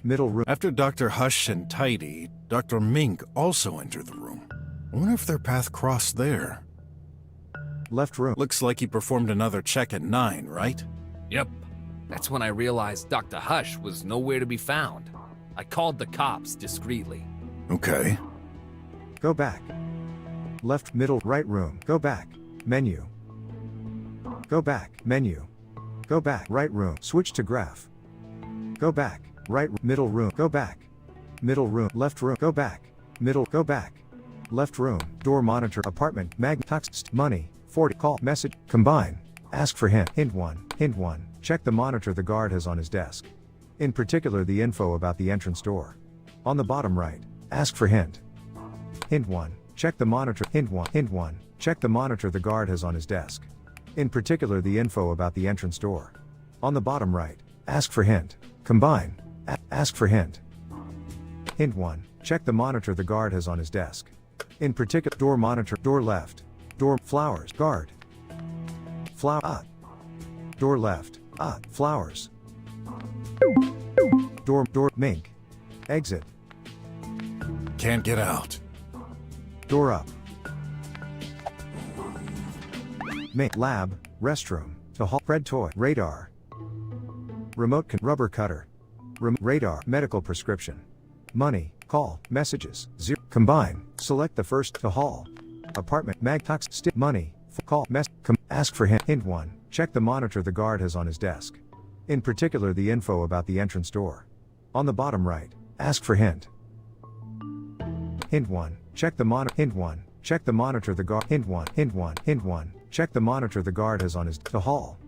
Middle room. After Dr. Hush and Tidy, Dr. Mink also entered the room. I wonder if their path crossed there. Left room. Looks like he performed another check at 9, right? Yep. That's when I realized Dr. Hush was nowhere to be found. I called the cops discreetly. Okay. Go back. Left. Middle. Right room. Go back. Menu. Go back. Menu. Go back. Right room. Switch to graph. Go back. Right. Middle room. Go back. Middle room. Left room. Go back. Middle. Go back. Left room. Door monitor. Apartment. Money. 40. Call. Message. Combine. Ask for hint. Hint 1. Hint 1. Check the monitor the guard has on his desk. In particular, the info about the entrance door. On the bottom right. Ask for hint. Hint 1. Check the monitor. Hint 1. Hint 1. Check the monitor the guard has on his desk. In particular, the info about the entrance door. On the bottom right. Ask for hint. Combine. Ask for hint. Hint 1. Check the monitor the guard has on his desk. In particular, door monitor. Door left. Door. Flowers. Guard. Flower. Door left. Flowers. Door. Mink. Exit. Can't get out. Door up. Mink. Lab. Restroom. To hall. Red toy. Radar. Remote. Rubber cutter. Radar. Medical prescription. Money. Call. Messages. 0. Combine. Select the first. To hall. Apartment. Stick. Money. Call. Ask for hint. Hint 1. Check the monitor the guard has on his desk. In particular, the info about the entrance door. On the bottom right. Ask for hint. Hint 1. Check the monitor. Hint 1. Check the monitor the guard. Hint 1. Hint 1. Hint 1. Check the monitor the guard has on his. To hall.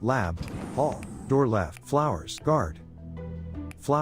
Lab. Hall. Door left. Flowers. Guard.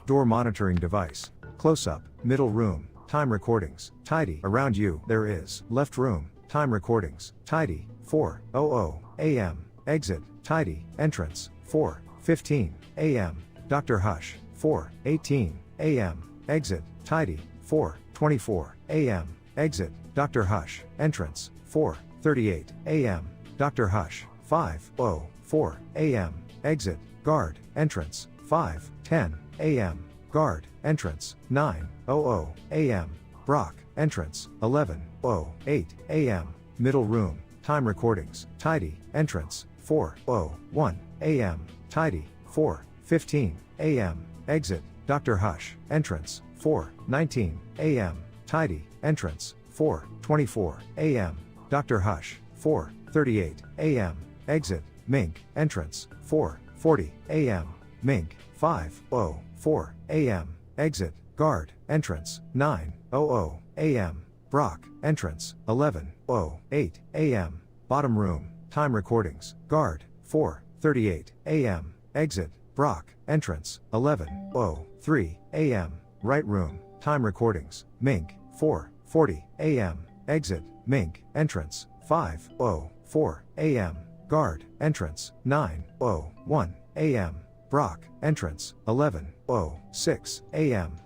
Door monitoring device. Close up. Middle room. Time recordings. Tidy. Around you. There is. Left room. Time recordings. Tidy. 4:00 a.m. Exit. Tidy. Entrance. 4:15 a.m. Dr. Hush. 4:18 a.m. Exit. Tidy. 4:24 a.m. Exit. Dr. Hush. Entrance. 4:38 a.m. Dr. Hush. 5:04 a.m. Exit. Guard. Entrance. 5:10 a.m. Guard. Entrance. 9:00 a.m. BROK. entrance, 11:08 a.m. Middle room, time recordings, tidy, entrance, 4:01 a.m. Tidy, 4:15 a.m. Exit, Dr. Hush, entrance, 4:19 a.m. Tidy, entrance, 4:24 a.m. Dr. Hush, 4:38 a.m. Exit, Mink, entrance, 4:40 a.m. Mink, 5:04 a.m. Exit, Guard, entrance, 9:00 a.m. BROK, entrance, 11:08 a.m. Bottom room, time recordings, Guard, 4:38 a.m. Exit, BROK, entrance, 11:03 a.m. Right room, time recordings, Mink, 4:40 a.m. Exit, Mink, entrance, 5:04 a.m. Guard, entrance, 9:01 a.m. BROK, entrance, 11:06 a.m.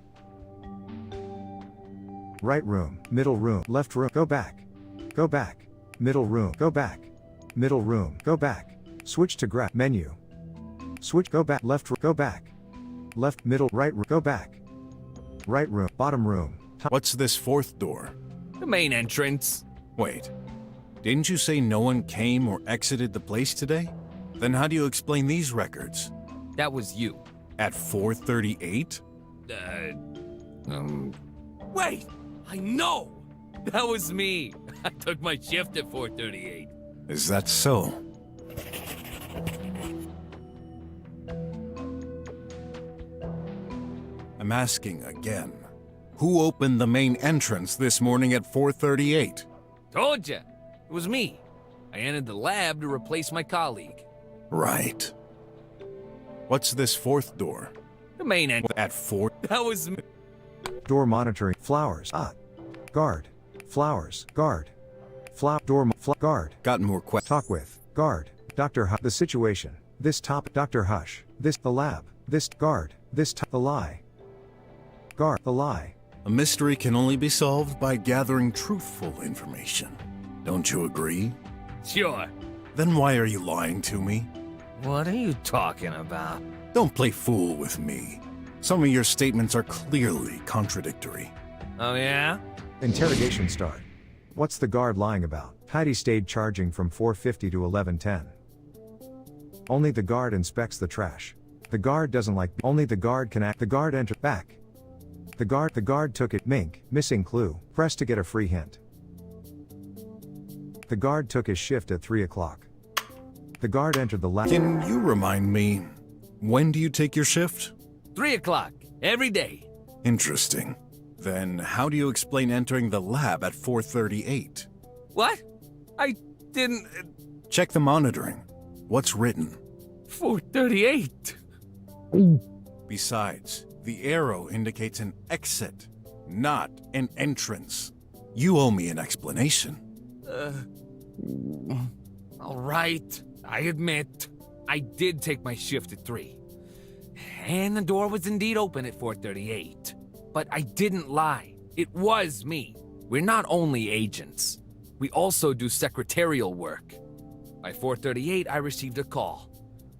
Right room, middle room, left room, go back. Go back. Middle room, go back. Middle room, go back. Switch to graph menu. Switch, go back, left, go back. Left, middle, right, go back. Right room, bottom room. What's this fourth door? The main entrance. Wait, didn't you say no one came or exited the place today? Then how do you explain these records? That was you. At 4:38? Wait! I know! That was me! I took my shift at 4:38. Is that so? I'm asking again. Who opened the main entrance this morning at 4:38? Told ya! It was me. I entered the lab to replace my colleague. Right. What's this fourth door? The main entrance. At 4? That was me. Door monitoring, flowers, guard, flowers, guard, door, guard. Got more questions. Talk with, guard, Dr. Hush, the situation, this top, Dr. Hush, this, the lab, this, guard, this, the lie, guard, the lie. A mystery can only be solved by gathering truthful information. Don't you agree? Sure. Then why are you lying to me? What are you talking about? Don't play fool with me. Some of your statements are clearly contradictory. Oh yeah? Interrogation start. What's the guard lying about? Heidi stayed charging from 4:50 to 11:10. Only the guard inspects the trash. The guard doesn't like, only the guard can act, the guard enter, back. The guard took it, Mink, missing clue, press to get a free hint. The guard took his shift at 3 o'clock. The guard entered the lab. Can you remind me, when do you take your shift? 3 o'clock, every day. Interesting. Then how do you explain entering the lab at 4:38? What? I didn't... Check the monitoring. What's written? 4:38. Besides, the arrow indicates an exit, not an entrance. You owe me an explanation. All right, I admit, I did take my shift at 3. And the door was indeed open at 4:38. But I didn't lie. It was me. We're not only agents. We also do secretarial work. By 4:38, I received a call.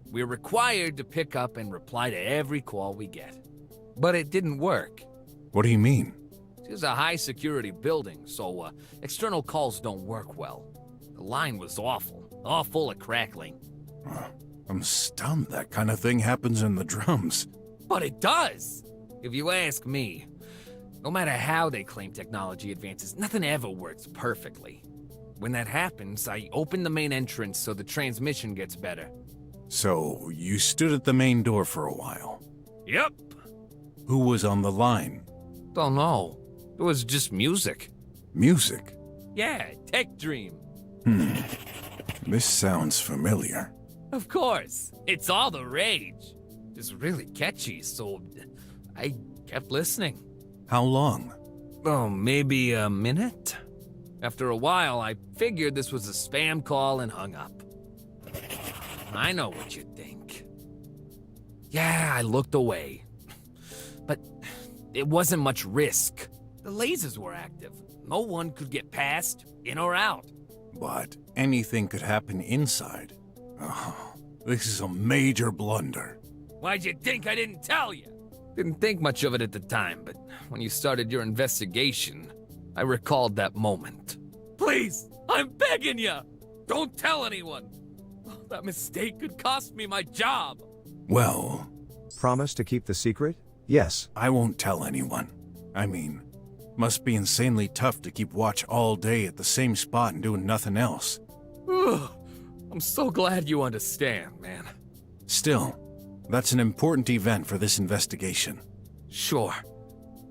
We're required to pick up and reply to every call we get. But it didn't work. What do you mean? This is a high-security building, so external calls don't work well. The line was awful, all full of crackling. I'm stunned that kind of thing happens in the drums. But it does! If you ask me, no matter how they claim technology advances, nothing ever works perfectly. When that happens, I open the main entrance so the transmission gets better. So, you stood at the main door for a while? Yep. Who was on the line? Don't know. It was just music. Music? Yeah, Tech Dream. This sounds familiar. Of course. It's all the rage. It's really catchy, so I kept listening. How long? Oh, maybe a minute? After a while, I figured this was a spam call and hung up. I know what you think. Yeah, I looked away. But it wasn't much risk. The lasers were active. No one could get past, in or out. But anything could happen inside. Oh, this is a major blunder. Why'd you think I didn't tell you? Didn't think much of it at the time, but when you started your investigation, I recalled that moment. Please, I'm begging you! Don't tell anyone! That mistake could cost me my job! Well, Promise to keep the secret? Yes. I won't tell anyone. I mean, must be insanely tough to keep watch all day at the same spot and doing nothing else. I'm so glad you understand, man. Still, that's an important event for this investigation. Sure.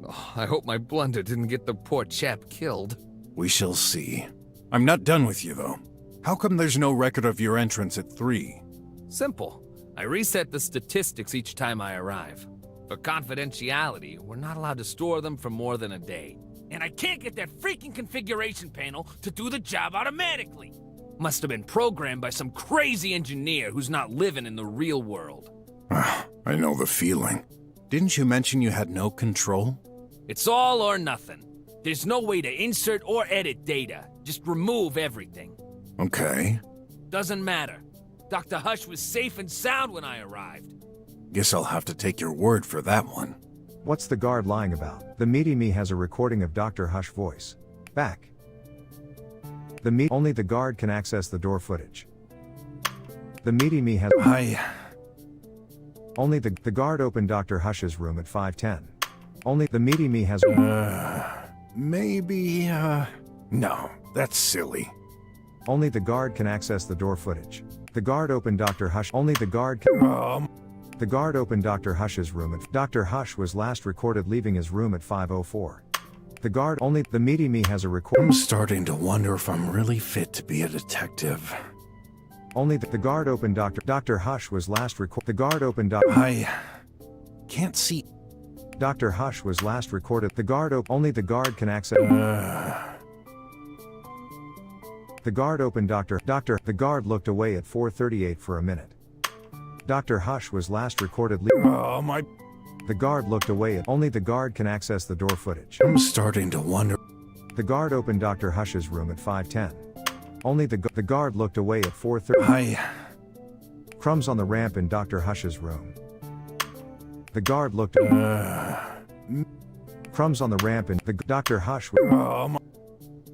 Oh, I hope my blunder didn't get the poor chap killed. We shall see. I'm not done with you, though. How come there's no record of your entrance at 3? Simple. I reset the statistics each time I arrive. For confidentiality, we're not allowed to store them for more than a day. And I can't get that freaking configuration panel to do the job automatically. Must have been programmed by some crazy engineer who's not living in the real world. I know the feeling. Didn't you mention you had no control? It's all or nothing. There's no way to insert or edit data. Just remove everything. Okay. Doesn't matter. Dr. Hush was safe and sound when I arrived. Guess I'll have to take your word for that one. What's the guard lying about? The meaty me has a recording of Dr. Hush voice. Back. Only the guard can access the door footage. The meaty me has Only the guard opened Dr. Hush's room at 5:10. Only the meaty me has No, that's silly. Only the guard can access the door footage. The guard opened Dr. Hush. Only the guard can The guard opened Dr. Hush's room at Dr. Hush was last recorded leaving his room at 5:04. The guard only the meaty me has a record. I'm starting to wonder if I'm really fit to be a detective. Only the guard opened Dr. Hush was last recorded. The guard opened I can't see. Dr. Hush was last recorded. The guard only the guard can access. The guard opened The guard looked away at 4:38 for a minute. Dr. Hush was last recorded. The guard looked away at only the guard can access the door footage. I'm starting to wonder. The guard opened Dr. Hush's room at 5:10. Only the guard looked away at 4:30. Crumbs on the ramp in Dr. Hush's room. The guard looked. Crumbs on the ramp in the Dr. Hush.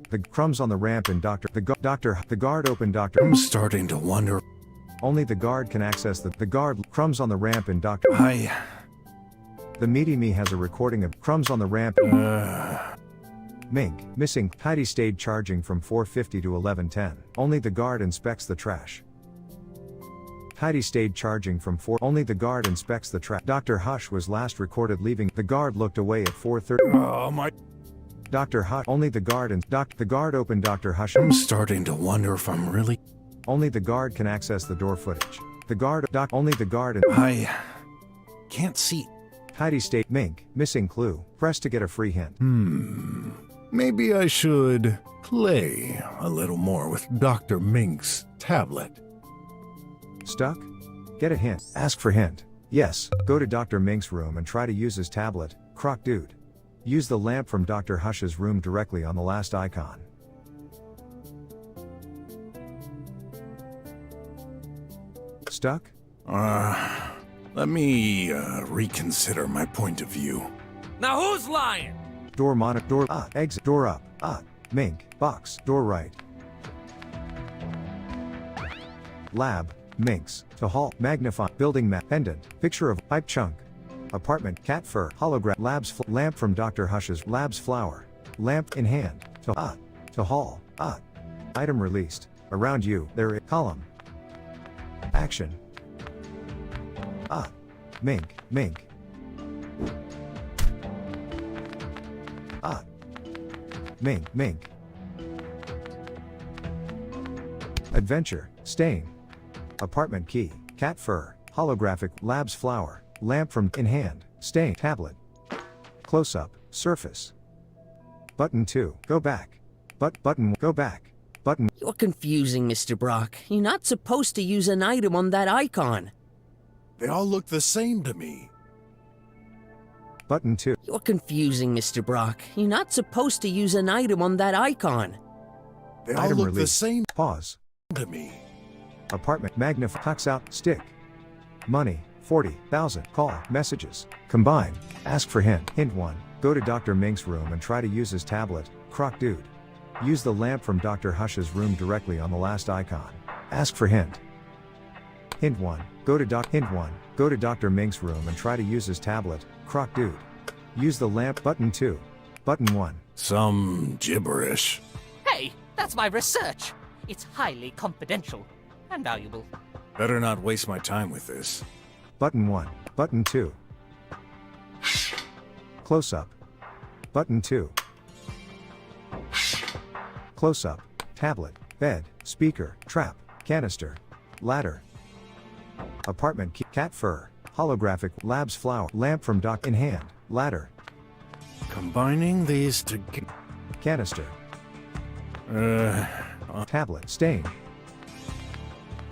The crumbs on the ramp in the guard opened Dr. I'm starting to wonder. Only the guard can access the guard crumbs on the ramp in Dr. The meaty me has a recording of crumbs on the ramp. Mink, missing, Heidi stayed charging from 4:50 to 11:10. Only the guard inspects the trash. Heidi stayed charging from 4. Only the guard inspects the trash. Dr. Hush was last recorded leaving. The guard looked away at 4:30. Dr. Hush. Only the guard and the guard opened Dr. Hush. I'm starting to wonder if I'm really. Only the guard can access the door footage. The guard. Only the guard and I can't see. Heidi stayed. Mink, missing clue. Press to get a free hint. Maybe I should play a little more with Dr. Mink's tablet. Stuck? Get a hint. Ask for hint. Yes, go to Dr. Mink's room and try to use his tablet, Croc Dude. Use the lamp from Dr. Hush's room directly on the last icon. Stuck? Let me reconsider my point of view. Now who's lying? Door monitor. Door. Exit. Door up. Mink. Box. Door right. Lab. Minx. To hall. Magnify. Building map. Pendant. Picture of pipe chunk. Apartment. Cat fur. Hologram. Labs. Lamp from Dr. Hush's. Labs flower. Lamp in hand. To hall. Item released. Around you. There is. Column. Action. Mink. Mink. Adventure. Stain. Apartment key. Cat fur. Holographic. Labs flower. Lamp from in hand. Stain. Tablet. Close up. Surface. Button 2. Go back. Button. Go back. Button. You're confusing, Mr. Brock. You're not supposed to use an item on that icon. They all look the same to me. Button 2. You're confusing, Mr. Brock. You're not supposed to use an item on that icon. They all Item look the released. same Pause. to me. Apartment. Magnify. Tucks out. Stick. Money. 40,000. Call. Messages. Combine. Ask for hint. Hint 1. Go to Dr. Mink's room and try to use his tablet, Croc Dude. Use the lamp from Dr. Hush's room directly on the last icon. Ask for hint. Hint 1. Go to Dr. Mink's room and try to use his tablet, Croc Dude. Use the lamp. Button 2. Button 1. Some gibberish. Hey, that's my research. It's highly confidential and valuable. Better not waste my time with this. Button 1. Button 2. Close up. Button 2. Close up. Tablet. Bed. Speaker. Trap. Canister. Ladder. Apartment key. Cat fur. Holographic. Labs flower. Lamp from Doc in hand. Ladder. Combining these together. Canister. Tablet. Stain.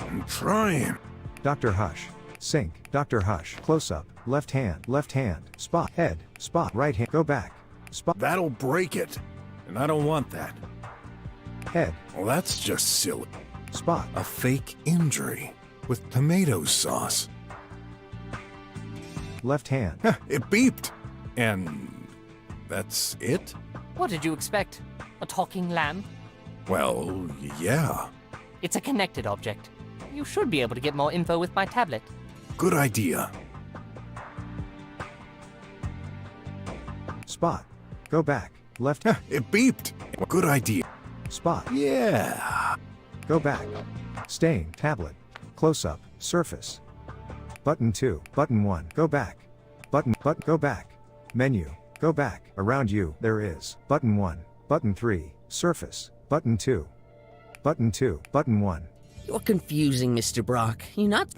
I'm trying. Dr. Hush. Sink. Dr. Hush. Close up. Left hand. Left hand. Spot. Head. Spot. Right hand. Go back. Spot. That'll break it. And I don't want that. Head. Well, that's just silly. Spot. A fake injury with tomato sauce. Left hand. It beeped. And that's it? What did you expect? A talking lamp? Well, yeah. It's a connected object. You should be able to get more info with my tablet. Good idea. Spot. Go back. Left. It beeped. Good idea. Spot. Yeah. Go back. Stain. Tablet. Close up. Surface. Button 2. Button 1. Go back. Button. Go back. Menu. Go back. Around you. There is. Button 1. Button 3. Surface. Button 2. Button 2. Button 1. You're confusing, Mr. Brock. You're not.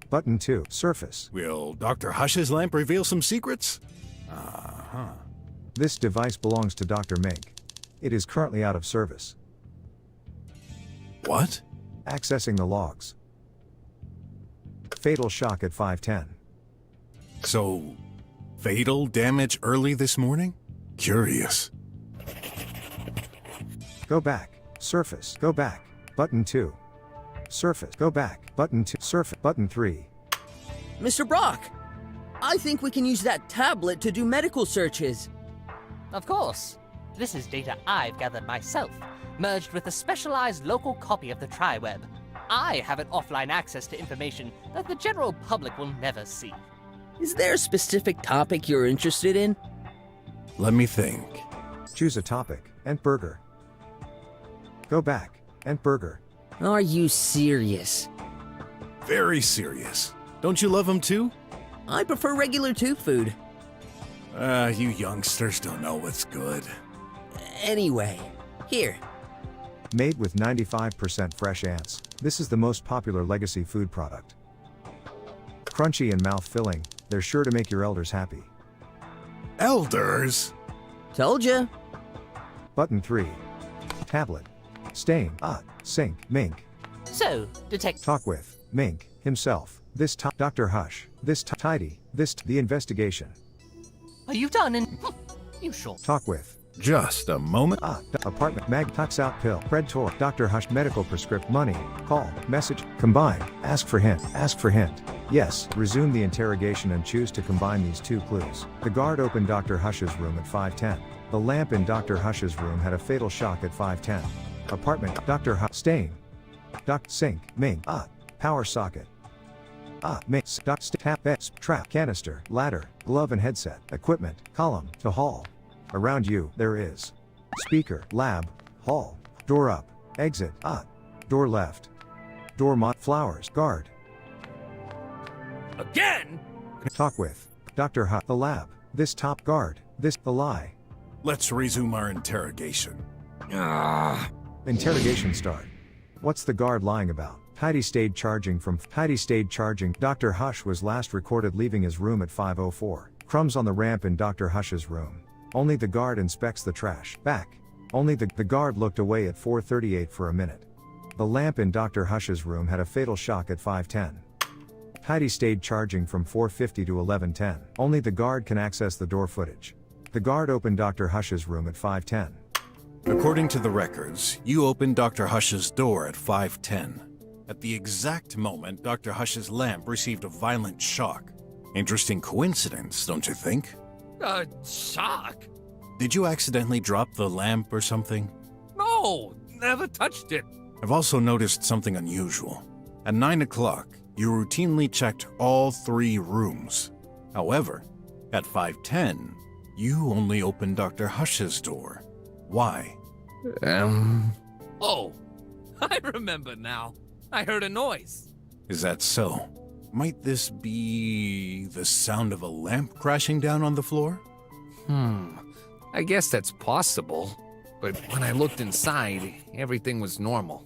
Button 2. Surface. Will Dr. Hush's lamp reveal some secrets? Uh-huh. This device belongs to Dr. Mink. It is currently out of service. What? Accessing the logs. Fatal shock at 5:10. So, fatal damage early this morning? Curious. Go back. Surface. Go back. Button 2. Surface. Go back. Button 2. Surface. Button 3. Mr. Brock! I think we can use that tablet to do medical searches. Of course. This is data I've gathered myself, merged with a specialized local copy of the TriWeb. I have an offline access to information that the general public will never see. Is there a specific topic you're interested in? Let me think. Choose a topic. Ent burger. Go back. Ent burger. Are you serious? Very serious. Don't you love them too? I prefer regular tube food. You youngsters don't know what's good. Anyway, here. Made with 95% fresh ants, this is the most popular legacy food product. Crunchy and mouth-filling, they're sure to make your elders happy. Elders? Told ya. Button 3. Tablet. Stain. Sink. Mink. So, detect. Talk with Mink himself. This Dr. Hush. This Tidy. This the investigation. Are you done? And you sure? Talk with. Just a moment. Apartment. Mag. Tox out pill. Predtor. Dr. Hush. Medical prescript. Money. Call. Message. Combine. Ask for hint. Ask for hint. Yes. Resume the interrogation and choose to combine these two clues. The guard opened Dr. Hush's room at 5:10. The lamp in Dr. Hush's room had a fatal shock at 5:10. Apartment. Dr. Hush. Stain. Sink. Mink. Power socket. Mink. Tap. Trap. Canister. Ladder. Glove and headset. Equipment. Column. To hall. Around you, there is. Speaker. Lab. Hall. Door up. Exit. Door left. Door flowers. Guard. Again? Talk with. Dr. Hush. The lab. This top guard. This the lie. Let's resume our interrogation. Interrogation start. What's the guard lying about? Heidi stayed charging. Dr. Hush was last recorded leaving his room at 5:04. Crumbs on the ramp in Dr. Hush's room. Only the guard inspects the trash. Back. Only the guard looked away at 4:38 for a minute. The lamp in Dr. Hush's room had a fatal shock at 5:10. Heidi stayed charging from 4:50 to 11:10. Only the guard can access the door footage. The guard opened Dr. Hush's room at 5:10. According to the records, you opened Dr. Hush's door at 5:10. At the exact moment, Dr. Hush's lamp received a violent shock. Interesting coincidence, don't you think? Shock? Did you accidentally drop the lamp or something? No, never touched it. I've also noticed something unusual. At 9 o'clock, you routinely checked all 3 rooms. However, at 5:10, you only opened Dr. Hush's door. Why? Oh, I remember now. I heard a noise. Is that so? Might this be the sound of a lamp crashing down on the floor? I guess that's possible. But when I looked inside, everything was normal.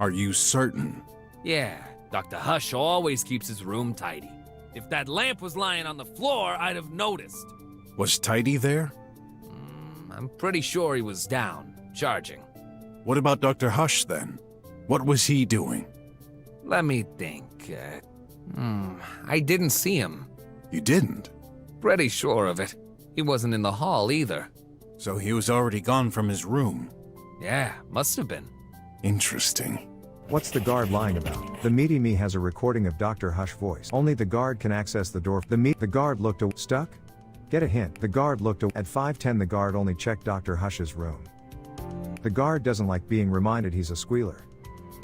Are you certain? Yeah, Dr. Hush always keeps his room tidy. If that lamp was lying on the floor, I'd have noticed. Was Tidy there? I'm pretty sure he was down, charging. What about Dr. Hush then? What was he doing? Let me think. I didn't see him. You didn't? Pretty sure of it. He wasn't in the hall either. So he was already gone from his room. Yeah, must have been. Interesting. What's the guard lying about? The meaty me has a recording of Dr. Hush voice. Only the guard can access the door. The guard looked stuck? Get a hint. The guard looked at 5:10. The guard only checked Dr. Hush's room. The guard doesn't like being reminded he's a squealer.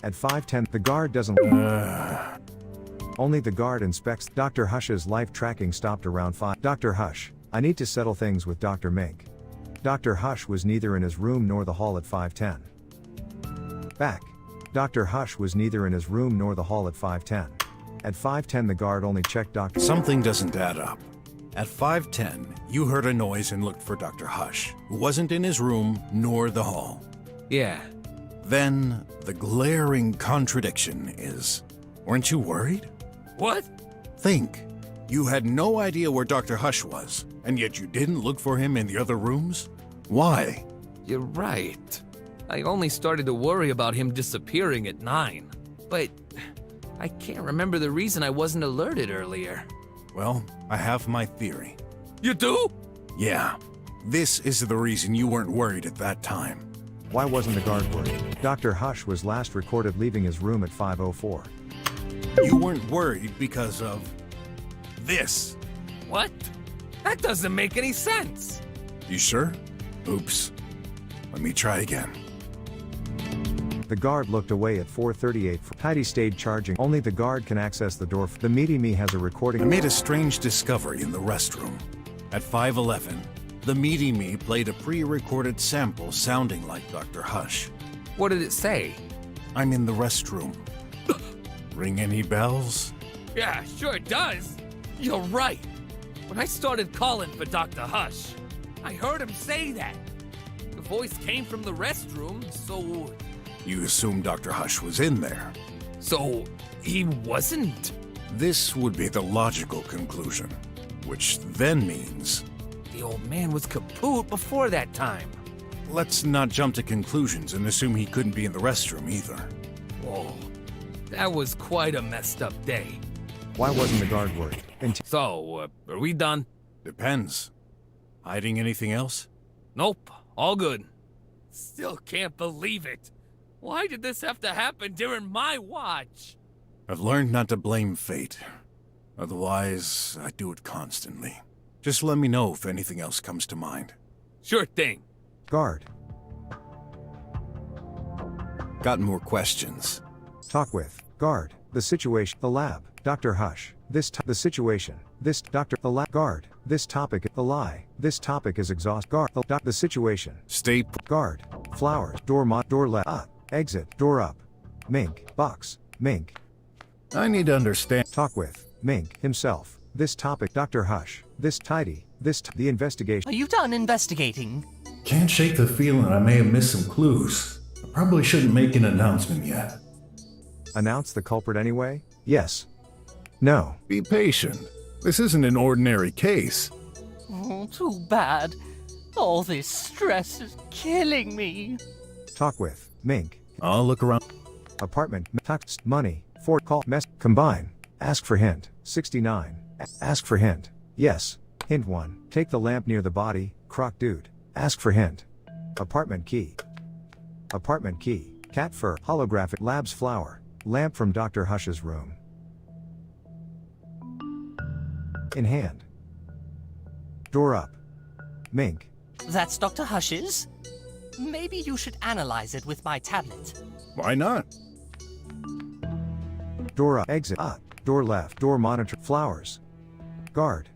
At 5:10, the guard doesn't. Only the guard inspects. Dr. Hush's life tracking stopped around 5. Dr. Hush, I need to settle things with Dr. Mink. Dr. Hush was neither in his room nor the hall at 5:10. Back. Dr. Hush was neither in his room nor the hall at 5:10. At 5:10, the guard only checked Dr. Something doesn't add up. At 5:10, you heard a noise and looked for Dr. Hush, who wasn't in his room nor the hall. Yeah. Then, the glaring contradiction is, weren't you worried? What? Think. You had no idea where Dr. Hush was, and yet you didn't look for him in the other rooms? Why? You're right. I only started to worry about him disappearing at 9. But I can't remember the reason I wasn't alerted earlier. Well, I have my theory. You do? Yeah. This is the reason you weren't worried at that time. Why wasn't the guard worried? Dr. Hush was last recorded leaving his room at 5:04. You weren't worried because of this. What? That doesn't make any sense. You sure? Oops. Let me try again. The guard looked away at 4:38. Tidy stayed charging. Only the guard can access the door. The meaty me has a recording. I made a strange discovery in the restroom. At 5:11, the meaty me played a pre-recorded sample sounding like Dr. Hush. What did it say? I'm in the restroom. Ring any bells? Yeah, sure it does. You're right. When I started calling for Dr. Hush, I heard him say that. The voice came from the restroom, so... You assume Dr. Hush was in there. So, he wasn't? This would be the logical conclusion, which then means... The old man was kaput before that time. Let's not jump to conclusions and assume he couldn't be in the restroom either. Whoa, that was quite a messed up day. Why wasn't the guard worried? So, are we done? Depends. Hiding anything else? Nope, all good. Still can't believe it. Why did this have to happen during my watch? I've learned not to blame fate. Otherwise, I do it constantly. Just let me know if anything else comes to mind. Sure thing. Guard. Got more questions? Talk with. Guard. The situation. The lab. Dr. Hush. The situation. This. Dr. The lab. Guard. This topic. The lie. This topic is exhaust. Guard. The situation. Stay. Guard. Flowers. Door left. Exit. Door up. Mink. Box. Mink. I need to understand. Talk with. Mink. Himself. This topic. Dr. Hush. This tidy. The investigation. Are you done investigating? Can't shake the feeling I may have missed some clues. I probably shouldn't make an announcement yet. Announce the culprit anyway? Yes. No. Be patient. This isn't an ordinary case. Oh, too bad. All this stress is killing me. Talk with. Mink. I'll look around. Apartment. Text. Money. For call. Mess. Combine. Ask for hint. 69. Ask for hint. Yes. Hint 1. Take the lamp near the body. Croc dude. Ask for hint. Apartment key. Apartment key. Cat fur. Holographic. Labs flower. Lamp from Dr. Hush's room. In hand. Door up. Mink. That's Dr. Hush's? Maybe you should analyze it with my tablet. Why not? Door up, exit, door left, door monitor, flowers. Guard.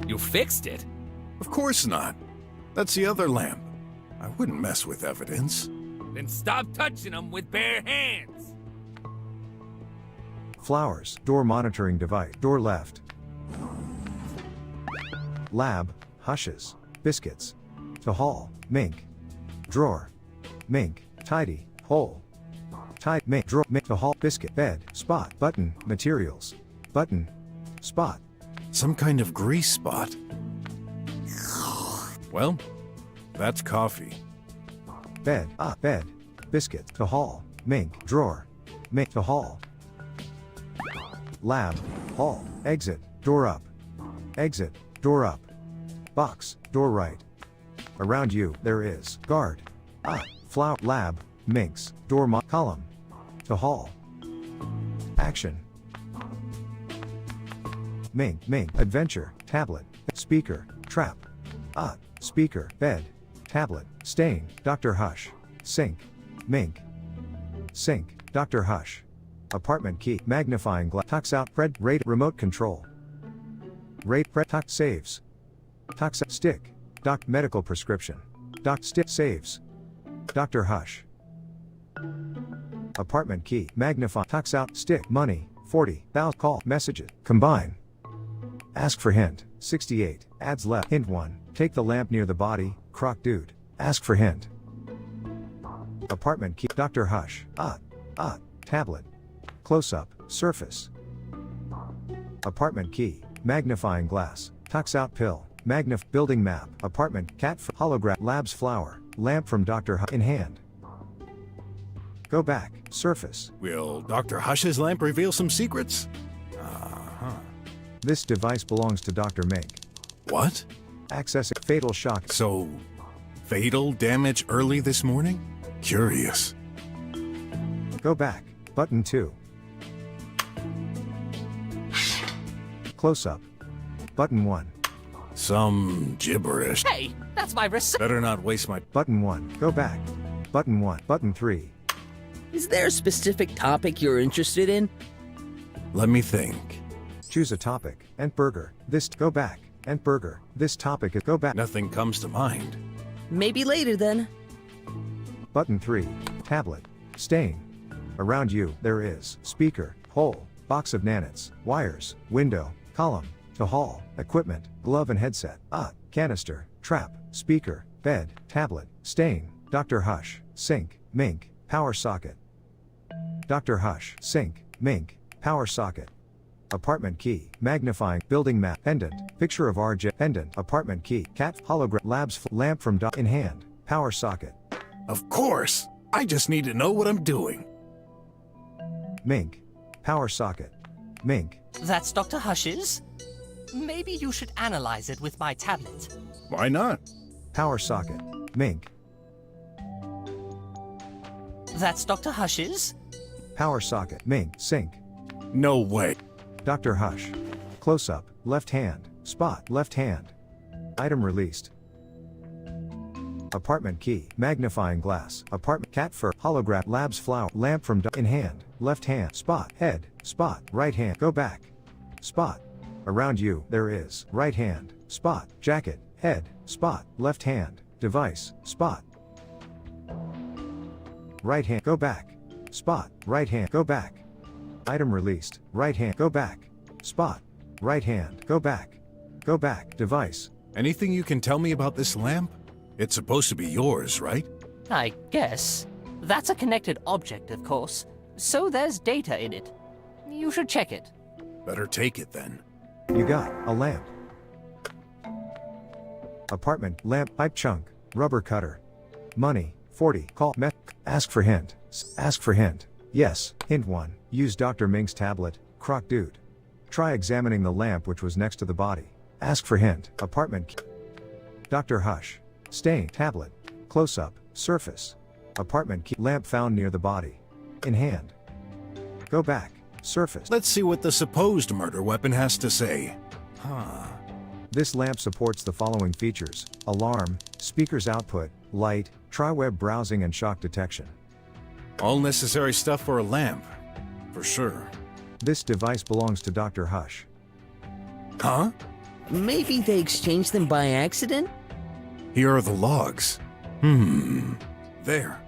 You fixed it? Of course not. That's the other lamp. I wouldn't mess with evidence. Then stop touching them with bare hands. Flowers, door monitoring device, door left. Lab, Hushes, biscuits. To hall, mink. Drawer. Mink, tidy, hole. Tight, mink, drawer, mink, to hall, biscuit, bed, spot, button, materials. Button, spot. Some kind of grease spot. Well, that's coffee. Bed, bed. Biscuit, to hall, mink, drawer. Mink, to hall. Lab, hall, exit, door up. Exit, door up. Box, door right. Around you, there is, guard. Flower, lab, minks, door column. To hall. Action. Mink, adventure, tablet, speaker, trap. Speaker, bed, tablet, stain, Dr. Hush. Sink, mink. Sink, Dr. Hush. Apartment key, magnifying glass, tucks out, rate, remote control. Rate, tuck, saves. Tucks out, stick, doc, medical prescription. Doc, stick, saves. Dr. Hush. Apartment key, magnify, tucks out, stick, money, 40,000, call, messages, combine. Ask for hint, 68, adds left, hint 1, take the lamp near the body, croc dude, ask for hint. Apartment key, Dr. Hush, tablet. Close up, surface. Apartment key, magnifying glass, tucks out pill, building map, apartment, cat, hologram, labs flower, lamp from Dr. Hush, in hand. Go back, surface. Will Dr. Hush's lamp reveal some secrets? This device belongs to Dr. Mink. What? Accessing fatal shock. So, fatal damage early this morning? Curious. Go back, button 2. Close up. Button 1. Some gibberish. Hey, that's my receipt. Better not waste my... Button 1. Go back. Button 1. Button 3. Is there a specific topic you're interested in? Let me think. Choose a topic. Ent burger. This. Go back. Ent burger. This topic is. Go back. Nothing comes to mind. Maybe later then. Button 3. Tablet. Stain. Around you, there is. Speaker. Hole. Box of nanits. Wires. Window. Column. To hall. Equipment. Glove and headset. Canister. Trap. Speaker. Bed. Tablet. Stain. Dr. Hush. Sink. Mink. Power socket. Dr. Hush. Sink. Mink. Power socket. Apartment key. Magnifying. Building map. Pendant. Picture of RJ. Pendant. Apartment key. Cat. Hologram. Labs. Lamp from Doc. In hand. Power socket. Of course. I just need to know what I'm doing. Mink. Power socket. Mink. That's Dr. Hush's? Maybe you should analyze it with my tablet. Why not? Power socket. Mink. That's Dr. Hush's? Power socket. Mink. Sink. No way. Dr. Hush. Close up. Left hand. Spot. Left hand. Item released. Apartment key. Magnifying glass. Apartment. Cat fur. Holograph. Labs flower. Lamp from in hand. Left hand. Spot. Head. Spot. Right hand. Go back. Spot. Around you, there is. Right hand. Spot. Jacket. Head. Spot. Left hand. Device. Spot. Right hand. Go back. Spot. Right hand. Go back. Item released. Right hand. Go back. Spot. Right hand. Go back. Go back. Device. Anything you can tell me about this lamp? It's supposed to be yours, right? I guess. That's a connected object, of course. So there's data in it. You should check it. Better take it then. You got a lamp. Apartment. Lamp. Pipe chunk. Rubber cutter. Money. 40. Call. Ask for hint. Ask for hint. Yes. Hint 1. Use Dr. Ming's tablet. Croc dude. Try examining the lamp which was next to the body. Ask for hint. Apartment. Dr. Hush. Stain. Tablet. Close up. Surface. Apartment key. Lamp found near the body. In hand. Go back. Surface. Let's see what the supposed murder weapon has to say. This lamp supports the following features: alarm, speakers output, light, tri-web browsing and shock detection. All necessary stuff for a lamp. For sure. This device belongs to Dr. Hush. Huh? Maybe they exchanged them by accident? Here are the logs. There.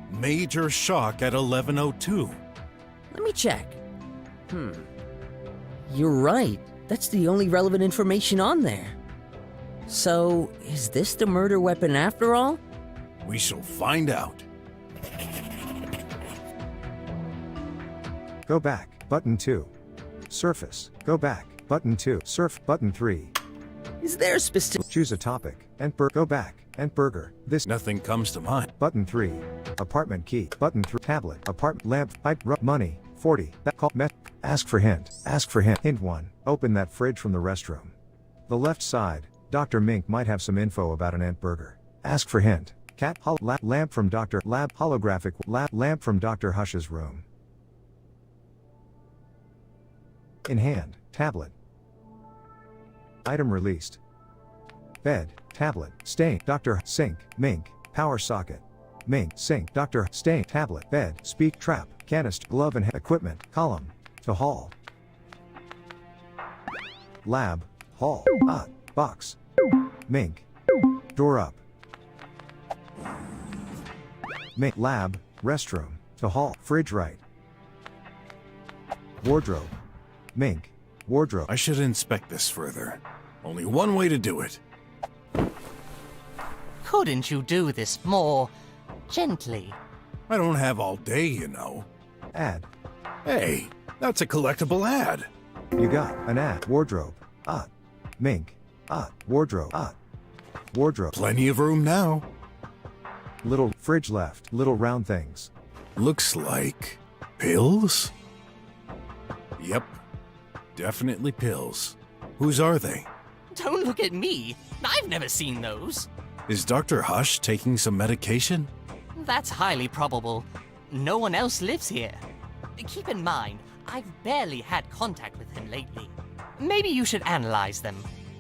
Major shock at 11:02. Let me check. You're right. That's the only relevant information on there. So, is this the murder weapon after all? We shall find out. Go back, button 2. Surface, go back, button 2. Surf, button 3. Is there a specific... Choose a topic, go back, burger. This, Nothing comes to mind. button 3. Apartment key, button 3. Tablet, apartment, lamp, pipe, money, 40. That call, ask for hint, hint 1. Open that fridge from the restroom. The left side, Dr. Mink might have some info about an ant burger. Ask for hint. Cat, lamp from Dr. Lab, holographic, lamp from Dr. Hush's room. In hand, tablet. Item released. Bed, tablet, stain, Dr. Sink, Mink, power socket. Mink, sink, Dr. Stain, tablet, bed, speak, trap, canister, glove and equipment, column, to hall. Lab, hall, box. Mink, door up. Mink, lab, restroom, to hall, fridge right. Wardrobe. Mink, wardrobe. I should inspect this further. Only one way to do it. Couldn't you do this more gently? I don't have all day, you know. Ad. Hey, that's a collectible ad. You got an ad. Wardrobe. Mink. Wardrobe. Wardrobe. Plenty of room now. Little fridge left. Little round things. Looks like pills? Yep. Definitely pills. Whose are they? Don't look at me. I've never seen those. Is Dr. Hush taking some medication? That's highly probable. No one else lives here. Keep in mind, I've barely had contact with him lately. Maybe you should analyze them.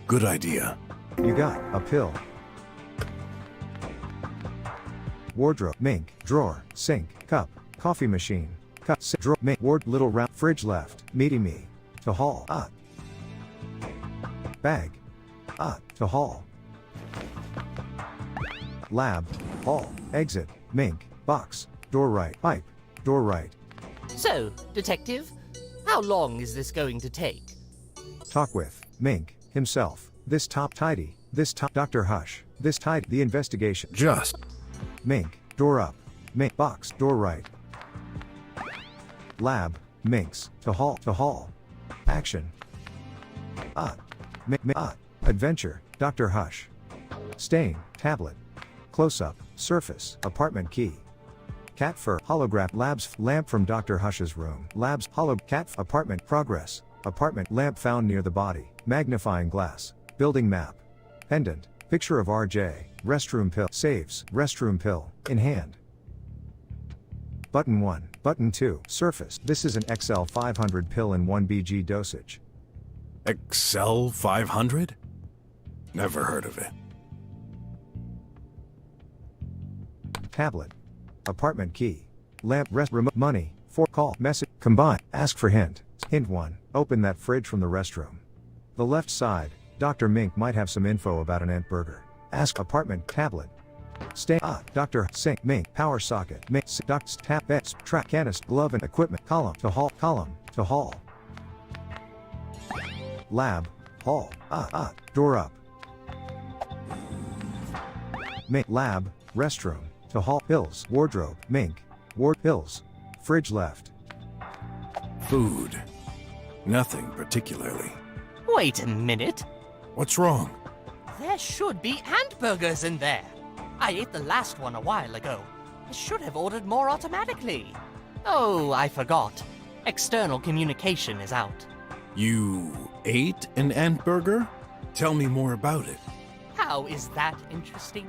Good idea. You got a pill. Wardrobe. Mink. Drawer. Sink. Cup. Coffee machine. Cup. Drawer. Mink. Ward. Little round. Fridge left. Meeting me. To hall. Bag. To hall. Lab. Hall. Exit. Mink. Box. Door right. Pipe. Door right. So, Detective, how long is this going to take? Talk with Mink himself. This top tidy. This top Dr. Hush. This tidy. The investigation. Just. Mink. Door up. Mink. Box. Door right. Lab. Minks. To hall. To hall. Action. Adventure. Dr. Hush. Stain. Tablet. Close up. Surface. Apartment key. Cat fur. Holograph. Labs. Lamp from Dr. Hush's room. Labs. Cat. Apartment. Progress. Apartment. Lamp found near the body. Magnifying glass. Building map. Pendant. Picture of RJ. Restroom pill. Saves. Restroom pill. In hand. Button 1. Button 2. Surface. This is an XL 500 pill in 1 BG dosage. XL 500? Never heard of it. Tablet. Apartment key. Lamp. Rest. Remote. Money. For call. Message. Combine. Ask for hint. Hint 1. Open that fridge from the restroom. The left side. Dr. Mink might have some info about an ant burger. Ask. Apartment. Tablet. Stay. Dr. Sink. Mink. Power socket. Mink. Ducts. Tap. Bets. Track. Canister. Glove and equipment. Column. To hall. Column. To hall. Lab. Hall. Door up. Mink. Lab. Restroom. To hall. Pills. Wardrobe. Mink. Ward. Pills. Fridge left. Food. Nothing particularly. Wait a minute. What's wrong? There should be ant burgers in there. I ate the last one a while ago. I should have ordered more automatically. Oh, I forgot. External communication is out. You ate an ant burger? Tell me more about it. How is that interesting?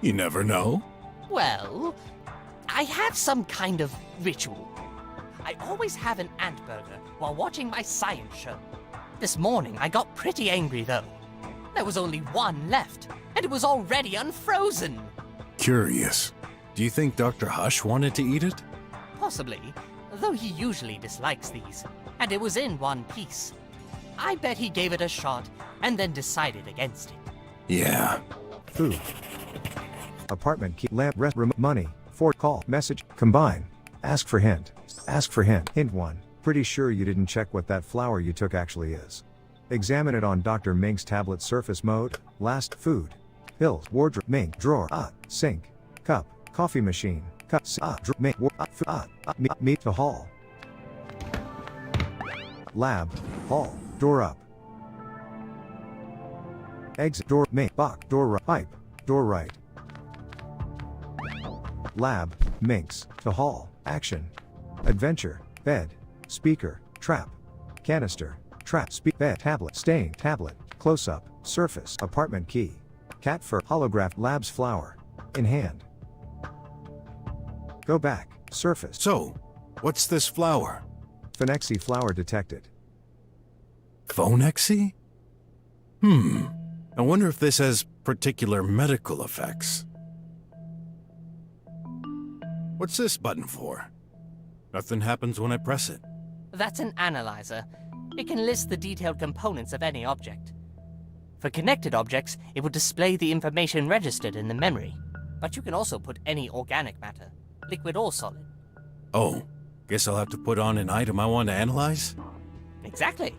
You never know. Well, I have some kind of ritual. I always have an ant burger while watching my science show. This morning I got pretty angry though. There was only one left, and it was already unfrozen. Curious. Do you think Dr. Hush wanted to eat it? Possibly, though he usually dislikes these, and it was in one piece. I bet he gave it a shot and then decided against it. Yeah. Food. Apartment key. Lamp. Rest. Remote. Money. For. Call. Message. Combine. Ask for hint. Ask for hint. Hint 1. Pretty sure you didn't check what that flower you took actually is. Examine it on Dr. Mink's tablet surface mode. Last. Food. Pills. Wardrobe. Mink. Drawer. Sink. Cup. Coffee machine. Cup. Mink. Meat to hall. Lab. Hall. Door up. Exit. Door. Mink. Box. Door right. Pipe. Door right. Lab. Minks. To hall. Action. Adventure. Bed. Speaker. Trap. Canister. Trap. Bed. Tablet. Stain. Tablet. Close up. Surface. Apartment key. Cat fur. Holograph. Labs flower. In hand. Go back. Surface. So, what's this flower? Phonexy flower detected. Phonexy? I wonder if this has particular medical effects. What's this button for? Nothing happens when I press it. That's an analyzer. It can list the detailed components of any object. For connected objects, it will display the information registered in the memory. But you can also put any organic matter, liquid or solid. Oh, guess I'll have to put on an item I want to analyze? Exactly.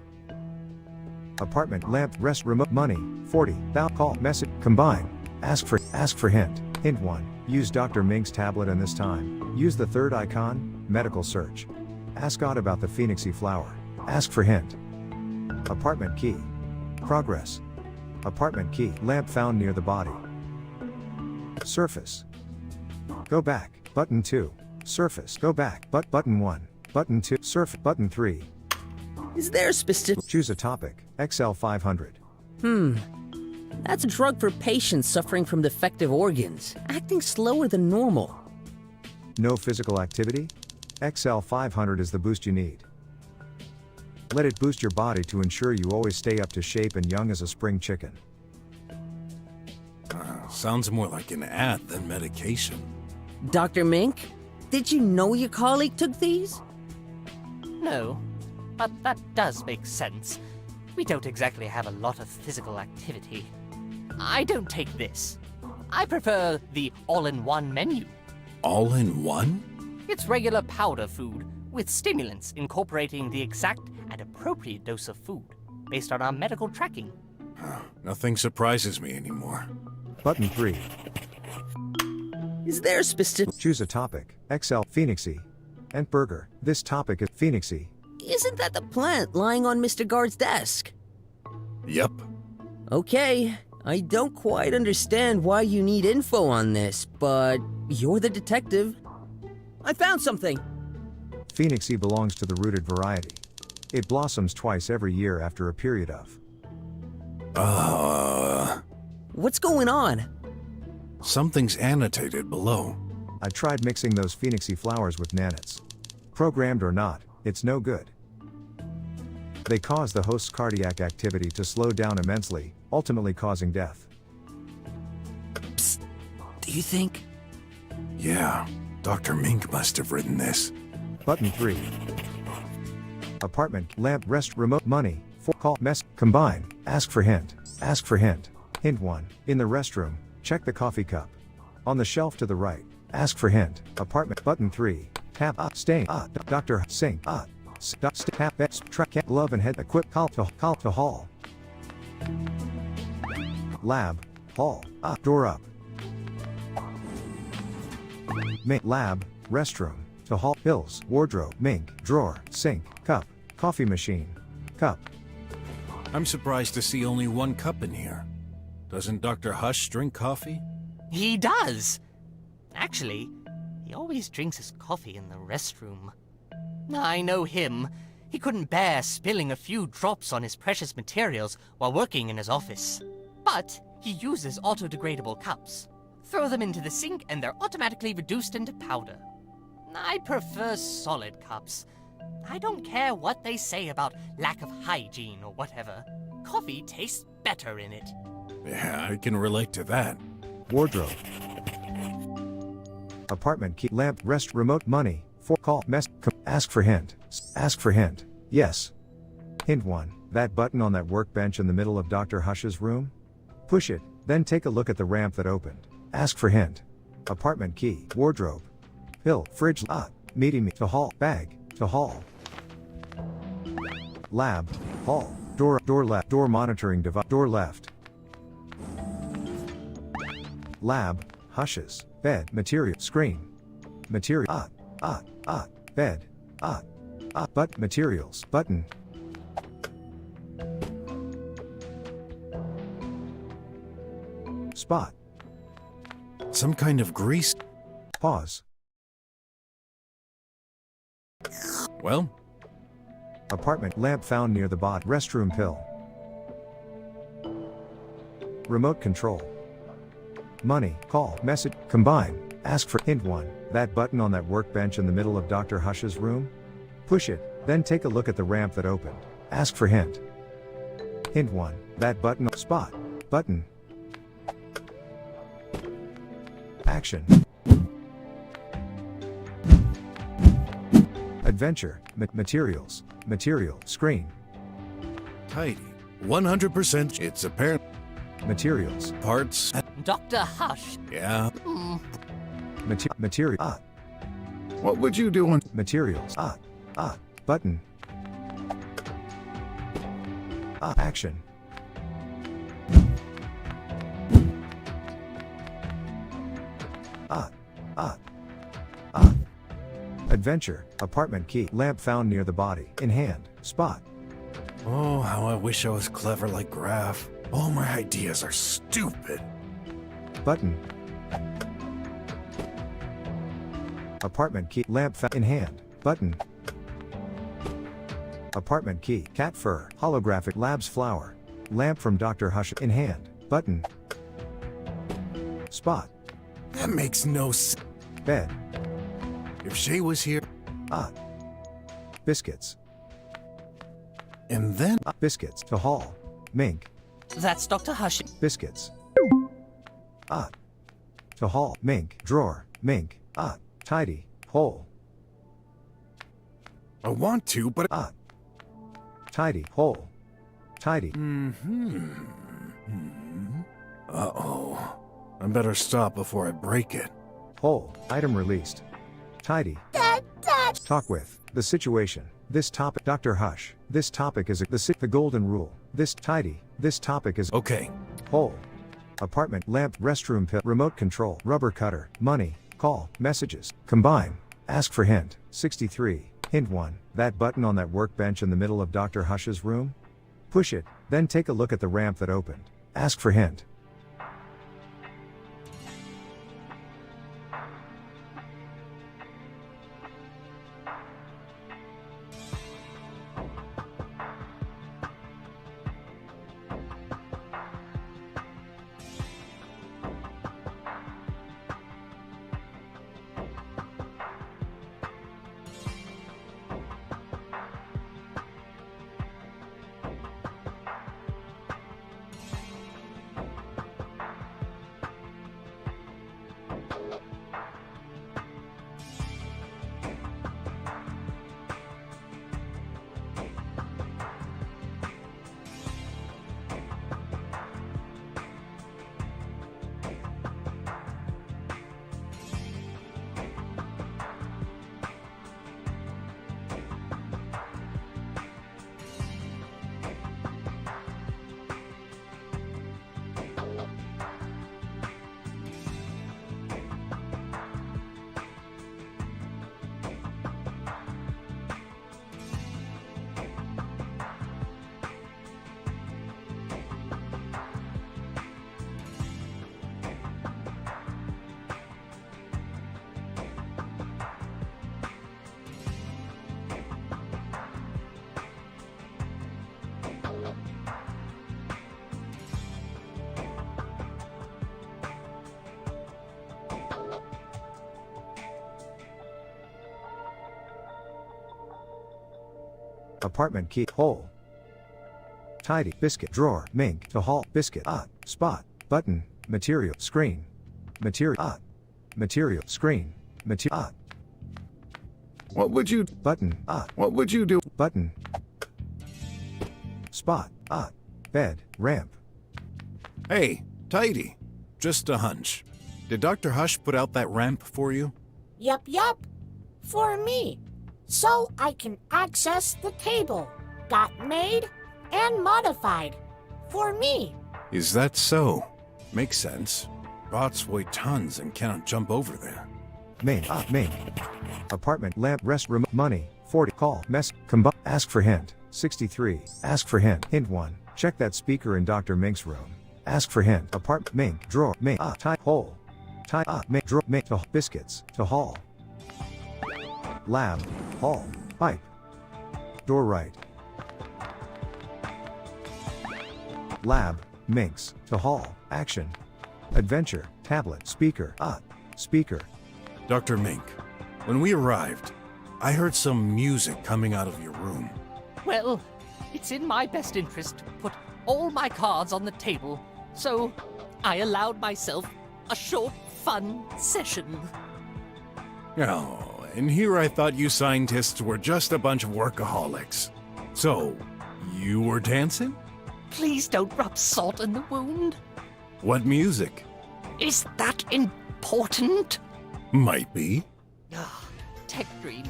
Apartment. Lamp. Rest. Remote. Money. 40. Call. Message. Combine. Ask for hint. Hint 1. Use Dr. Mink's tablet and this time, use the third icon, medical search. Ask odd about the Phoenixy flower. Ask for hint. Apartment key. Progress. Apartment key. Lamp found near the body. Surface. Go back. Button 2. Surface. Go back. Button 1. Button 2. Surface. Button 3. Is there a specific... Choose a topic. XL 500. That's a drug for patients suffering from defective organs, acting slower than normal. No physical activity? XL 500 is the boost you need. Let it boost your body to ensure you always stay up to shape and young as a spring chicken. Sounds more like an ad than medication. Dr. Mink, did you know your colleague took these? No, but that does make sense. We don't exactly have a lot of physical activity. I don't take this. I prefer the all-in-one menu. All in one? It's regular powder food, with stimulants incorporating the exact and appropriate dose of food, based on our medical tracking. Nothing surprises me anymore. Button 3. Is there a specific... Choose a topic. XL Phoenixy. And burger. This topic is Phoenixy. Isn't that the plant lying on Mr. Guard's desk? Yep. Okay, I don't quite understand why you need info on this, but you're the detective. I found something! Phoenixy belongs to the rooted variety. It blossoms twice every year after a period of... What's going on? Something's annotated below. I tried mixing those Phoenixy flowers with nanites. Programmed or not, it's no good. They cause the host's cardiac activity to slow down immensely, ultimately causing death. Psst. Do you think? Yeah, Dr. Mink must have written this. Button 3. Apartment. Lamp. Rest. Remote. Money. For. Call. Mess. Combine. Ask for hint. Ask for hint. Hint 1. In the restroom, check the coffee cup. On the shelf to the right. Ask for hint. Apartment. Button 3. Tap. Stain. Dr. Sink. Tap. Track. Glove and head. Equip. Call to hall. Lab. Hall. Door up. Lab. Restroom. To hall. Pills. Wardrobe. Mink. Drawer. Sink. Cup. Coffee machine. Cup. I'm surprised to see only one cup in here. Doesn't Dr. Hush drink coffee? He does! Actually, he always drinks his coffee in the restroom. I know him. He couldn't bear spilling a few drops on his precious materials while working in his office. But he uses auto-degradable cups. Throw them into the sink and they're automatically reduced into powder. I prefer solid cups. I don't care what they say about lack of hygiene or whatever. Coffee tastes better in it. Yeah, I can relate to that. Wardrobe. Apartment key, lamp, rest, remote, money, for call, ask for hint. Ask for hint. Yes. Hint 1. That button on that workbench in the middle of Dr. Hush's room? Push it, then take a look at the ramp that opened. Ask for hint. Apartment key, wardrobe. Pill, fridge, meeting me, to hall, bag, to hall. Lab, hall, door left, door monitoring device, door left. Lab, Hush's, bed, material, screen. Material, bed, but materials, button. Spot. Some kind of grease? Pause. Well? Apartment lamp found near the bot. Restroom pill. Remote control. Money, call, message, combine. Ask for hint 1. That button on that workbench in the middle of Dr. Hush's room? Push it, then take a look at the ramp that opened. Ask for hint. Hint 1. That button, spot, button. Action. Adventure, materials, material, screen. Tidy. 100%. It's apparent. Materials. Parts. Dr. Hush. Yeah. Material. What would you do on Materials. Button. Action. Adventure, apartment key, lamp found near the body, in hand, spot. Oh, how I wish I was clever like Graf. All my ideas are stupid. Button. Apartment key, lamp found in hand, button. Apartment key, cat fur, holographic, labs flower. Lamp from Dr. Hush, in hand, button. Spot. That makes no sense. Bed. If Shay was here. Biscuits. And then. Biscuits. To hall. Mink. That's Dr. Hush. Biscuits. To hall. Mink. Drawer. Mink. Tidy. Hole. I want to, but. Tidy. Hole. Tidy. Uh-oh. I better stop before I break it. Hole. Item released. Tidy. Dad. Talk with. The situation. This topic. Dr. Hush. This topic is the golden rule. This tidy. This topic is okay. Hole. Apartment. Lamp. Restroom pill. Remote control. Rubber cutter. Money. Call. Messages. Combine. Ask for hint. 63. Hint 1. That button on that workbench in the middle of Dr. Hush's room? Push it, then take a look at the ramp that opened. Ask for hint. Apartment key. Hole. Tidy. Biscuit. Drawer. Mink. To hall. Biscuit. Spot. Button. Material. Screen. Material. Material. Screen. Material. What would you... Button. What would you do? Button. Spot. Bed. Ramp. Hey, tidy. Just a hunch. Did Dr. Hush put out that ramp for you? Yup. For me. So I can access the table. Got made and modified. For me. Is that so? Makes sense. Bots weigh tons and cannot jump over there. Main. Apartment. Lamp. Rest. Remote. Money. 40. Call. Mess. Ask for hint. 63. Ask for hint. Hint 1. Check that speaker in Dr. Mink's room. Ask for hint. Apartment. Mink. Drawer. Mink. Tie. Hole. Tie. Mink. Drawer. Mink. To biscuits. To hall. Lab. Hall. Pipe. Door right. Lab. Minks. To hall. Action. Adventure. Tablet. Speaker. Speaker. Dr. Mink, when we arrived, I heard some music coming out of your room. Well, it's in my best interest to put all my cards on the table, so I allowed myself a short, fun session. Oh, and here I thought you scientists were just a bunch of workaholics. So, you were dancing? Please don't rub salt in the wound. What music? Is that important? Might be. Tech Dream.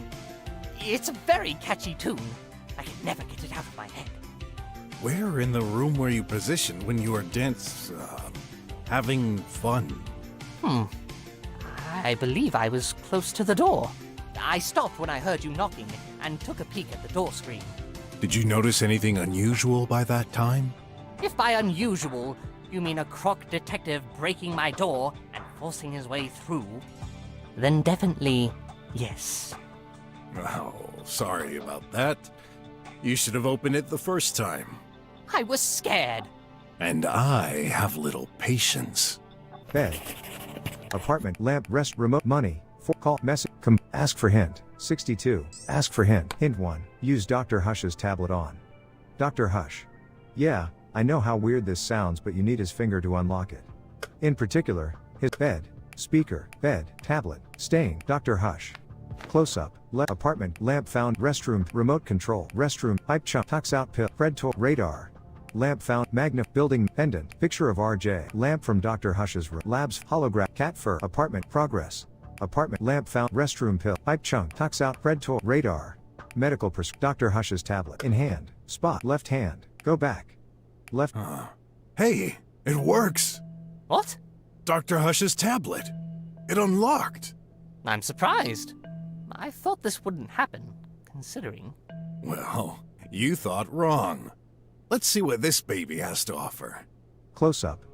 It's a very catchy tune. I can never get it out of my head. Where in the room were you positioned when you were having fun? I believe I was close to the door. I stopped when I heard you knocking and took a peek at the door screen. Did you notice anything unusual by that time? If by unusual, you mean a crook detective breaking my door and forcing his way through, then definitely yes. Oh, sorry about that. You should have opened it the first time. I was scared. And I have little patience. Bed. Apartment. Lamp. Rest. Remote. Money. 4. Call. Message. Ask for hint. 62. Ask for hint. Hint 1. Use Dr. Hush's tablet on. Dr. Hush. Yeah, I know how weird this sounds, but you need his finger to unlock it. In particular, his bed, speaker, bed, tablet, staying. Dr. Hush. Close up. Apartment. Lamp found. Restroom. Remote control. Restroom. Pipe chump. Tox out pill. Red tool. Radar. Lamp found. Magna. Building. Pendant. Picture of RJ. Lamp from Dr. Hush's room. Labs. Holograph. Cat fur. Apartment. Progress. Apartment. Lamp found. Restroom pill. Pipe chunk. Tox out. Red tool. Radar. Medical Dr. Hush's tablet. In hand. Spot. Left hand. Go back. Left. Hey, it works. What? Dr. Hush's tablet. It unlocked. I'm surprised. I thought this wouldn't happen, considering. Well, you thought wrong. Let's see what this baby has to offer. Close up.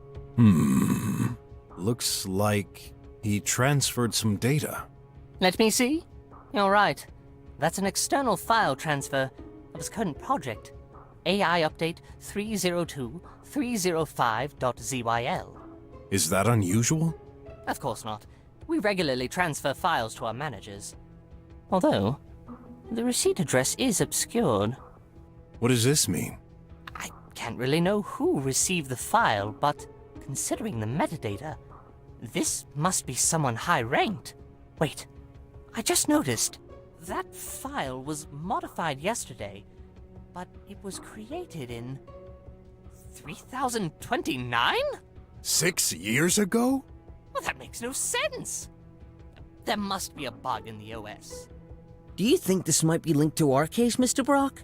Looks like he transferred some data. Let me see. You're right. That's an external file transfer of his current project. AI update 302.305.zyl. Is that unusual? Of course not. We regularly transfer files to our managers. Although, the receipt address is obscured. What does this mean? I can't really know who received the file, but considering the metadata, this must be someone high-ranked. Wait, I just noticed. That file was modified yesterday, but it was created in 3029? 6 years ago? Well, that makes no sense. There must be a bug in the OS. Do you think this might be linked to our case, Mr. Brock?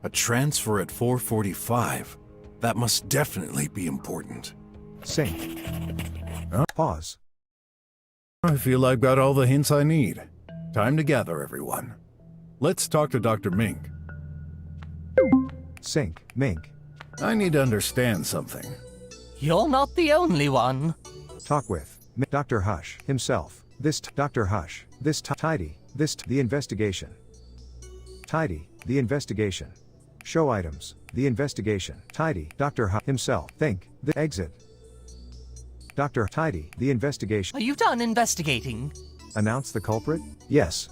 A transfer at 4:45. That must definitely be important. Sync. Pause. I feel I've got all the hints I need. Time to gather, everyone. Let's talk to Dr. Mink. Sync. Mink. I need to understand something. You're not the only one. Talk with Dr. Hush himself. This Dr. Hush. This tidy. This the investigation. Tidy. The investigation. Show items. The investigation. Tidy. Dr. Hush himself. Think. The exit. Dr. Tidy. The investigation. Are you done investigating? Announce the culprit? Yes.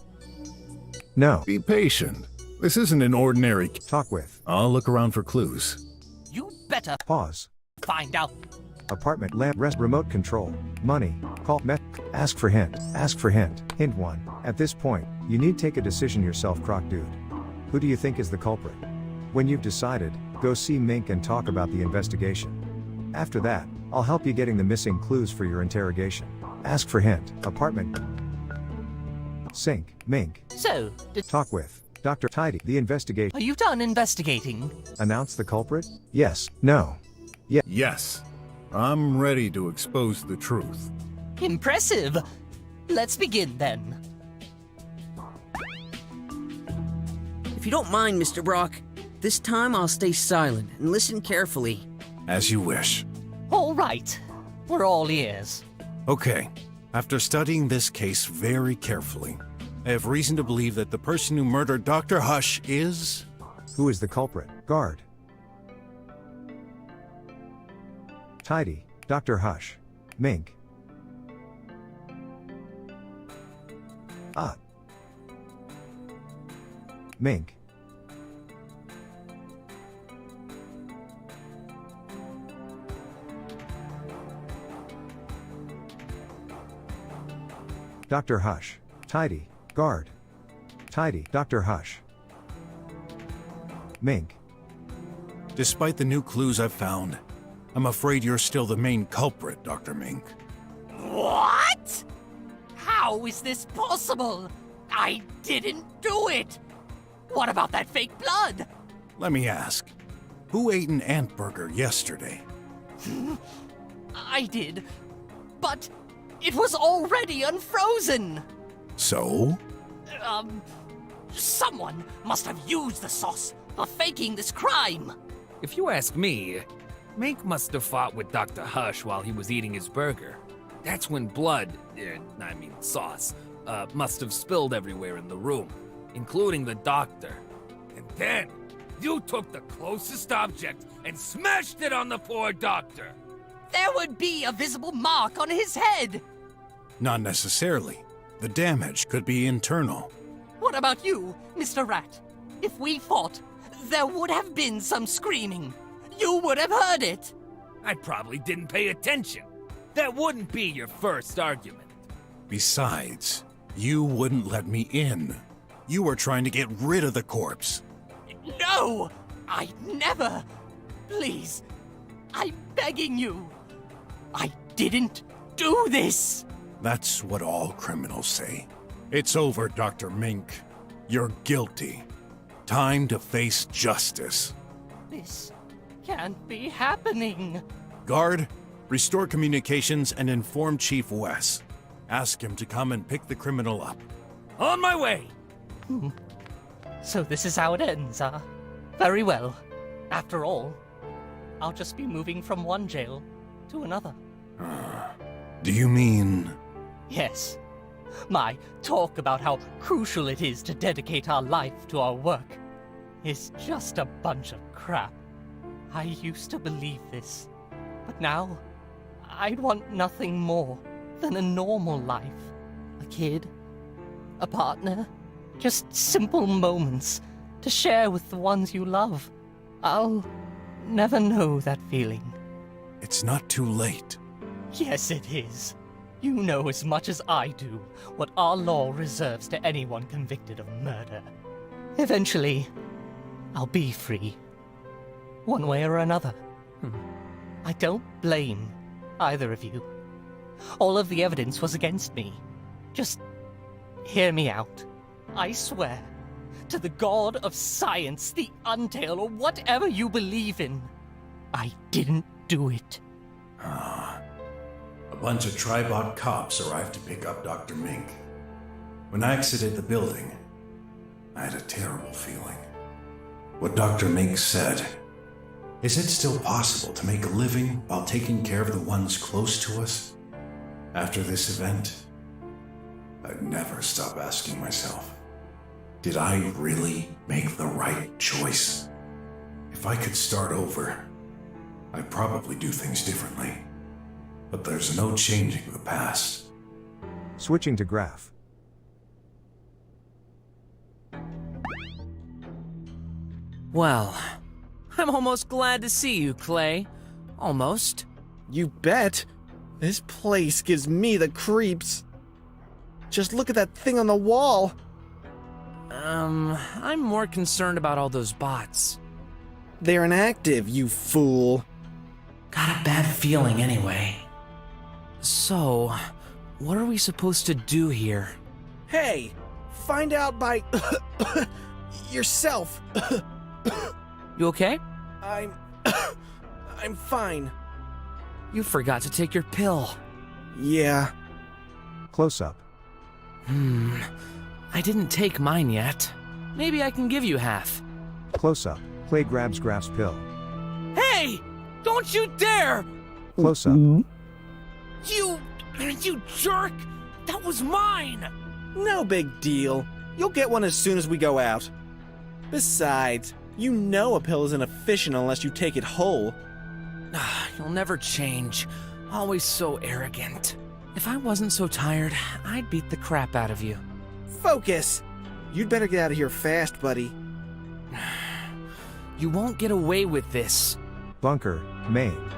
No. Be patient. This isn't an ordinary... Talk with. I'll look around for clues. You better Pause. find out apartment, lamp, rest, remote control, money, call, ask for hint, hint 1. At this point, you need take a decision yourself, Croc Dude. Who do you think is the culprit? When you've decided, go see Mink and talk about the investigation. After that, I'll help you getting the missing clues for your interrogation. Ask for hint, apartment, sink, Mink. So, Talk with Dr. Tidy, the investigation. are you done investigating? Announce the culprit? Yes, no. Yes. I'm ready to expose the truth. Impressive. Let's begin then. If you don't mind, Mr. Brock, this time I'll stay silent and listen carefully. As you wish. All right. We're all ears. Okay. After studying this case very carefully, I have reason to believe that the person who murdered Dr. Hush is... Who is the culprit? Guard. Tidy, Dr. Hush. Mink. Mink. Dr. Hush. Tidy. Guard. Tidy. Dr. Hush. Mink. Despite the new clues I've found, I'm afraid you're still the main culprit, Dr. Mink. What? How is this possible? I didn't do it. What about that fake blood? Let me ask, who ate an ant burger yesterday? I did, but it was already unfrozen. So? Someone must have used the sauce for faking this crime. If you ask me, Mink must have fought with Dr. Hush while he was eating his burger. That's when blood, sauce, must have spilled everywhere in the room, including the doctor. And then, you took the closest object and smashed it on the poor doctor. There would be a visible mark on his head. Not necessarily. The damage could be internal. What about you, Mr. Rat? If we fought, there would have been some screaming. You would have heard it. I probably didn't pay attention. That wouldn't be your first argument. Besides, you wouldn't let me in. You were trying to get rid of the corpse. No! I never! Please, I'm begging you. I didn't do this. That's what all criminals say. It's over, Dr. Mink. You're guilty. Time to face justice. This can't be happening. Guard, restore communications and inform Chief Wes. Ask him to come and pick the criminal up. On my way! So this is how it ends, huh? Very well. After all, I'll just be moving from one jail to another. Do you mean... Yes. My talk about how crucial it is to dedicate our life to our work is just a bunch of crap. I used to believe this, but now I'd want nothing more than a normal life. A kid, a partner, just simple moments to share with the ones you love. I'll never know that feeling. It's not too late. Yes, it is. You know as much as I do what our law reserves to anyone convicted of murder. Eventually, I'll be free. One way or another. I don't blame either of you. All of the evidence was against me. Just hear me out. I swear, to the god of science, the Untail, or whatever you believe in, I didn't do it. A bunch of Tribot cops arrived to pick up Dr. Mink. When I exited the building, I had a terrible feeling. What Dr. Mink said, is it still possible to make a living while taking care of the ones close to us? After this event, I'd never stop asking myself, did I really make the right choice? If I could start over, I'd probably do things differently. But there's no changing the past. Switching to graph. Well, I'm almost glad to see you, Clay. Almost. You bet. This place gives me the creeps. Just look at that thing on the wall. I'm more concerned about all those bots. They're inactive, you fool. Got a bad feeling anyway. So, what are we supposed to do here? Hey, find out by yourself. You okay? I'm fine. You forgot to take your pill. Yeah. Close up. I didn't take mine yet. Maybe I can give you half. Close up. Clay grabs Graf's pill. Hey! Don't you dare! Close up. You jerk! That was mine! No big deal. You'll get one as soon as we go out. Besides, you know a pill isn't efficient unless you take it whole. You'll never change. Always so arrogant. If I wasn't so tired, I'd beat the crap out of you. Focus! You'd better get out of here fast, buddy. You won't get away with this. Bunker, Maine.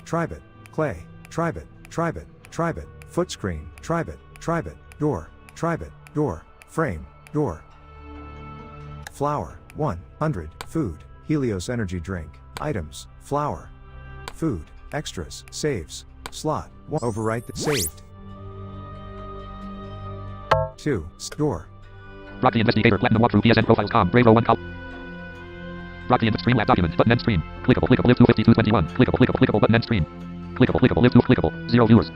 Tribe it. Clay. Tribe it. Tribe it. Tribe it. Foot screen. Tribe it. Tribe it. Door. Tribe it. Door. Frame. Door. Flour. 100. Food. Helios energy drink. Items. Flour. Food. Extras. Saves. Slot. 1. Overwrite. Saved. 2. Door. BROK the InvestiGator. Platinum walkthrough. PSN profiles. Com. Bravo 1. BROK the Stream Lab document. Button end stream. Clickable. Clickable. Live 25221. Clickable. Clickable. Clickable. Button end stream. Clickable. Clickable. Live 2. Clickable. 0 viewers.